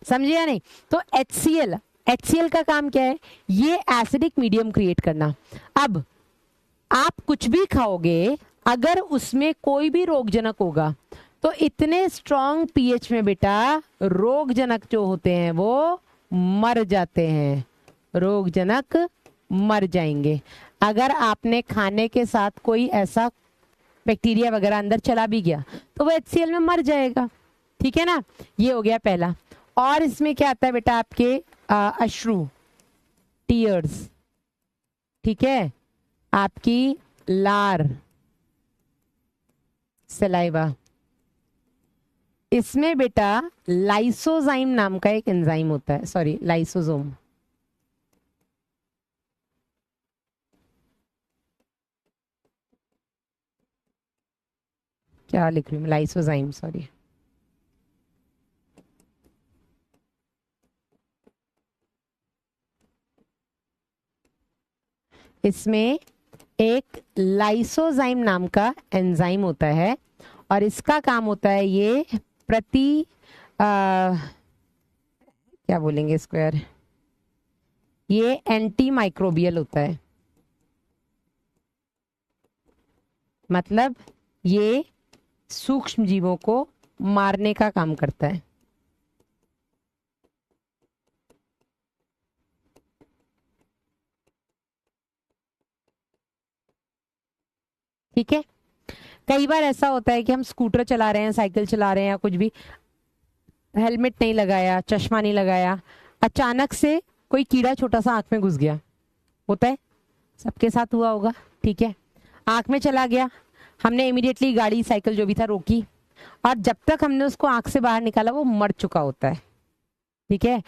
समझे या नहीं? तो HCl का काम क्या है? ये एसिडिक मीडियम क्रिएट करना। अब आप कुछ भी खाओगे, अगर उसमें कोई भी रोगजनक होगा तो इतने स्ट्रॉन्ग पीएच में बेटा रोगजनक जो होते हैं वो मर जाते हैं, रोगजनक मर जाएंगे। अगर आपने खाने के साथ कोई ऐसा बैक्टीरिया वगैरह अंदर चला भी गया तो वो HCl में मर जाएगा, ठीक है ना। ये हो गया पहला। और इसमें क्या आता है बेटा? आपके अश्रु, टीयर्स, ठीक है, आपकी लार, सलाइवा। इसमें बेटा लाइसोजाइम नाम का एक एंजाइम होता है, सॉरी लाइसोसोम, क्या लिख रही हूँ, लाइसोजाइम, सॉरी, इसमें एक लाइसोजाइम नाम का एंजाइम होता है और इसका काम होता है ये क्या बोलेंगे इसको यार, ये एंटी माइक्रोबियल होता है, मतलब ये सूक्ष्म जीवों को मारने का काम करता है। ठीक है, कई बार ऐसा होता है कि हम स्कूटर चला रहे हैं, साइकिल चला रहे हैं या कुछ भी, हेलमेट नहीं लगाया, चश्मा नहीं लगाया, अचानक से कोई कीड़ा छोटा सा आंख में घुस गया, होता है, सबके साथ हुआ होगा, ठीक है, आंख में चला गया, हमने इमीडिएटली गाड़ी साइकिल जो भी था रोकी और जब तक हमने उसको आंख से बाहर निकाला वो मर चुका होता है, ठीक है।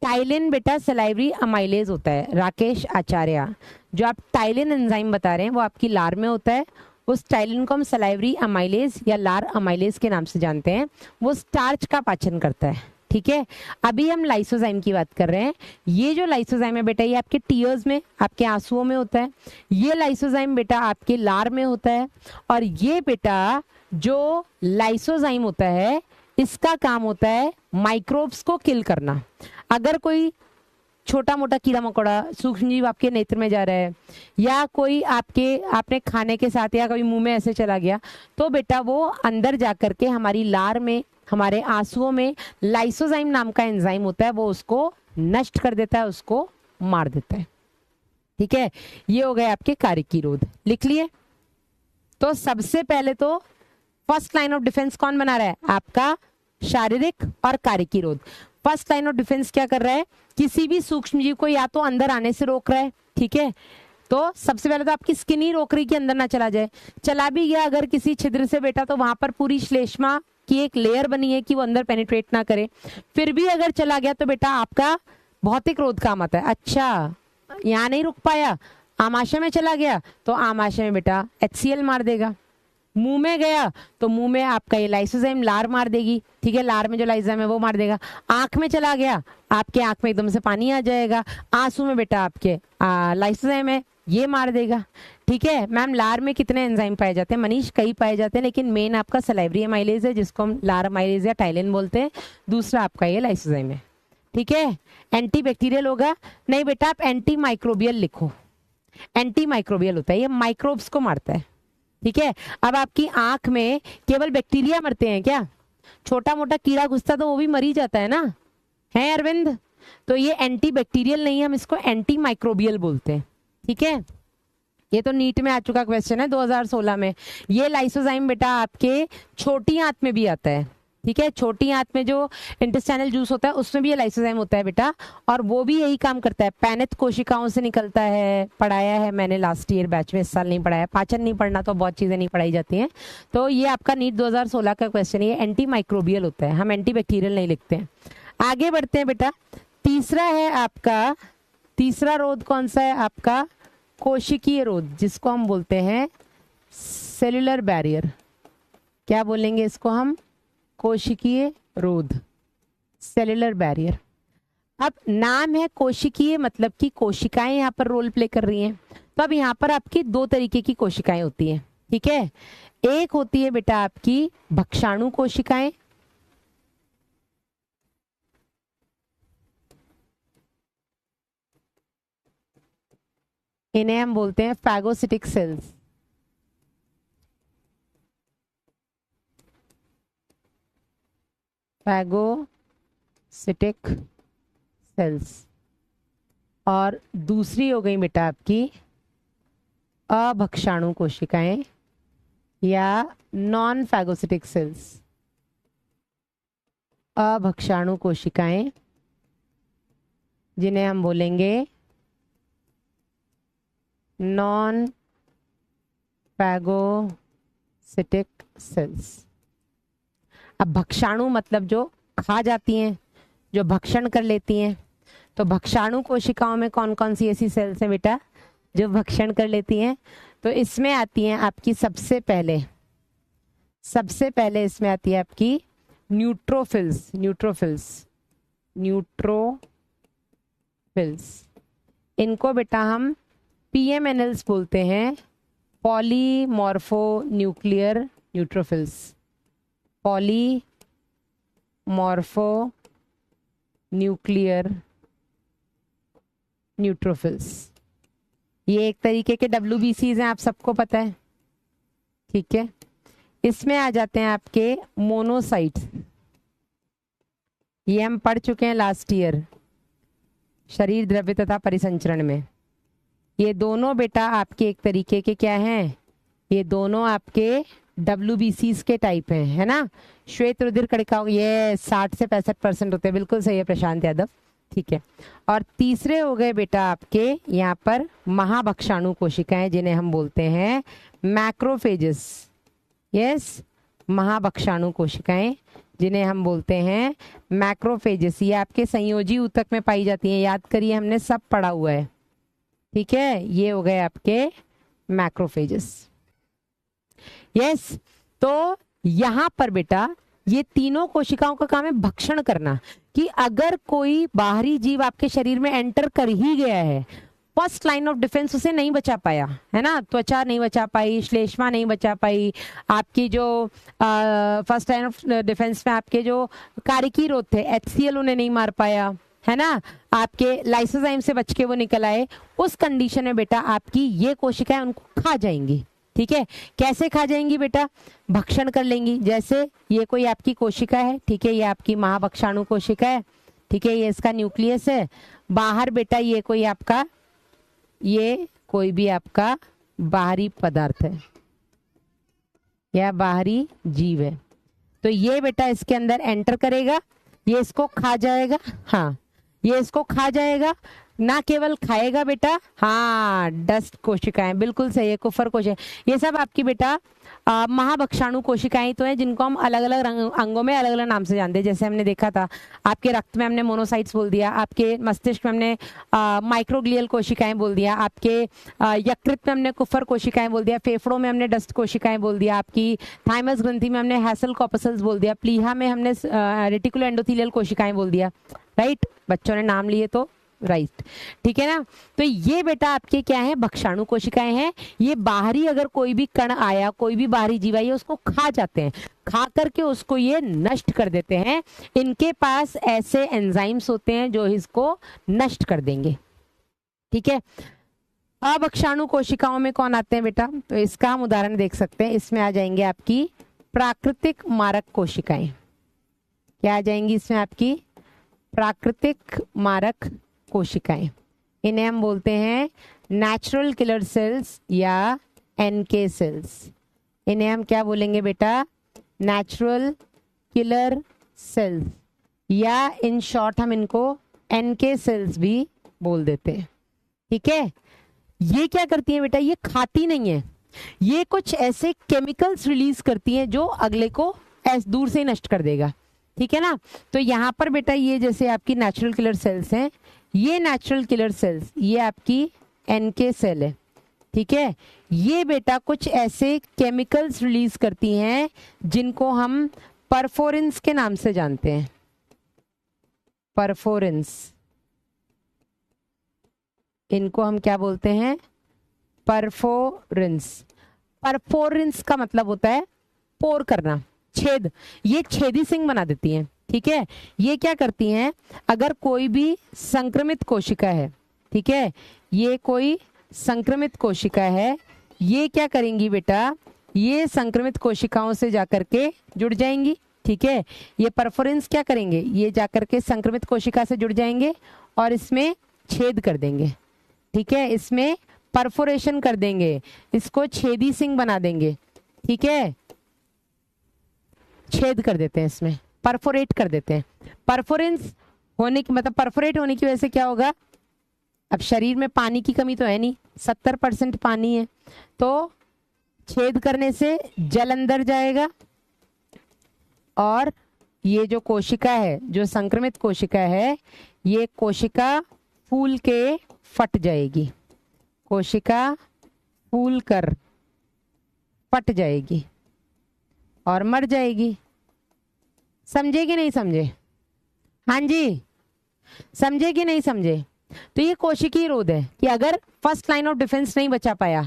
टाइलिन बेटा सलाइवरी अमाइलेज होता है, राकेश आचार्य, जो आप टाइलिन एंजाइम बता रहे हैं वो आपकी लार में होता है, उस टाइलिन को हम सलाइवरी अमाइलेज या लार अमाइलेज के नाम से जानते हैं, वो स्टार्च का पाचन करता है, ठीक है। अभी हम लाइसोजाइम की बात कर रहे हैं। ये जो लाइसोजाइम है बेटा ये आपके टीयर्स में, आपके आंसुओं में होता है, ये लाइसोजाइम बेटा आपके लार में होता है और ये बेटा जो लाइसोजाइम होता है इसका काम होता है माइक्रोब्स को किल करना। अगर कोई छोटा मोटा कीड़ा मकोड़ा सूक्ष्म जीव आपके नेत्र में जा रहा है या कोई आपने खाने के साथ या कभी मुंह में ऐसे चला गया तो बेटा वो अंदर जा करके हमारी लार में, हमारे आंसुओं में लाइसोजाइम नाम का एंजाइम होता है, वो उसको नष्ट कर देता है, उसको मार देता है, ठीक है। ये हो गए आपके कारिकीरोध, लिख लिए। तो सबसे पहले तो फर्स्ट लाइन ऑफ डिफेंस कौन बना रहा है? आपका शारीरिक और कारिकीरोध। फर्स्ट लाइन ऑफ डिफेंस क्या कर रहा है? किसी भी सूक्ष्म जीव को या तो अंदर आने से रोक रहा है, ठीक है। तो सबसे पहले तो आपकी स्किन ही रोक रही कि अंदर ना चला जाए, चला भी गया अगर किसी छिद्र से बेटा तो वहां पर पूरी श्लेष्मा की एक लेयर बनी है कि वो अंदर पेनिट्रेट ना करे, फिर भी अगर चला गया तो बेटा आपका भौतिक रोध काम आता है। अच्छा यहाँ नहीं रुक पाया, आमाशय में चला गया तो आमाशय में बेटा HCl मार देगा, मुंह में गया तो मुंह में आपका ये लाइसोजाइम लार मार देगी, ठीक है, लार में जो लाइसोजाइम है वो मार देगा। आंख में चला गया, आपके आंख में एकदम से पानी आ जाएगा। आंसू में बेटा आपके लाइसोजाइम है, ये मार देगा, ठीक है। मैम लार में कितने एंजाइम पाए जाते हैं मनीष? कई पाए जाते हैं, लेकिन मेन आपका सलाइवरी एमाइलेज है जिसको हम लार एमाइलेज या टाइलिन बोलते हैं। दूसरा आपका ये लाइसोजाइम है, ठीक है। एंटी बैक्टीरियल होगा? नहीं बेटा, आप एंटी माइक्रोबियल लिखो। एंटी माइक्रोबियल होता है, ये माइक्रोब्स को मारता है, ठीक है। अब आपकी आंख में केवल बैक्टीरिया मरते हैं क्या? छोटा मोटा कीड़ा घुसता तो वो भी मर ही जाता है ना, है अरविंद? तो ये एंटी बैक्टीरियल नहीं है, हम इसको एंटी माइक्रोबियल बोलते हैं, ठीक है। ये तो नीट में आ चुका क्वेश्चन है 2016 में। ये लाइसोजाइम बेटा आपके छोटी आंत में भी आता है, ठीक है। छोटी आंत में जो इंटेस्टाइनल जूस होता है उसमें भी ये लाइसोजाइम होता है बेटा, और वो भी यही काम करता है। पैनित कोशिकाओं से निकलता है, पढ़ाया है मैंने लास्ट ईयर बैच में, इस साल नहीं पढ़ाया। पाचन नहीं पढ़ना तो बहुत चीजें नहीं पढ़ाई जाती हैं। तो ये आपका नीट 2016 का क्वेश्चन है, ये एंटी माइक्रोबियल होता है, हम एंटी बैक्टीरियल नहीं लिखते हैं। आगे बढ़ते हैं बेटा। तीसरा है आपका, तीसरा रोध कौन सा है आपका? कोशिकीय रोध, जिसको हम बोलते हैं सेल्यूलर बैरियर। क्या बोलेंगे इसको हम? कोशिकीय रोध, सेल्यूलर बैरियर। अब नाम है कोशिकीय, मतलब कि कोशिकाएं यहाँ पर रोल प्ले कर रही हैं। तो अब यहाँ पर आपकी दो तरीके की कोशिकाएं होती हैं, ठीक है। एक होती है बेटा आपकी भक्षाणु कोशिकाएं, इन्हें हम बोलते हैं फैगोसिटिक सेल्स। Phagocytic sales. और दूसरी हो गई बेटा आपकी अभक्षाणु कोशिकाएं या नॉन फैगोसिटिक सेल्स। अभक्षाणु कोशिकाएं जिन्हें हम बोलेंगे नॉन फैगोसिटिक सेल्स। अब भक्षाणु मतलब जो खा जाती हैं, जो भक्षण कर लेती हैं। तो भक्षाणु कोशिकाओं में कौन कौन सी ऐसी सेल्स हैं बेटा जो भक्षण कर लेती हैं? तो इसमें आती हैं आपकी सबसे पहले इसमें आती है आपकी न्यूट्रोफिल्स। इनको बेटा हम पीएमएनएल्स बोलते हैं, polymorpho nuclear neutrophils. Polymorpho nuclear neutrophils, ये एक तरीके के WBCs हैं, आप सबको पता है, ठीक है। इसमें आ जाते हैं आपके मोनोसाइट्स, ये हम पढ़ चुके हैं लास्ट ईयर शरीर द्रव्य तथा परिसंचरण में। ये दोनों बेटा आपके एक तरीके के क्या हैं? ये दोनों आपके WBCs के टाइप हैं, है ना। श्वेत रुधिर कणिकाओं, ये 60 से 65% होते हैं, बिल्कुल सही है प्रशांत यादव, ठीक है। और तीसरे हो गए बेटा आपके यहाँ पर महाभक्षाणु कोशिकाएं जिन्हें हम बोलते हैं मैक्रोफेजेस। यस, महाभक्षाणु कोशिकाएं जिन्हें हम बोलते हैं मैक्रोफेजेस। ये आपके संयोजी ऊतक में पाई जाती हैं, याद करिए हमने सब पढ़ा हुआ है, ठीक है। ये हो गए आपके मैक्रोफेजेस। यस, तो यहां पर बेटा ये तीनों कोशिकाओं का काम है भक्षण करना, कि अगर कोई बाहरी जीव आपके शरीर में एंटर कर ही गया है, फर्स्ट लाइन ऑफ डिफेंस उसे नहीं बचा पाया, है ना। त्वचा नहीं बचा पाई, श्लेष्मा नहीं बचा पाई, आपकी जो फर्स्ट लाइन ऑफ डिफेंस में आपके जो कारिकी रोध थे HCl उन्हें नहीं मार पाया, है ना। आपके लाइसोजाइम से बच के वो निकल आए, उस कंडीशन में बेटा आपकी ये कोशिकाएं उनको खा जाएंगी, ठीक है। कैसे खा जाएंगी बेटा? भक्षण कर लेंगी। जैसे ये कोई आपकी कोशिका है, ठीक है, ये आपकी महाभक्षाणु कोशिका है, ठीक है, ये इसका न्यूक्लियस है। बाहर बेटा ये कोई आपका, ये कोई भी आपका बाहरी पदार्थ है या बाहरी जीव है, तो ये बेटा इसके अंदर एंटर करेगा, ये इसको खा जाएगा, हाँ, ये इसको खा जाएगा, ना केवल खाएगा बेटा, हाँ डस्ट कोशिकाएं, बिल्कुल सही है, कुफर कोशिकाएं, ये सब आपकी बेटा महाभक्षाणु कोशिकाएं तो हैं, जिनको हम अलग अलग अंगों में अलग अलग नाम से जानते हैं। जैसे हमने देखा था आपके रक्त में हमने मोनोसाइट्स बोल दिया, आपके मस्तिष्क में हमने माइक्रोग्लियल कोशिकाएं बोल दिया, आपके यकृत में हमने कुफर कोशिकाएं बोल दिया, फेफड़ों में हमने डस्ट कोशिकाएं बोल दिया, आपकी थाइमस ग्रंथि में हमने हैसल कॉर्पसल्स बोल दिया, प्लीहा में हमने रेटिकुलो एंडोथेलियल कोशिकाएं बोल दिया। राइट, बच्चों ने नाम लिए तो राइट, ठीक है ना। तो ये बेटा आपके क्या है, भक्षाणु कोशिकाएं हैं। ये बाहरी अगर कोई भी कण आया, कोई भी बाहरी जीव आई, उसको खा जाते हैं, खा करके उसको ये नष्ट कर देते हैं। इनके पास ऐसे एंजाइम्स होते हैं जो इसको नष्ट कर देंगे, ठीक है। अभक्षाणु कोशिकाओं में कौन आते हैं बेटा, तो इसका हम उदाहरण देख सकते हैं। इसमें आ जाएंगे आपकी प्राकृतिक मारक कोशिकाएं। क्या आ जाएंगी इसमें, आपकी प्राकृतिक मारक कोशिकाएं। इन्हें हम बोलते हैं नेचुरल किलर सेल्स या एनके सेल्स। इन्हें हम क्या बोलेंगे बेटा, नेचुरल किलर सेल्स, या इन शॉर्ट हम इनको एनके सेल्स भी बोल देते हैं, ठीक है। ये क्या करती है बेटा, ये खाती नहीं है, ये कुछ ऐसे केमिकल्स रिलीज करती हैं जो अगले को दूर से ही नष्ट कर देगा, ठीक है ना। तो यहाँ पर बेटा ये जैसे आपकी नेचुरल किलर सेल्स हैं, ये नेचुरल किलर सेल्स, ये आपकी एनके सेल है, ठीक है। ये बेटा कुछ ऐसे केमिकल्स रिलीज करती हैं जिनको हम परफोरिन्स के नाम से जानते हैं। परफोरिन्स, इनको हम क्या बोलते हैं, परफोरिन्स। परफोरिन्स का मतलब होता है पोर करना, छेद। ये छेदी सिंग बना देती हैं, ठीक है। ये क्या करती हैं, अगर कोई भी संक्रमित कोशिका है, ठीक है, ये कोई संक्रमित कोशिका है, ये क्या करेंगी बेटा, ये संक्रमित कोशिकाओं से जाकर के जुड़ जाएंगी, ठीक है। ये परफोरेंस क्या करेंगे, ये जाकर के संक्रमित कोशिका से जुड़ जाएंगे और इसमें छेद कर देंगे, ठीक है, इसमें परफोरेशन कर देंगे, इसको छेदी सिंग बना देंगे, ठीक है। छेद कर देते हैं, इसमें परफोरेट कर देते हैं। परफोरेंस होने की मतलब परफोरेट होने की वजह से क्या होगा, अब शरीर में पानी की कमी तो है नहीं, 70% पानी है, तो छेद करने से जल अंदर जाएगा और ये जो कोशिका है, जो संक्रमित कोशिका है, ये कोशिका फूल के फट जाएगी, कोशिका फूल कर फट जाएगी और मर जाएगी। समझे कि नहीं समझे, हाँ जी, समझे कि नहीं समझे। तो ये कोशिकीय रोध है कि अगर फर्स्ट लाइन ऑफ डिफेंस नहीं बचा पाया,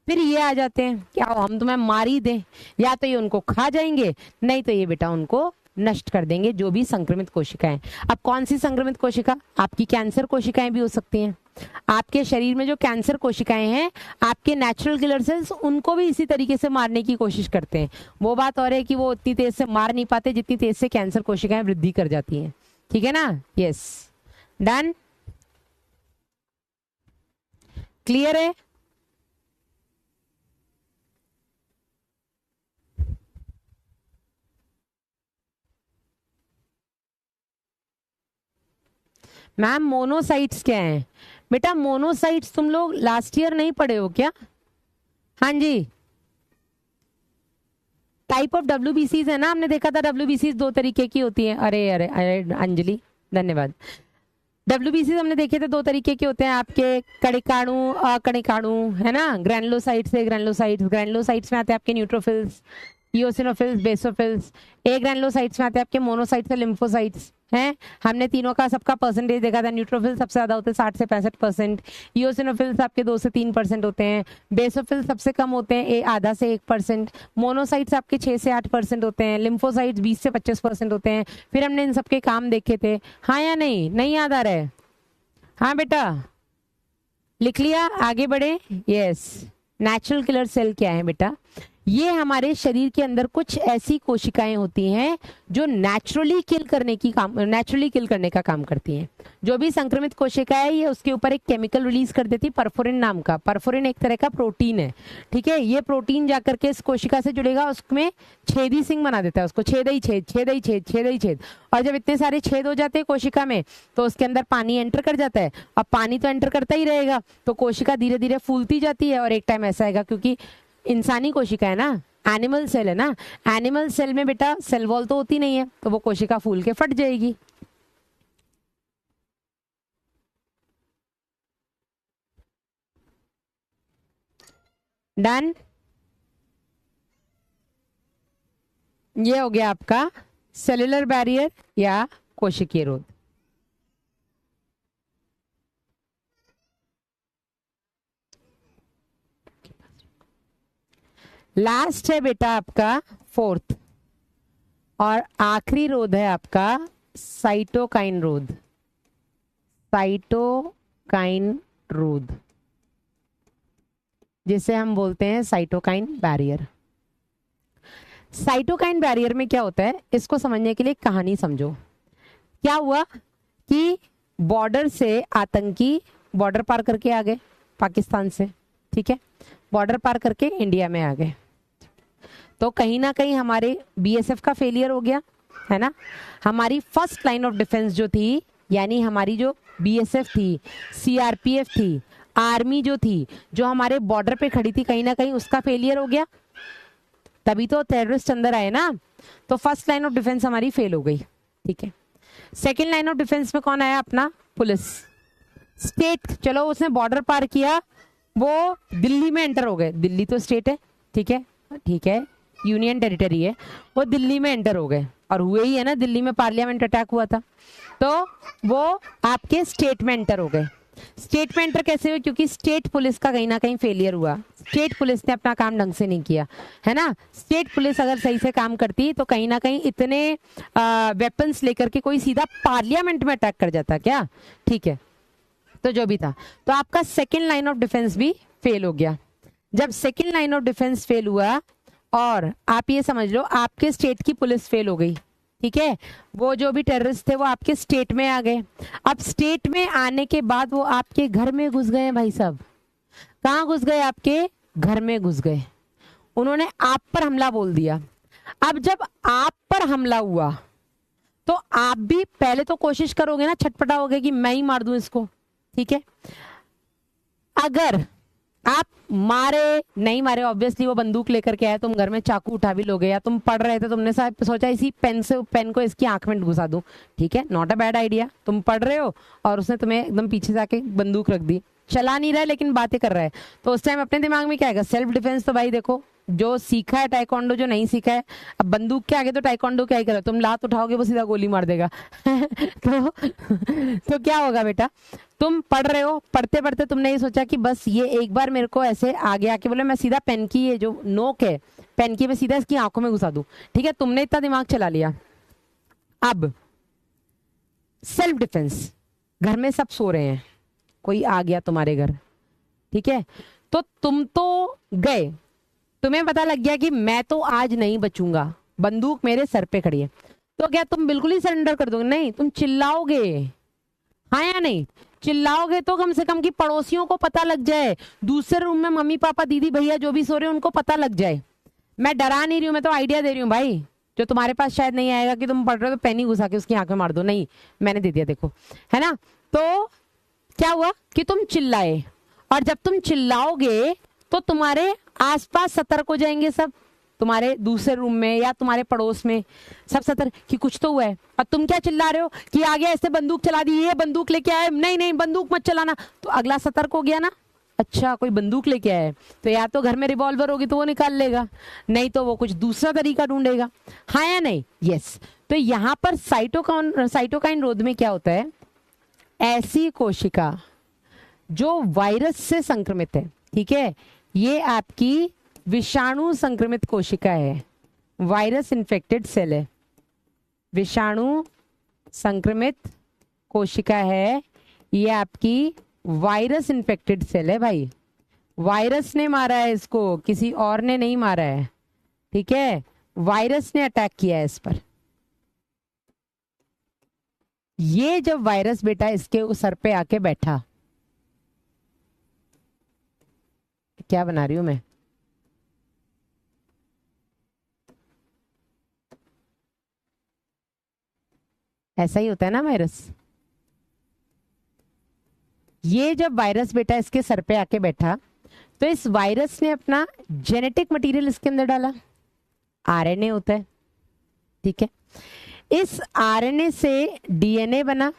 फिर ये आ जाते हैं क्या हम तुम्हें मार ही दें, या तो ये उनको खा जाएंगे, नहीं तो ये बेटा उनको नष्ट कर देंगे, जो भी संक्रमित कोशिकाएं। अब कौन सी संक्रमित कोशिका, आपकी कैंसर कोशिकाएं भी हो सकती हैं। आपके शरीर में जो कैंसर कोशिकाएं हैं, आपके नेचुरल किलर सेल्स उनको भी इसी तरीके से मारने की कोशिश करते हैं। वो बात और है कि वो उतनी तेज से मार नहीं पाते जितनी तेज से कैंसर कोशिकाएं वृद्धि कर जाती हैं, ठीक है ना। यस, डन, क्लियर है। मैम मोनोसाइट्स क्या हैं बेटा, मोनोसाइट्स तुम लोग लास्ट ईयर नहीं पढ़े हो क्या, हाँ जी। टाइप ऑफ डब्ल्यूबीसीज है ना, हमने देखा था डब्ल्यूबीसीज दो तरीके की होती है। अरे अरे अरे अंजलि धन्यवाद। डब्ल्यूबीसीज हमने देखे थे दो तरीके के होते हैं आपके, कणिकाणु अकणिकाणु, है ना। ग्रैनुलोसाइट्स से ग्रैनुलोसाइट्स, ग्रैनुलोसाइट्स में आते हैं आपके न्यूट्रोफिल्स, इओसिनोफिल्स, बेसोफिल्स। ए ग्रैनुलोसाइट्स में आते हैं आपके मोनोसाइट्स और लिम्फोसाइट्स हैं। हमने तीनों का सबका परसेंटेज देखा था, न्यूट्रोफिल्स सबसे ज्यादा होते हैं 60 से 65%, इओसिनोफिल्स आपके 2 से 3% होते हैं, बेसोफिल्स सबसे कम होते हैं, आधा से 1%, मोनोसाइट्स आपके 6 से 8% होते हैं, लिम्फोसाइट्स 20 से 25% होते हैं। फिर हमने इन सबके काम देखे थे, हाँ या नहीं, नहीं याद आ रहा है, हाँ बेटा लिख लिया, आगे बढ़े। यस, नेचुरल किलर सेल क्या है बेटा, ये हमारे शरीर के अंदर कुछ ऐसी कोशिकाएं होती हैं जो नेचुरली किल करने का काम करती हैं। जो भी संक्रमित कोशिका है ये उसके ऊपर एक केमिकल रिलीज कर देती है, परफोरिन नाम का। परफोरिन एक तरह का प्रोटीन है, ठीक है। ये प्रोटीन जाकर के इस कोशिका से जुड़ेगा, उसमें छेदी सिंह बना देता है, उसको छेद ही छेद, छेद ही छेद, छेद ही छेद। और जब इतने सारे छेद हो जाते हैं कोशिका में तो उसके अंदर पानी एंटर कर जाता है। अब पानी तो एंटर करता ही रहेगा तो कोशिका धीरे धीरे फूलती जाती है, और एक टाइम ऐसा आएगा, क्योंकि इंसानी कोशिका है ना, एनिमल सेल है ना, एनिमल सेल में बेटा सेल वॉल तो होती नहीं है, तो वो कोशिका फूल के फट जाएगी। डन। ये हो गया आपका सेलुलर बैरियर या कोशिकीय रोध। लास्ट है बेटा आपका फोर्थ और आखिरी रोध है आपका साइटोकाइन रोध। साइटोकाइन रोध जिसे हम बोलते हैं साइटोकाइन बैरियर। साइटोकाइन बैरियर में क्या होता है, इसको समझने के लिए कहानी समझो। क्या हुआ कि बॉर्डर से आतंकी बॉर्डर पार करके आ गए पाकिस्तान से, ठीक है, बॉर्डर पार करके इंडिया में आ गए। तो कहीं ना कहीं हमारे बीएसएफ का फेलियर हो गया, है ना। हमारी फर्स्ट लाइन ऑफ डिफेंस जो थी, यानी हमारी जो बीएसएफ थी, सीआरपीएफ थी, आर्मी जो थी, जो हमारे बॉर्डर पे खड़ी थी, कहीं ना कहीं उसका फेलियर हो गया, तभी तो टेररिस्ट अंदर आए ना। तो फर्स्ट लाइन ऑफ डिफेंस हमारी फेल हो गई, ठीक है। सेकेंड लाइन ऑफ डिफेंस में कौन आया, अपना पुलिस स्टेट। चलो उसने बॉर्डर पार किया, वो दिल्ली में एंटर हो गए, दिल्ली तो स्टेट है, ठीक है, ठीक है, यूनियन टेरिटरी है, वो दिल्ली में एंटर हो गए, और हुए ही है ना, दिल्ली में पार्लियामेंट अटैक हुआ था, तो वो आपके स्टेट में एंटर हो गए। स्टेट में एंटर कैसे हुए, क्योंकि स्टेट पुलिस का कहीं ना कहीं फेलियर हुआ, स्टेट पुलिस ने अपना काम ढंग से नहीं किया, है ना। स्टेट पुलिस अगर सही से काम करती तो कहीं ना कहीं इतने वेपन्स लेकर के कोई सीधा पार्लियामेंट में अटैक कर जाता क्या, ठीक है। तो जो भी था, तो आपका सेकेंड लाइन ऑफ डिफेंस भी फेल हो गया। जब second line of defence fail हुआ, और आप ये समझ लो आपके स्टेट की पुलिस फेल हो गई, ठीक है, वो जो भी टेररिस्ट थे वो आपके स्टेट में आ गए। अब स्टेट में आने के बाद वो आपके घर में घुस गए भाई साहब। कहाँ घुस गए, आपके घर में घुस गए। उन्होंने आप पर हमला बोल दिया। अब जब आप पर हमला हुआ तो आप भी पहले तो कोशिश करोगे ना, छटपटाओगे कि मैं ही मार दूं इसको, ठीक है। अगर आप मारे नहीं मारे, ऑब्वियसली वो बंदूक लेकर के आए, तुम घर में चाकू उठा भी लोगे, या तुम पढ़ रहे थे, तुमने सोचा इसी पेन को इसकी आंख में घुसा दूं, ठीक है, नॉट अ बैड आइडिया। तुम पढ़ रहे हो और उसने तुम्हें एकदम पीछे से आके बंदूक रख दी, चला नहीं रहा है लेकिन बातें कर रहा है, तो उस टाइम अपने दिमाग में क्या आएगा, सेल्फ डिफेंस। तो भाई देखो, जो सीखा है टाइकोंडो, जो नहीं सीखा है, अब बंदूक के आगे तो टाइकोंडो क्या ही करे, तुम लात उठाओगे वो सीधा गोली मार देगा तो क्या होगा बेटा, तुम पढ़ रहे हो, पढ़ते पढ़ते तुमने ये सोचा कि बस ये एक बार मेरे को ऐसे आगे आके बोले, मैं सीधा पेन की ये जो नोक है पेन की, मैं सीधा इसकी आंखों में घुसा दूं, ठीक है, तुमने इतना दिमाग चला लिया। अब सेल्फ डिफेंस, घर में सब सो रहे हैं, कोई आ गया तुम्हारे घर, ठीक है, तो तुम तो गए, तुम्हें पता लग गया कि मैं तो आज नहीं बचूंगा, बंदूक मेरे सर पे खड़ी है, तो क्या तुम बिल्कुल ही सरेंडर कर दोगे, नहीं, तुम चिल्लाओगे, हाँ या नहीं, चिल्लाओगे तो कम से कम कि पड़ोसियों को पता लग जाए, दूसरे रूम में मम्मी पापा दीदी भैया जो भी सो रहे हैं उनको पता लग जाए। मैं डरा नहीं रही हूँ, मैं तो आइडिया दे रही हूँ भाई, जो तुम्हारे पास शायद नहीं आएगा कि तुम पढ़ रहे हो तो पेन ही घुसा के उसकी आंख में मार दो, नहीं, मैंने दे दिया, देखो, है ना। तो क्या हुआ कि तुम चिल्लाए, और जब तुम चिल्लाओगे तो तुम्हारे आसपास सतर्क हो जाएंगे सब, तुम्हारे दूसरे रूम में या तुम्हारे पड़ोस में सब सतर्क कि कुछ तो हुआ है। और तुम क्या चिल्ला रहे हो कि आ गया, ऐसे बंदूक चला दी, ये बंदूक लेके आए, नहीं नहीं बंदूक मत चलाना, तो अगला सतर्क हो गया ना, अच्छा कोई बंदूक लेके आया है, तो या तो घर में रिवॉल्वर होगी तो वो निकाल लेगा, नहीं तो वो कुछ दूसरा तरीका ढूंढेगा, हाँ या नहीं, यस। तो यहाँ पर साइटोकाइन रोध में क्या होता है, ऐसी कोशिका जो वायरस से संक्रमित है, ठीक है, ये आपकी विषाणु संक्रमित कोशिका है, वायरस इन्फेक्टेड सेल है, विषाणु संक्रमित कोशिका है, ये आपकी वायरस इन्फेक्टेड सेल है भाई, वायरस ने मारा है इसको, किसी और ने नहीं मारा है, ठीक है, वायरस ने अटैक किया है इस पर। ये जब वायरस बेटा इसके सर पे आके बैठा, क्या बना रही हूं मैं, ऐसा ही होता है ना वायरस। ये जब वायरस बेटा इसके सर पे आके बैठा, तो इस वायरस ने अपना जेनेटिक मटेरियल इसके अंदर डाला, आरएनए होता है, ठीक है। इस आरएनए से डीएनए बना,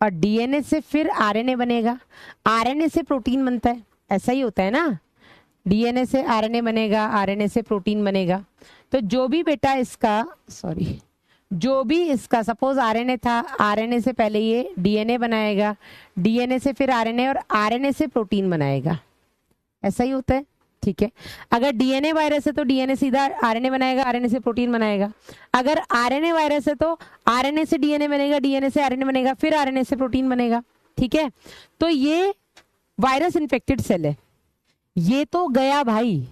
और डीएनए से फिर आरएनए बनेगा, आरएनए से प्रोटीन बनता है, ऐसा ही होता है ना, डीएनए से आरएनए बनेगा, आरएनए से प्रोटीन बनेगा। तो जो भी बेटा इसका, सॉरी, जो भी इसका सपोज आरएनए था, आरएनए से पहले ये डीएनए बनाएगा, डीएनए से फिर आरएनए, और आरएनए से प्रोटीन बनाएगा, ऐसा ही होता है, ठीक है। अगर डीएनए वायरस है तो डीएनए सीधा आरएनए बनाएगा, आरएनए से प्रोटीन बनाएगा। अगर आरएनए वायरस है तो आरएनए से डीएनए बनेगा, डीएनए से आरएनए बनेगा, फिर आरएनए से प्रोटीन बनेगा, ठीक है। तो ये वायरस इन्फेक्टेड सेल है, ये तो गया भाई,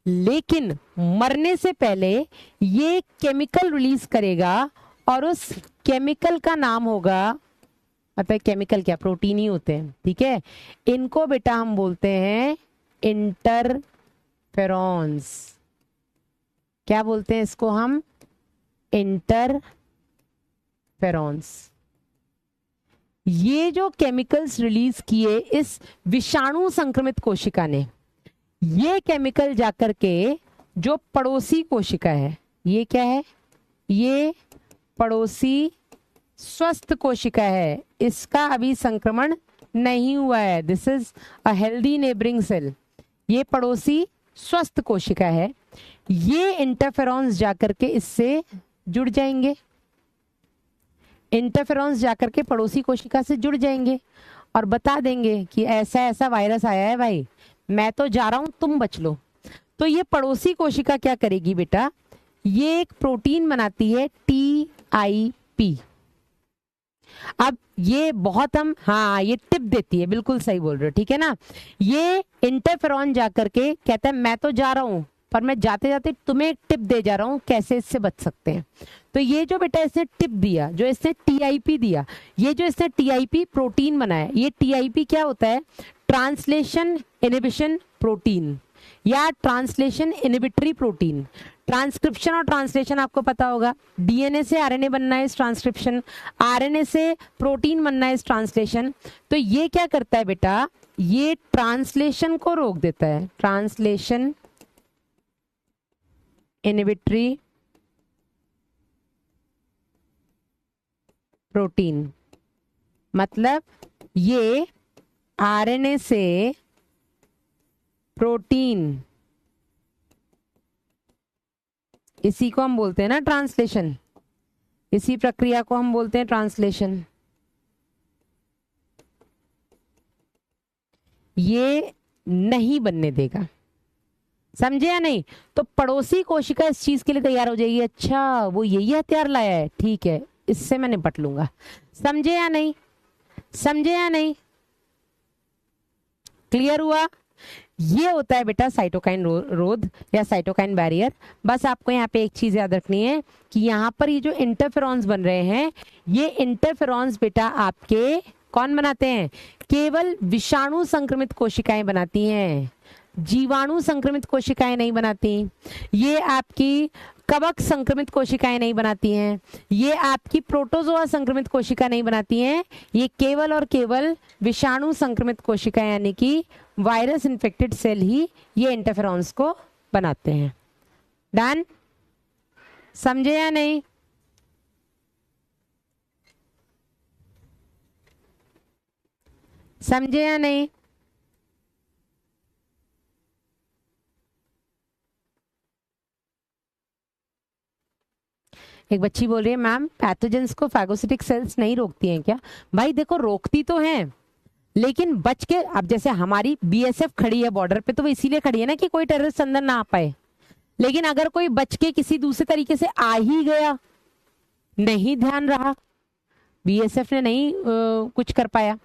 लेकिन मरने से पहले ये केमिकल रिलीज करेगा, और उस केमिकल का नाम होगा, मतलब केमिकल क्या, प्रोटीन ही होते हैं, ठीक है। इनको बेटा हम बोलते हैं इंटरफेरॉन्स। क्या बोलते हैं इसको हम, इंटरफेरॉन्स। ये जो केमिकल्स रिलीज किए इस विषाणु संक्रमित कोशिका ने, ये केमिकल जाकर के जो पड़ोसी कोशिका है, ये क्या है, ये पड़ोसी स्वस्थ कोशिका है, इसका अभी संक्रमण नहीं हुआ है, this is a healthy neighbouring cell, ये पड़ोसी स्वस्थ कोशिका है, ये इंटरफेरॉन्स जाकर के इससे जुड़ जाएंगे, इंटरफेरॉन्स जाकर के पड़ोसी कोशिका से जुड़ जाएंगे और बता देंगे कि ऐसा ऐसा वायरस आया है भाई, मैं तो जा रहा हूं, तुम बच लो। तो ये पड़ोसी कोशिका क्या करेगी बेटा, ये एक प्रोटीन बनाती है TIP। अब ये बहुत हम, हाँ ये टिप देती है, बिल्कुल सही बोल रहे हो, ठीक है ना। ये इंटरफेरॉन जाकर के कहता है मैं तो जा रहा हूं, पर मैं जाते जाते तुम्हें एक टिप दे जा रहा हूं कैसे इससे बच सकते हैं। तो ये जो बेटा इसने टिप दिया, जो इसने TIP दिया, ये जो इसने TIP प्रोटीन बनाया, ये TIP क्या होता है, ट्रांसलेशन इनहिबिशन प्रोटीन या ट्रांसलेशन इनहिबिटरी प्रोटीन। ट्रांसक्रिप्शन और ट्रांसलेशन आपको पता होगा, डीएनए से आरएनए बनना है इस ट्रांसक्रिप्शन, आरएनए से प्रोटीन बनना है इस ट्रांसलेशन। तो ये क्या करता है बेटा, ये ट्रांसलेशन को रोक देता है, ट्रांसलेशन इनहिबिटरी प्रोटीन। मतलब ये आरएनए से प्रोटीन, इसी को हम बोलते हैं ना ट्रांसलेशन, इसी प्रक्रिया को हम बोलते हैं ट्रांसलेशन। ये नहीं बनने देगा, समझे या नहीं। तो पड़ोसी कोशिका इस चीज के लिए तैयार हो जाएगी, अच्छा वो यही हथियार लाया है, ठीक है इससे मैं निपट लूंगा, समझे या नहीं, समझे या नहीं, क्लियर हुआ। ये होता है बेटा साइटोकाइन रोध या साइटोकाइन बैरियर। बस आपको यहाँ पे एक चीज याद रखनी है कि यहाँ पर ये जो इंटरफेरॉन्स बन रहे हैं, ये इंटरफेरॉन्स बेटा आपके कौन बनाते हैं, केवल विषाणु संक्रमित कोशिकाएं बनाती हैं, जीवाणु संक्रमित कोशिकाएं नहीं बनाती, ये आपकी कवक संक्रमित कोशिकाएं नहीं बनाती हैं, ये आपकी प्रोटोजोआ संक्रमित कोशिका नहीं बनाती हैं, ये केवल और केवल विषाणु संक्रमित कोशिकाएं यानी कि वायरस इन्फेक्टेड सेल ही ये इंटरफेरॉन्स को बनाते हैं। डन, समझे या नहीं। समझे या नहीं। एक बच्ची बोल रही है मैम पैथोजेंस को फैगोसिटिक सेल्स नहीं रोकती हैं क्या। भाई देखो रोकती तो हैं, लेकिन बच के, अब जैसे हमारी BSF खड़ी है बॉर्डर पे तो वो इसीलिए खड़ी है ना कि कोई टेररिस्ट अंदर ना आ पाए। लेकिन अगर कोई बच के किसी दूसरे तरीके से आ ही गया, नहीं ध्यान रहा, BSF ने नहीं कुछ कर पाया,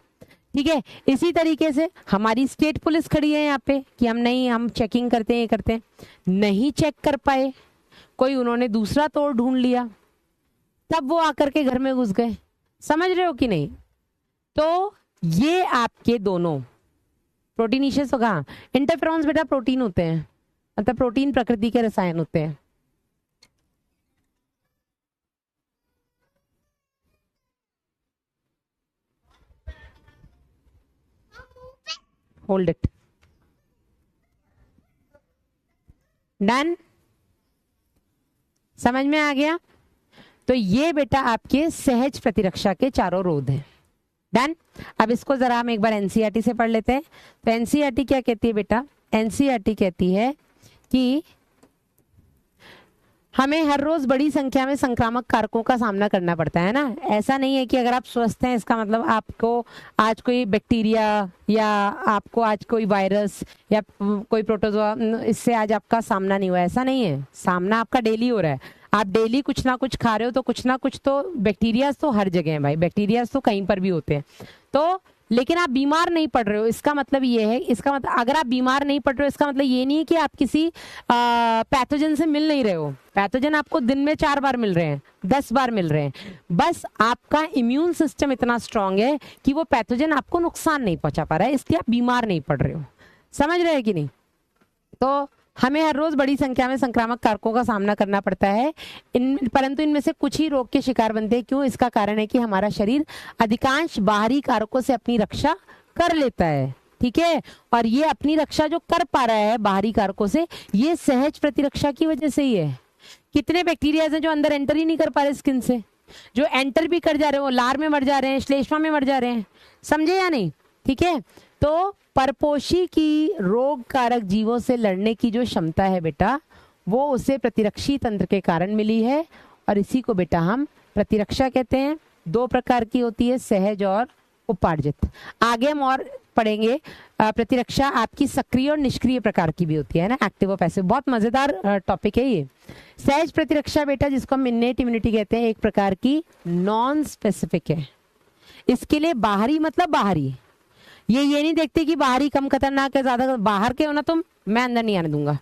ठीक है। इसी तरीके से हमारी स्टेट पुलिस खड़ी है यहाँ पे कि हम नहीं, हम चेकिंग करते हैं, ये करते हैं, नहीं चेक कर पाए, कोई उन्होंने दूसरा तोड़ ढूंढ लिया, तब वो आकर के घर में घुस गए। समझ रहे हो कि नहीं? तो ये आपके दोनों प्रोटीनिशियस, कहाँ इंटरफेरॉन्स बेटा प्रोटीन होते हैं, मतलब प्रोटीन प्रकृति के रसायन होते हैं। होल्ड इट, डन, समझ में आ गया? तो ये बेटा आपके सहज प्रतिरक्षा के चारों रोध हैं। डन। अब इसको जरा हम एक बार एनसीईआरटी से पढ़ लेते हैं। तो एनसीईआरटी क्या कहती है बेटा? एनसीईआरटी कहती है कि हमें हर रोज बड़ी संख्या में संक्रामक कारकों का सामना करना पड़ता है ना। ऐसा नहीं है कि अगर आप स्वस्थ हैं इसका मतलब आपको आज कोई बैक्टीरिया या आपको आज कोई वायरस या कोई प्रोटोजोआ, इससे आज आपका सामना नहीं हुआ, ऐसा नहीं है। सामना आपका डेली हो रहा है। आप डेली कुछ ना कुछ खा रहे हो, तो कुछ ना कुछ तो बैक्टीरियाज तो हर जगह है भाई, बैक्टीरियाज तो कहीं पर भी होते हैं। तो लेकिन आप बीमार नहीं पड़ रहे हो, इसका मतलब ये है, इसका मतलब अगर आप बीमार नहीं पड़ रहे हो इसका मतलब ये नहीं है कि आप किसी पैथोजन से मिल नहीं रहे हो। पैथोजन आपको दिन में 4 बार मिल रहे हैं, 10 बार मिल रहे हैं, बस आपका इम्यून सिस्टम इतना स्ट्रांग है कि वो पैथोजन आपको नुकसान नहीं पहुंचा पा रहा है, इसलिए आप बीमार नहीं पड़ रहे हो। समझ रहे हैं कि नहीं? तो हमें हर रोज बड़ी संख्या में संक्रामक कारकों का सामना करना पड़ता है, परंतु इनमें से कुछ ही रोग के शिकार बनते हैं। क्यों? इसका कारण है कि हमारा शरीर अधिकांश बाहरी कारकों से अपनी रक्षा कर लेता है। ठीक है, और ये अपनी रक्षा जो कर पा रहा है बाहरी कारकों से, ये सहज प्रतिरक्षा की वजह से ही है। कितने बैक्टीरिया हैं जो अंदर एंटर ही नहीं कर पा रहे स्किन से, जो एंटर भी कर जा रहे हैं वो लार में मर जा रहे हैं, श्लेष्मा में मर जा रहे हैं। समझे या नहीं? ठीक है, तो परपोषी की रोग कारक जीवों से लड़ने की जो क्षमता है बेटा, वो उसे प्रतिरक्षी तंत्र के कारण मिली है, और इसी को बेटा हम प्रतिरक्षा कहते हैं। 2 प्रकार की होती है, सहज और उपार्जित। आगे हम और पढ़ेंगे। प्रतिरक्षा आपकी सक्रिय और निष्क्रिय प्रकार की भी होती है ना, एक्टिव और पैसिव। बहुत मजेदार टॉपिक है ये। सहज प्रतिरक्षा बेटा, जिसको हम इन्नेट इम्यूनिटी कहते हैं, एक प्रकार की नॉन स्पेसिफिक है। इसके लिए बाहरी मतलब बाहरी, ये नहीं देखते कि बाहरी कम खतरनाक है, ज्यादा बाहर के हो ना तुम, मैं अंदर नहीं आने दूंगा।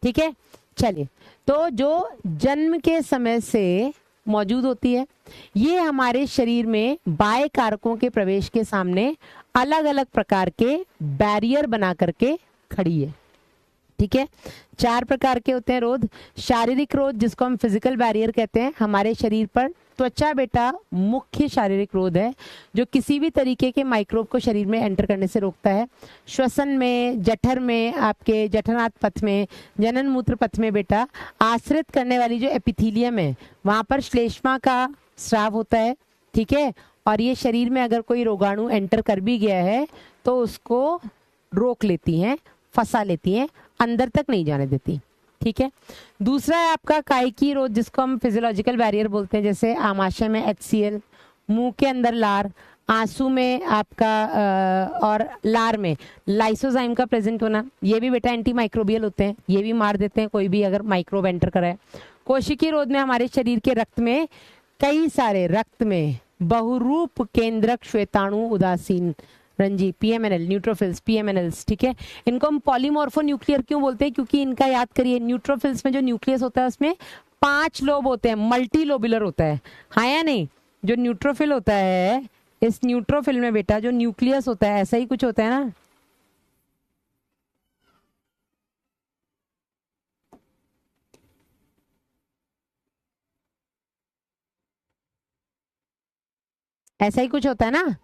ठीक है, चलिए। तो जो जन्म के समय से मौजूद होती है, ये हमारे शरीर में बाह्य कारकों के प्रवेश के सामने अलग अलग प्रकार के बैरियर बना करके खड़ी है। ठीक है, 4 प्रकार के होते हैं रोध। शारीरिक रोध, जिसको हम फिजिकल बैरियर कहते हैं, हमारे शरीर पर त्वचा बेटा मुख्य शारीरिक रोध है, जो किसी भी तरीके के माइक्रोब को शरीर में एंटर करने से रोकता है। श्वसन में, जठर में, आपके जठरांत पथ में, जनन मूत्र पथ में बेटा आश्रित करने वाली जो एपिथीलियम है, वहां पर श्लेष्मा का स्राव होता है। ठीक है, और ये शरीर में अगर कोई रोगाणु एंटर कर भी गया है तो उसको रोक लेती हैं, फंसा लेती हैं, अंदर तक नहीं जाने देती। ठीक है, दूसरा है आपका कायिकी रोध, जिसको हम फिजियोलॉजिकल बैरियर बोलते हैं, जैसे आमाशय में HCl, मुंह के अंदर लार, आंसू में आपका और लार में लाइसोजाइम का प्रेजेंट होना, ये भी बेटा एंटी माइक्रोबियल होते हैं, ये भी मार देते हैं कोई भी अगर माइक्रोब एंटर कराए। कोशिकीय रोध में हमारे शरीर के रक्त में कई सारे, रक्त में बहुरूप केंद्रक श्वेताणु उदासीन रंजी, PMNL, न्यूट्रोफिल्स, PMNLs। ठीक है, इनको हम पॉलीमॉर्फो न्यूक्लियर क्यों बोलते हैं? क्योंकि इनका याद करिए, न्यूट्रोफिल्स में जो न्यूक्लियस होता है उसमें 5 लोब होते हैं, मल्टी लोबुलर होता है, हाँ या नहीं? जो न्यूट्रोफिल होता है, इस न्यूट्रोफिल में बेटा जो न्यूक्लियस होता है, ऐसा ही कुछ होता है ना। ऐसा ही कुछ होता है ना।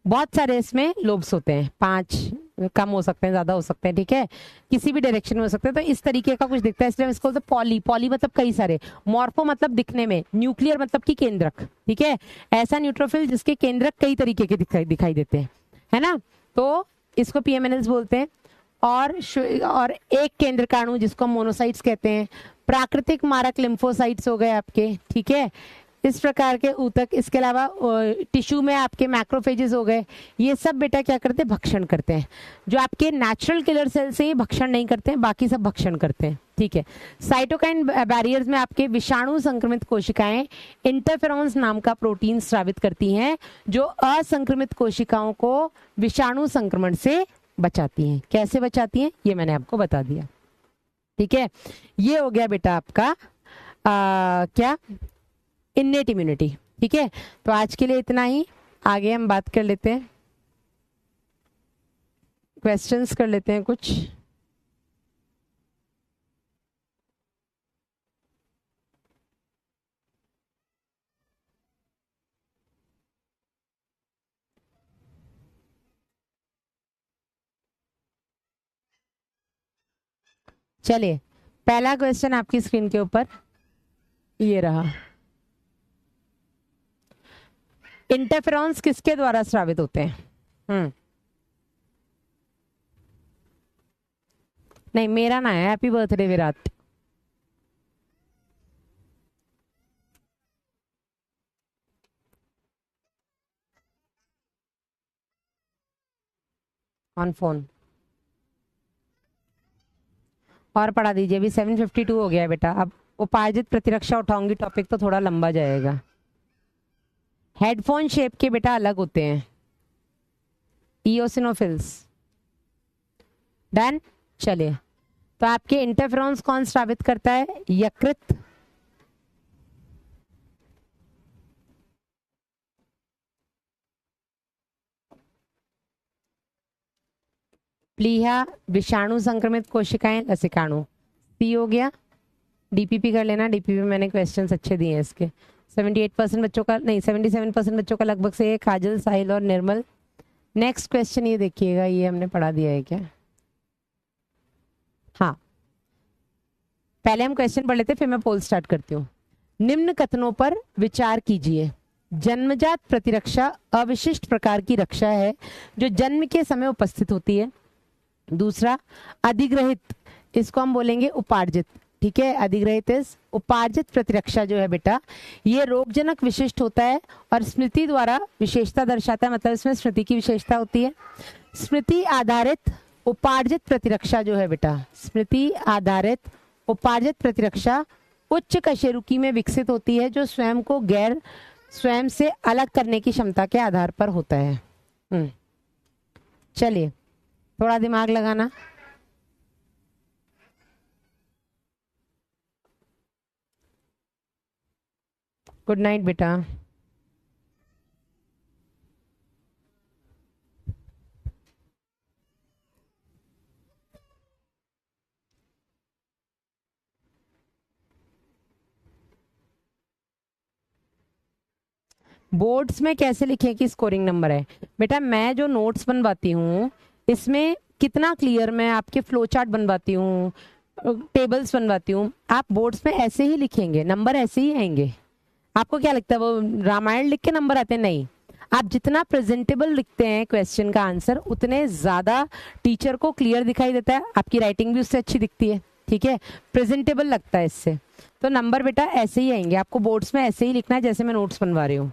बहुत सारे इसमें लोब्स होते हैं, 5 कम हो सकते हैं, ज्यादा हो सकते हैं। ठीक है, किसी भी डायरेक्शन में हो सकते हैं। तो इस तरीके का कुछ दिखता है, इसलिए हम इसको बोलते हैं पॉली। पॉली मतलब कई सारे, मॉर्फो मतलब दिखने में, न्यूक्लियर मतलब कि केंद्रक। ठीक है, ऐसा न्यूट्रोफिल जिसके केंद्रक कई तरीके के दिखाई देते हैं, है ना, तो इसको PMNLs बोलते हैं। और एक केंद्रकाणु जिसको मोनोसाइट्स कहते हैं। प्राकृतिक मारक लिम्फोसाइट्स हो गए आपके। ठीक है, इस प्रकार के ऊतक, इसके अलावा टिश्यू में आपके मैक्रोफेजेस हो गए, ये सब बेटा क्या करते हैं, भक्षण करते हैं। जो आपके नेचुरल किलर सेल से ही भक्षण नहीं करते हैं, बाकी सब भक्षण करते हैं, ठीक है। साइटोकाइन बैरियर्स में आपके विषाणु संक्रमित कोशिकाएं इंटरफेरॉन्स नाम का प्रोटीन स्रावित करती हैं, जो असंक्रमित कोशिकाओं को विषाणु संक्रमण से बचाती हैं। कैसे बचाती हैं ये मैंने आपको बता दिया, ठीक है। ये हो गया बेटा आपका क्या, इन्नेट इम्यूनिटी, ठीक है। तो आज के लिए इतना ही, आगे हम बात कर लेते हैं, क्वेश्चंस कर लेते हैं कुछ। चलिए, पहला क्वेश्चन आपकी स्क्रीन के ऊपर ये रहा, इंटरफेरॉन्स किसके द्वारा स्रावित होते हैं? नहीं, मेरा ना है, happy birthday Virat. On phone और पढ़ा दीजिए, अभी 7:52 हो गया है बेटा। अब उपार्जित प्रतिरक्षा उठाऊंगी, टॉपिक तो थोड़ा लंबा जाएगा। हेडफोन शेप के बेटा अलग होते हैं, इओसिनोफिल्स। डन। चलिए, तो आपके इंटरफेरॉन्स कौन स्रावित करता है? यकृत, प्लीहा, विषाणु संक्रमित कोशिकाएं, लसिकाणु। सी हो गया। डीपीपी कर लेना, डीपीपी मैंने क्वेश्चंस अच्छे दिए हैं इसके। 78% बच्चों का, नहीं 77% बच्चों का लगभग से, काजल, साहिल और निर्मल। नेक्स्ट क्वेश्चन ये देखिएगा, ये हमने पढ़ा दिया है क्या? हाँ, पहले हम क्वेश्चन पढ़ लेते, फिर मैं पोल स्टार्ट करती हूँ। निम्न कथनों पर विचार कीजिए। जन्मजात प्रतिरक्षा अविशिष्ट प्रकार की रक्षा है जो जन्म के समय उपस्थित होती है। दूसरा, अधिग्रहित, इसको हम बोलेंगे उपार्जित, ठीक है। अधिग्रहित इस उपार्जित प्रतिरक्षा जो है बेटा, ये रोगजनक विशिष्ट होता है और स्मृति द्वारा विशेषता दर्शाता है, मतलब इसमें स्मृति की विशेषता होती है। स्मृति आधारित उपार्जित प्रतिरक्षा जो है बेटा, स्मृति आधारित उपार्जित प्रतिरक्षा उच्च कशेरुकी में विकसित होती है, जो स्वयं को गैर स्वयं से अलग करने की क्षमता के आधार पर होता है। चलिए, थोड़ा दिमाग लगाना। गुड नाइट बेटा। बोर्ड्स में कैसे लिखें कि स्कोरिंग नंबर है? बेटा मैं जो नोट्स बनवाती हूँ इसमें कितना क्लियर मैं आपके फ्लो चार्ट बनवाती हूँ, टेबल्स बनवाती हूँ, आप बोर्ड्स में ऐसे ही लिखेंगे, नंबर ऐसे ही आएंगे। आपको क्या लगता है वो रामायण लिख के नंबर आते हैं? नहीं, आप जितना प्रेजेंटेबल लिखते हैं क्वेश्चन का आंसर, उतने ज्यादा टीचर को क्लियर दिखाई देता है, आपकी राइटिंग भी उससे अच्छी दिखती है, ठीक है, प्रेजेंटेबल लगता है इससे। तो नंबर बेटा ऐसे ही आएंगे, आपको बोर्ड्स में ऐसे ही लिखना है जैसे मैं नोट्स बनवा रही हूँ।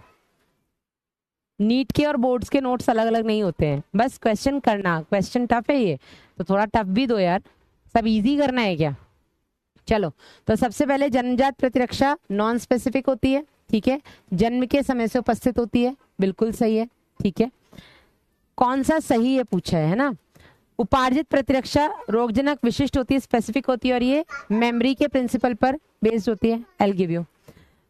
नीट के और बोर्ड्स के नोट्स अलग अलग नहीं होते हैं, बस क्वेश्चन करना। क्वेश्चन टफ है ये, तो थोड़ा टफ भी दो यार, सब इजी करना है क्या? चलो, तो सबसे पहले जन्मजात प्रतिरक्षा नॉन स्पेसिफिक होती है, ठीक है, जन्म के समय से उपस्थित होती है, बिल्कुल सही है, ठीक है। कौन सा सही है पूछा है ना। उपार्जित प्रतिरक्षा रोगजनक विशिष्ट होती है, स्पेसिफिक होती है, और ये मेमोरी के प्रिंसिपल पर बेस्ड होती है। I will give you.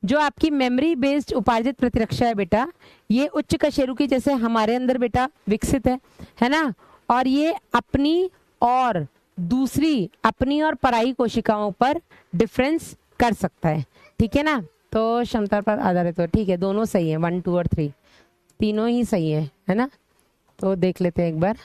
जो आपकी मेमोरी बेस्ड उपार्जित प्रतिरक्षा है बेटा, ये उच्च कशेरुकी जैसे हमारे अंदर बेटा विकसित है ना, और ये अपनी और दूसरी, अपनी और पराई कोशिकाओं पर डिफरेंस कर सकता है, ठीक है ना। तो क्षमता पर आधारित हो, ठीक है, दोनों सही है, 1, 2 और 3 तीनों ही सही है ना। तो देख लेते हैं एक बार।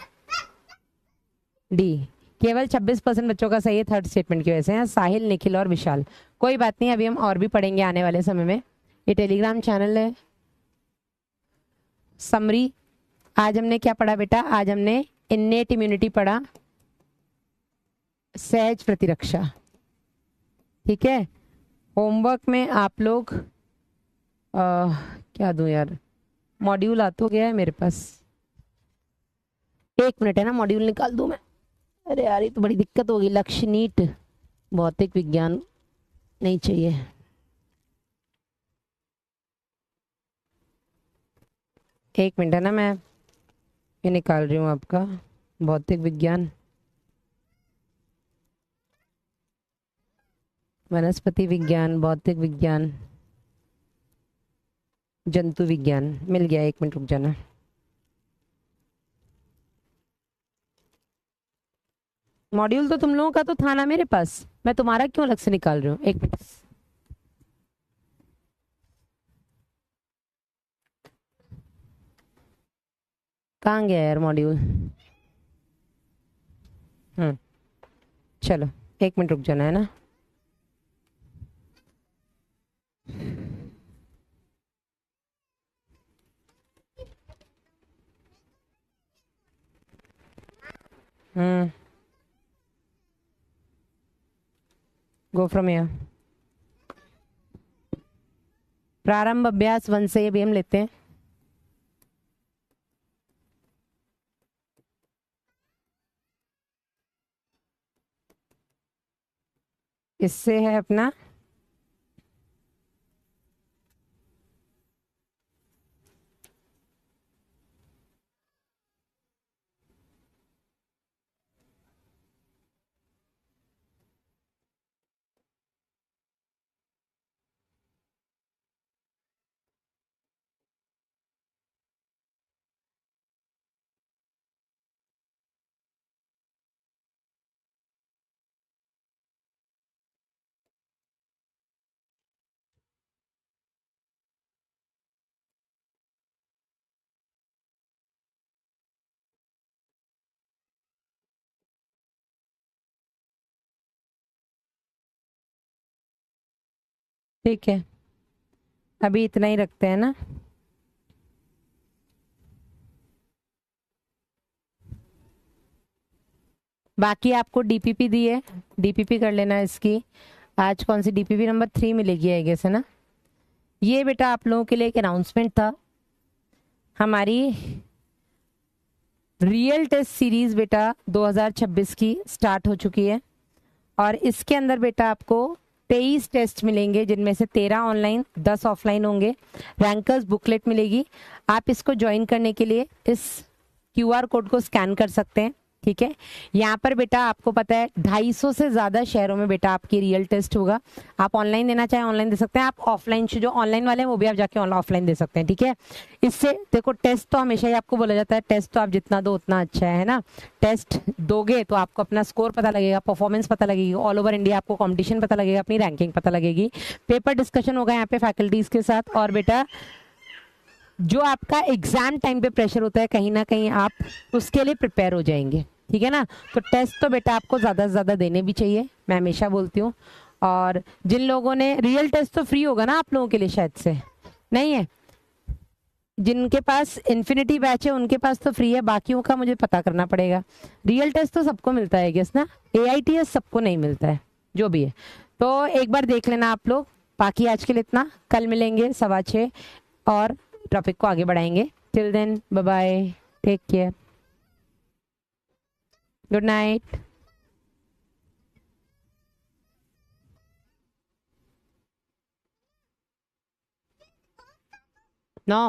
डी, केवल 26% बच्चों का सही है थर्ड स्टेटमेंट की वजह से। साहिल, निखिल और विशाल, कोई बात नहीं, अभी हम और भी पढ़ेंगे आने वाले समय में। ये टेलीग्राम चैनल है। समरी, आज हमने क्या पढ़ा बेटा? आज हमने इन्नेट इम्यूनिटी पढ़ा, सहज प्रतिरक्षा, ठीक है। होमवर्क में आप लोग क्या दूं यार, मॉड्यूल आ तो गया है मेरे पास, 1 मिनट है ना, मॉड्यूल निकाल दूं मैं। अरे यार ये तो बड़ी दिक्कत होगी। लक्ष्य नीट भौतिक विज्ञान नहीं चाहिए। 1 मिनट है ना, मैं ये निकाल रही हूँ आपका भौतिक विज्ञान, वनस्पति विज्ञान, भौतिक विज्ञान, जंतु विज्ञान। मिल गया, 1 मिनट रुक जाना। मॉड्यूल तो तुम लोगों का तो था ना मेरे पास, मैं तुम्हारा क्यों अलग से निकाल रही हूँ। 1 मिनट। कहाँ गया यार मॉड्यूल। चलो 1 मिनट रुक जाना है ना। Go from here. प्रारंभ अभ्यास 1 से अभी हम लेते हैं। इससे है अपना ठीक है, अभी इतना ही रखते हैं ना। बाकी आपको डीपीपी दी है, डीपीपी कर लेना इसकी। आज कौन सी डीपीपी नंबर 3 मिलेगी आई गेस, है ना। ये बेटा आप लोगों के लिए एक अनाउंसमेंट था, हमारी रियल टेस्ट सीरीज बेटा 2026 की स्टार्ट हो चुकी है। और इसके अंदर बेटा आपको 23 टेस्ट मिलेंगे, जिनमें से 13 ऑनलाइन 10 ऑफलाइन होंगे। रैंकर्स बुकलेट मिलेगी। आप इसको ज्वाइन करने के लिए इस क्यूआर कोड को स्कैन कर सकते हैं। ठीक है, यहाँ पर बेटा आपको पता है 250 से ज्यादा शहरों में बेटा आपकी रियल टेस्ट होगा। आप ऑनलाइन देना चाहें ऑनलाइन दे सकते हैं, आप ऑफलाइन जो ऑनलाइन वाले हैं वो भी आप जाके ऑफलाइन दे सकते हैं। ठीक है, इससे देखो टेस्ट तो हमेशा ही आपको बोला जाता है, टेस्ट तो आप जितना दो उतना अच्छा है ना। टेस्ट दोगे तो आपको अपना स्कोर पता लगेगा, परफॉर्मेंस पता लगेगी, ऑल ओवर इंडिया आपको कंपटीशन पता लगेगा, अपनी रैंकिंग पता लगेगी। पेपर डिस्कशन होगा यहाँ पे फैकल्टीज के साथ। और बेटा जो आपका एग्जाम टाइम पे प्रेशर होता है कहीं ना कहीं आप उसके लिए प्रिपेयर हो जाएंगे। ठीक है ना, तो टेस्ट तो बेटा आपको ज़्यादा से ज़्यादा देने भी चाहिए, मैं हमेशा बोलती हूँ। और जिन लोगों ने रियल टेस्ट तो फ्री होगा ना आप लोगों के लिए, शायद से नहीं है, जिनके पास इन्फिनिटी बैच है उनके पास तो फ्री है, बाकियों का मुझे पता करना पड़ेगा। रियल टेस्ट तो सबको मिलता है गेस ना, AITS सबको नहीं मिलता है, जो भी है। तो एक बार देख लेना आप लोग। बाकी आज के लिए इतना, कल मिलेंगे 6:15 और टॉपिक को आगे बढ़ाएंगे। Till then bye bye, take care, good night. No